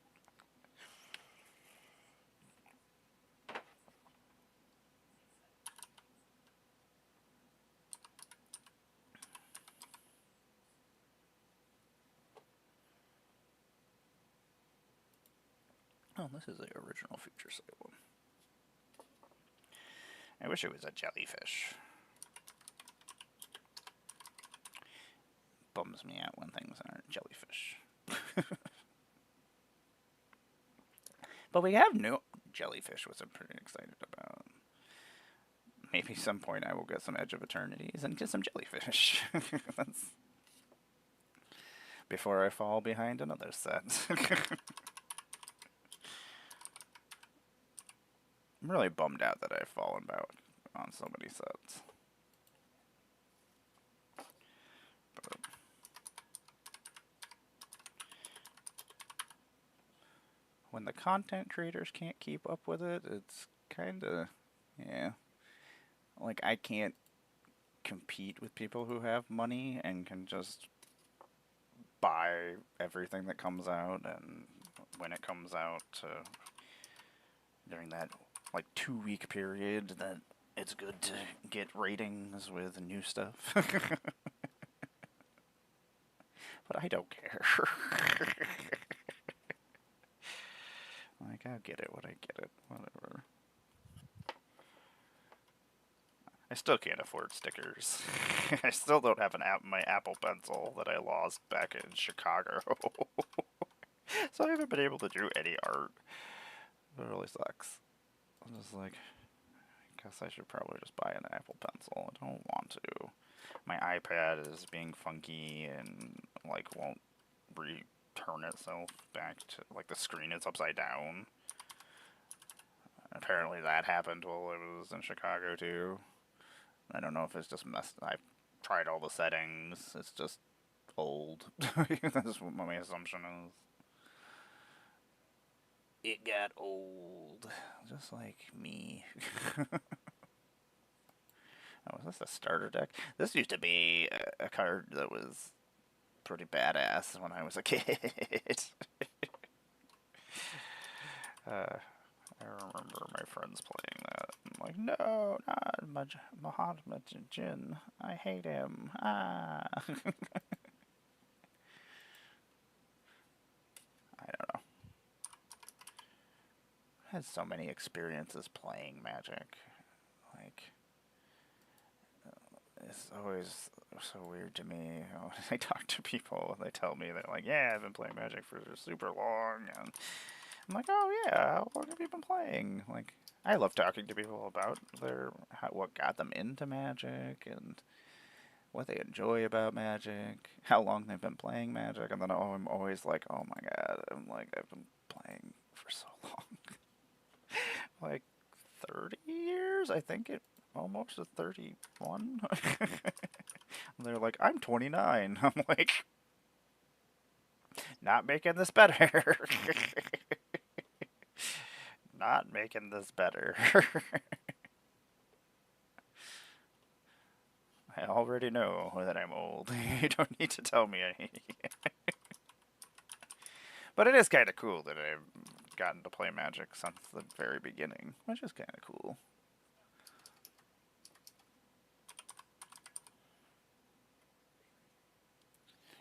Oh, this is the original feature site one. I wish it was a jellyfish. Bums me out when things aren't jellyfish. But we have new jellyfish, which I'm pretty excited about. Maybe some point I will get some Edge of Eternities and get some jellyfish. Before I fall behind another set. I'm really bummed out that I've fallen out on so many sets. But when the content creators can't keep up with it, it's kinda, yeah. Like, I can't compete with people who have money and can just buy everything that comes out, and when it comes out, during that like 2-week period, that it's good to get ratings with new stuff. But I don't care. Like, I'll get it when I get it. Whatever. I still can't afford stickers. I still don't have my Apple Pencil that I lost back in Chicago. So I haven't been able to do any art. It really sucks. I'm just like, I guess I should probably just buy an Apple Pencil. I don't want to. My iPad is being funky and like won't return itself back to, like, the screen is upside down. Apparently that happened while I was in Chicago too. I don't know if it's just messed. I've tried all the settings. It's just old. That's what my assumption is. It got old, just like me. Oh, is this a starter deck? This used to be a card that was pretty badass when I was a kid. I remember my friends playing that. I'm like, no, not Muhammad Jin. I hate him. Ah. I don't know. I had so many experiences playing Magic. Like, it's always so weird to me when I talk to people. They tell me they're like, yeah, I've been playing Magic for super long, and I'm like, oh yeah, how long have you been playing? Like, I love talking to people about what got them into Magic and what they enjoy about Magic, how long they've been playing Magic, and then I'm always like, oh my god, I've been playing for so long, like 30 years, I think it almost to 31. They're like, I'm 29. I'm like, not making this better. Not making this better. I already know that I'm old. You don't need to tell me. But it is kind of cool that I've gotten to play Magic since the very beginning, which is kind of cool.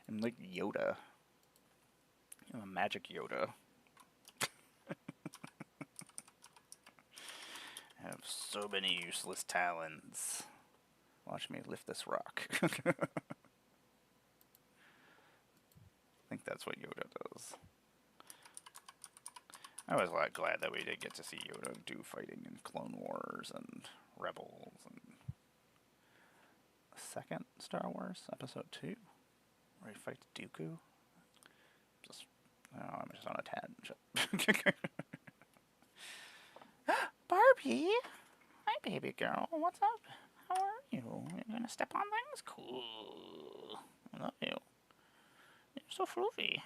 I'm like Yoda. I'm a Magic Yoda. I have so many useless talents. Watch me lift this rock. I think that's what Yoda does. I was glad that we did get to see Yoda do fighting in Clone Wars and Rebels and the second Star Wars, Episode 2, where he fights Dooku. I'm just on a tangent. Barbie! Hi, baby girl. What's up? How are you? You're gonna step on things? Cool. I love you. You're so floofy.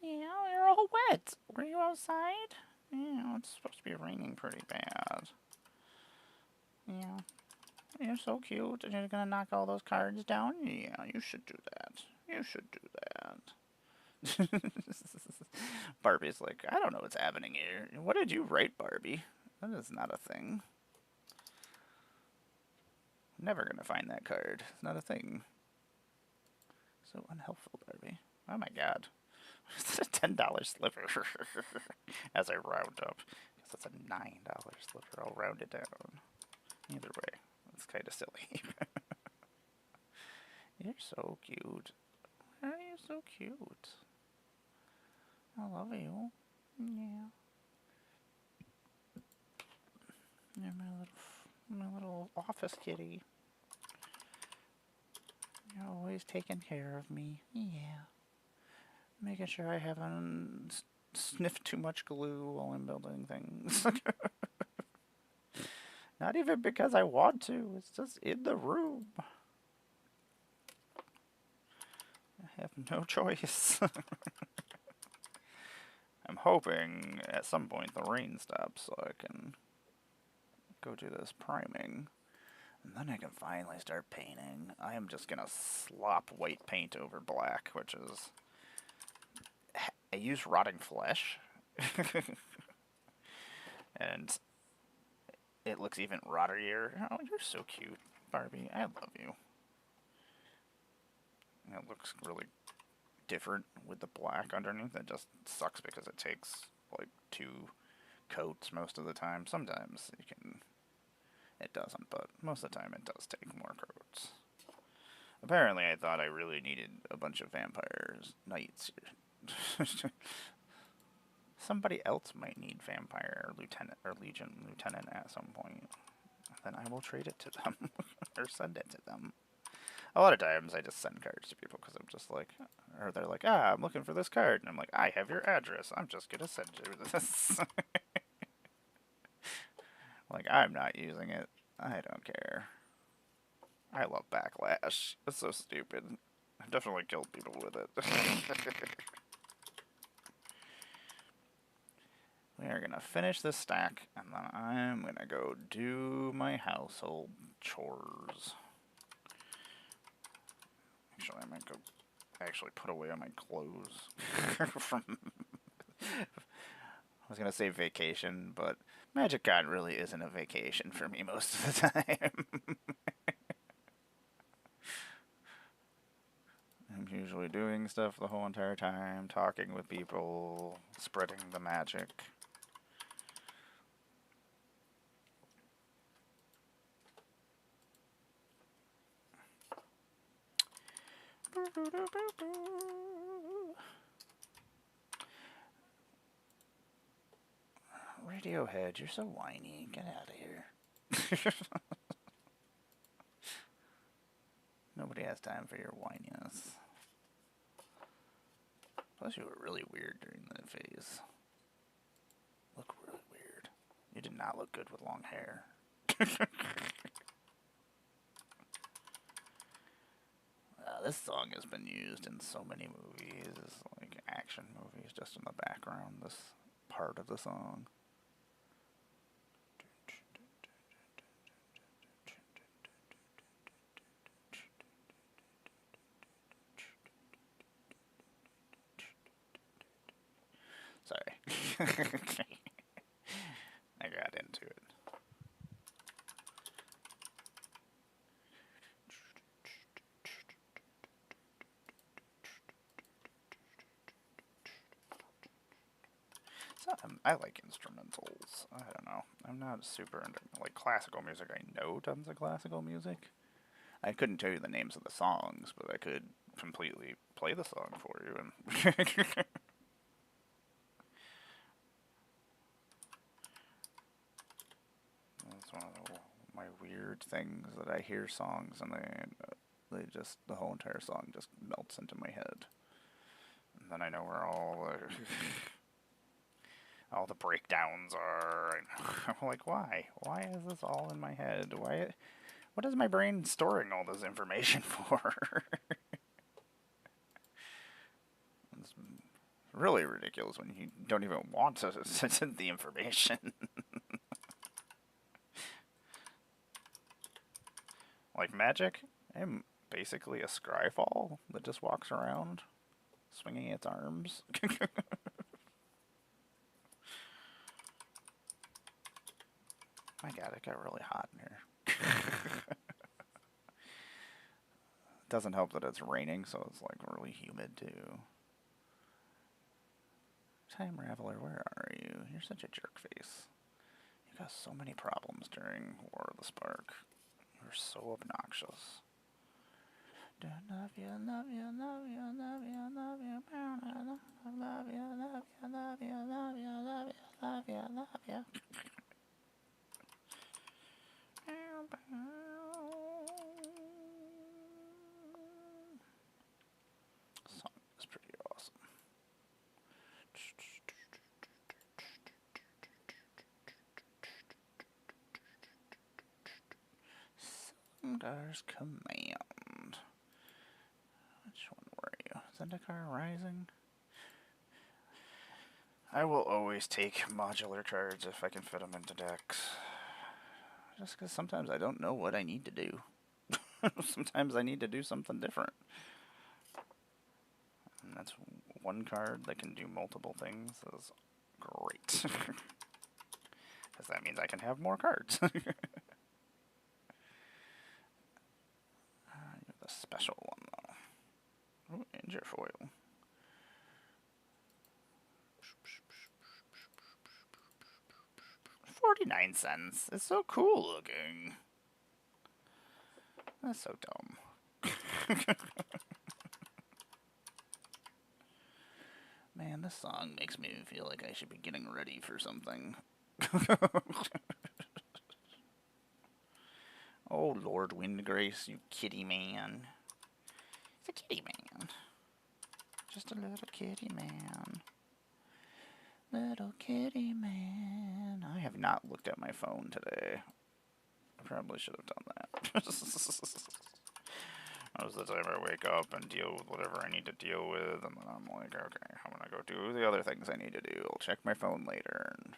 Yeah, you're all wet. Were you outside? Yeah, it's supposed to be raining pretty bad. Yeah. You're so cute. And you're gonna knock all those cards down? Yeah, you should do that. You should do that. Barbie's like, I don't know what's happening here. What did you write, Barbie? That is not a thing. I'm never gonna find that card. It's not a thing. So unhelpful, Barbie. Oh my god. Is that a $10 sliver? As I round up. Because that's a $9 sliver. I'll round it down. Either way, it's kind of silly. You're so cute. Why are you so cute? I love you. Yeah. You're my little office kitty. You're always taking care of me. Yeah. Making sure I haven't sniffed too much glue while I'm building things. Not even because I want to. It's just in the room. I have no choice. I'm hoping at some point the rain stops so I can go do this priming. And then I can finally start painting. I am just gonna slop white paint over black, which is... I use rotting flesh. And it looks even rottier. Oh, you're so cute, Barbie. I love you. And it looks really different with the black underneath. It just sucks because it takes like 2 coats most of the time. Sometimes you can... It doesn't, but most of the time it does take more coats. Apparently I thought I really needed a bunch of vampires, knights. Somebody else might need vampire or lieutenant or legion lieutenant at some point. Then I will trade it to them or send it to them. A lot of times I just send cards to people because I'm just like, or they're like, I'm looking for this card, and I'm like, I have your address. I'm just gonna send you this. Like, I'm not using it. I don't care. I love backlash. It's so stupid. I've definitely killed people with it. We are gonna finish this stack, and then I'm gonna go do my household chores. Actually, I might go actually put away my clothes from... I was gonna say vacation, but MagicCon really isn't a vacation for me most of the time. I'm usually doing stuff the whole entire time, talking with people, spreading the magic. Radiohead, you're so whiny. Get out of here. Nobody has time for your whininess. Plus, you were really weird during that phase. Look really weird. You did not look good with long hair. This song has been used in so many movies, like action movies, just in the background, this part of the song. Sorry. I got into it. So, I like instrumentals. I don't know. I'm not super into like classical music. I know tons of classical music. I couldn't tell you the names of the songs, but I could completely play the song for you. And that's one of my weird things that I hear songs and they just, the whole entire song just melts into my head. And then I know where all all the breakdowns are. I'm like, why? Why is this all in my head? Why? What is my brain storing all this information for? It's really ridiculous when you don't even want to send the information. Like magic, I'm basically a scryfall that just walks around, swinging its arms. My god, it got really hot in here. Doesn't help that it's raining, so it's like really humid too. Time Raveler, where are you? You're such a jerk face. You got so many problems during War of the Spark. You're so obnoxious. Love you, love you, love you, love you, love you, love you, love you, love you, love you, love you, love you, love you. Song is pretty awesome. Sundar's Command. Which one were you? Zendikar Rising? I will always take modular cards if I can fit them into decks. Just because sometimes I don't know what I need to do. Sometimes I need to do something different. And that's one card that can do multiple things. Is great. Because that means I can have more cards. The special one, though. Ooh, Injure Foil. $0.49. It's so cool looking. That's so dumb. Man, this song makes me feel like I should be getting ready for something. Oh, Lord Windgrace, you kitty man. He's a kitty man. Just a little kitty man. Little kitty man. I have not looked at my phone today. I probably should have done that. Most of the time I wake up and deal with whatever I need to deal with, and then I'm like, okay, I'm gonna go do the other things I need to do. I'll check my phone later, and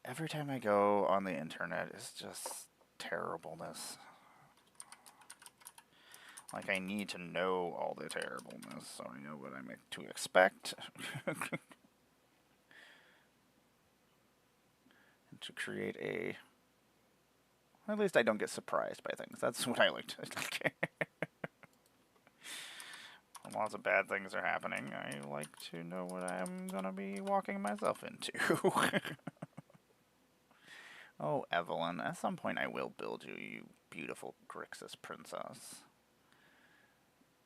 every time I go on the internet, it's just terribleness. Like, I need to know all the terribleness, so I know what I'm to expect. And to create a... At least I don't get surprised by things. That's what I like to... Lots of bad things are happening. I like to know what I'm gonna be walking myself into. Oh, Evelyn, at some point I will build you, you beautiful Grixis princess.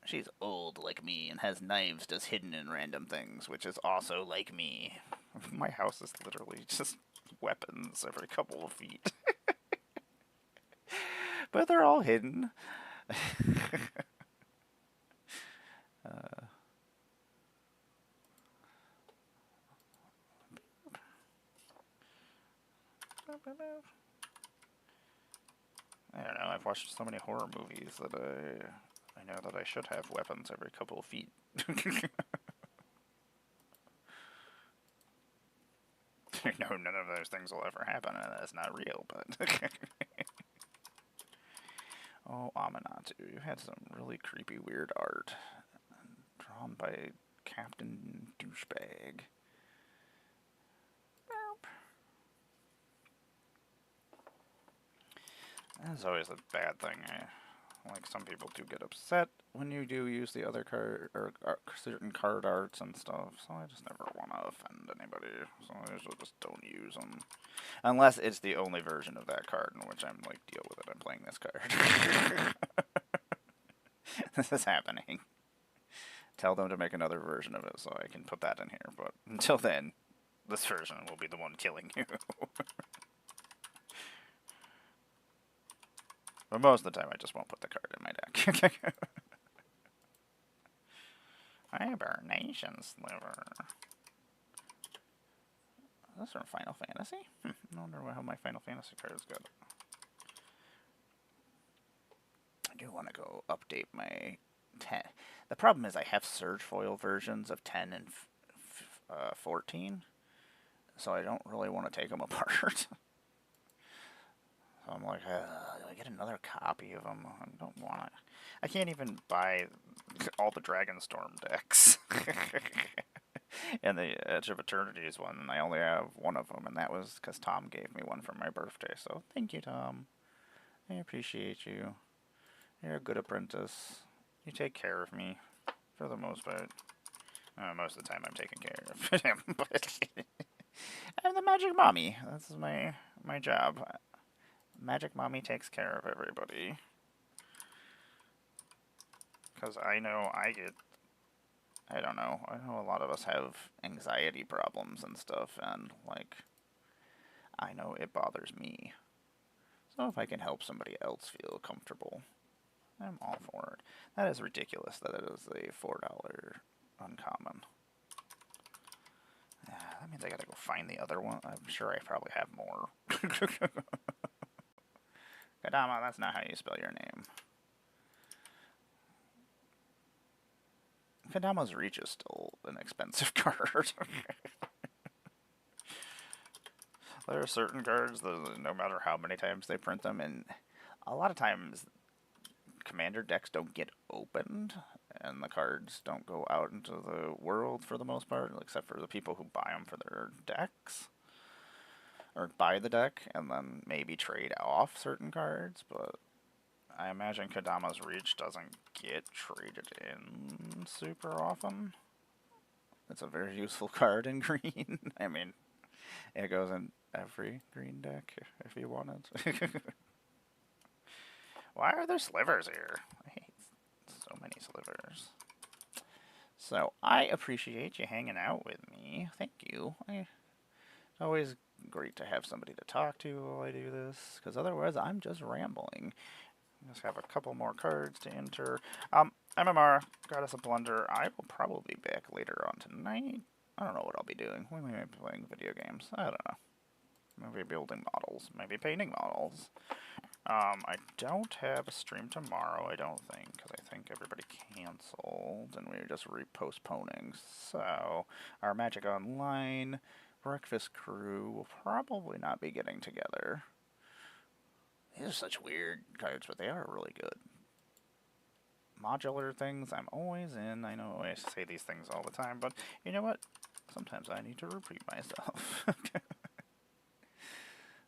She's old like me and has knives just hidden in random things, which is also like me. My house is literally just weapons every couple of feet. But they're all hidden. I don't know, I've watched so many horror movies that I know that I should have weapons every couple of feet. No, none of those things will ever happen, and that's not real, but... Oh, Aminatou, you had some really creepy, weird art. Drawn by Captain Douchebag. That's always a bad thing. Like, some people do get upset when you do use the other card, or certain card arts and stuff, so I just never want to offend anybody, so I usually just don't use them. Unless it's the only version of that card, in which I'm like, deal with it, I'm playing this card. This is happening. Tell them to make another version of it so I can put that in here, but until then, this version will be the one killing you. But most of the time, I just won't put the card in my deck. Hibernation Sliver. Is this from Final Fantasy? I wonder how my Final Fantasy cards go. I do want to go update my 10. The problem is I have Surge Foil versions of 10 and 14, so I don't really want to take them apart. So I'm like, do I get another copy of them? I don't want to. I can't even buy all the Dragonstorm decks. And the Edge of Eternity's one, and I only have one of them, and that was because Tom gave me one for my birthday. So thank you, Tom. I appreciate you. You're a good apprentice. You take care of me, for the most part. Most of the time I'm taking care of him, but I'm the magic mommy. That's my job. Magic mommy takes care of everybody. Because I know I don't know, I know a lot of us have anxiety problems and stuff, and, like, I know it bothers me. So if I can help somebody else feel comfortable, I'm all for it. That is ridiculous that it is a $4 uncommon. That means I gotta go find the other one. I'm sure I probably have more. Kadama, that's not how you spell your name. Kadama's Reach is still an expensive card. There are certain cards that no matter how many times they print them, and a lot of times commander decks don't get opened, and the cards don't go out into the world for the most part, except for the people who buy them for their decks. Or buy the deck, and then maybe trade off certain cards, but I imagine Kadama's Reach doesn't get traded in super often. It's a very useful card in green. I mean, it goes in every green deck if you want it. Why are there slivers here? I hate so many slivers. So, I appreciate you hanging out with me. Thank you. It's always great to have somebody to talk to while I do this, because otherwise I'm just rambling. Just have a couple more cards to enter. MMR, Goddess of Blunder. I will probably be back later on tonight. I don't know what I'll be doing. We may be playing video games. I don't know. Maybe building models. Maybe painting models. I don't have a stream tomorrow, I don't think, because I think everybody canceled, and we're just postponing. So, our Magic Online Breakfast crew will probably not be getting together. These are such weird cards, but they are really good. Modular things, I'm always in. I know I say these things all the time, but you know what? Sometimes I need to repeat myself.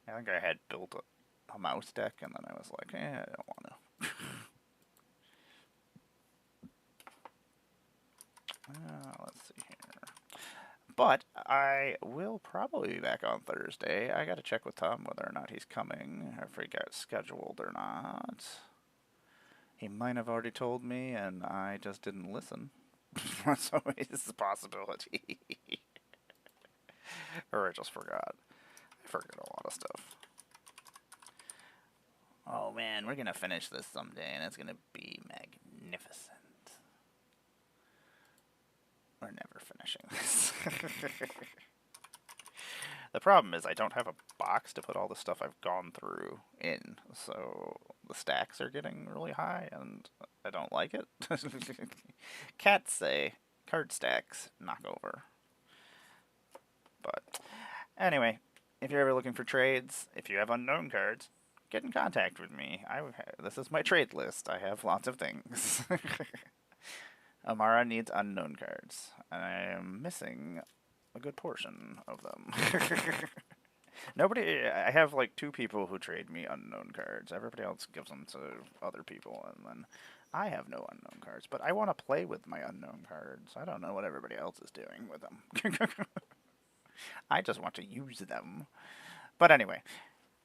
I think I had built a mouse deck, and then I was like, I don't want to. Let's see here. But I will probably be back on Thursday. I gotta check with Tom whether or not he's coming, or if he got scheduled or not. He might have already told me, and I just didn't listen. That's always a possibility. Or I just forgot. I forget a lot of stuff. Oh man, we're gonna finish this someday, and it's gonna be magnificent. We're never finishing this. The problem is I don't have a box to put all the stuff I've gone through in, so the stacks are getting really high, and I don't like it. Cats say card stacks knock over. But anyway, if you're ever looking for trades, if you have unknown cards, get in contact with me. This is my trade list. I have lots of things. Amara needs unknown cards, and I am missing a good portion of them. I have like 2 people who trade me unknown cards. Everybody else gives them to other people, and then I have no unknown cards. But I want to play with my unknown cards. I don't know what everybody else is doing with them. I just want to use them. But anyway,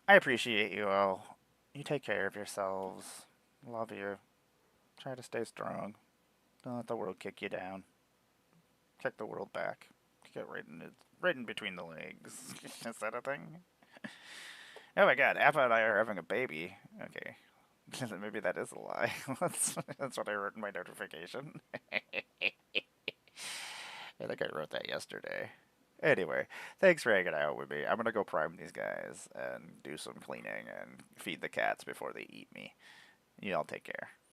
I appreciate you all. You take care of yourselves. Love you. Try to stay strong. Don't let the world kick you down. Kick the world back. Kick it right in between the legs. Is that a thing? Oh my god, Appa and I are having a baby. Okay. Maybe that is a lie. That's what I wrote in my notification. I think I wrote that yesterday. Anyway, thanks for hanging out with me. I'm gonna go prime these guys and do some cleaning and feed the cats before they eat me. You all take care.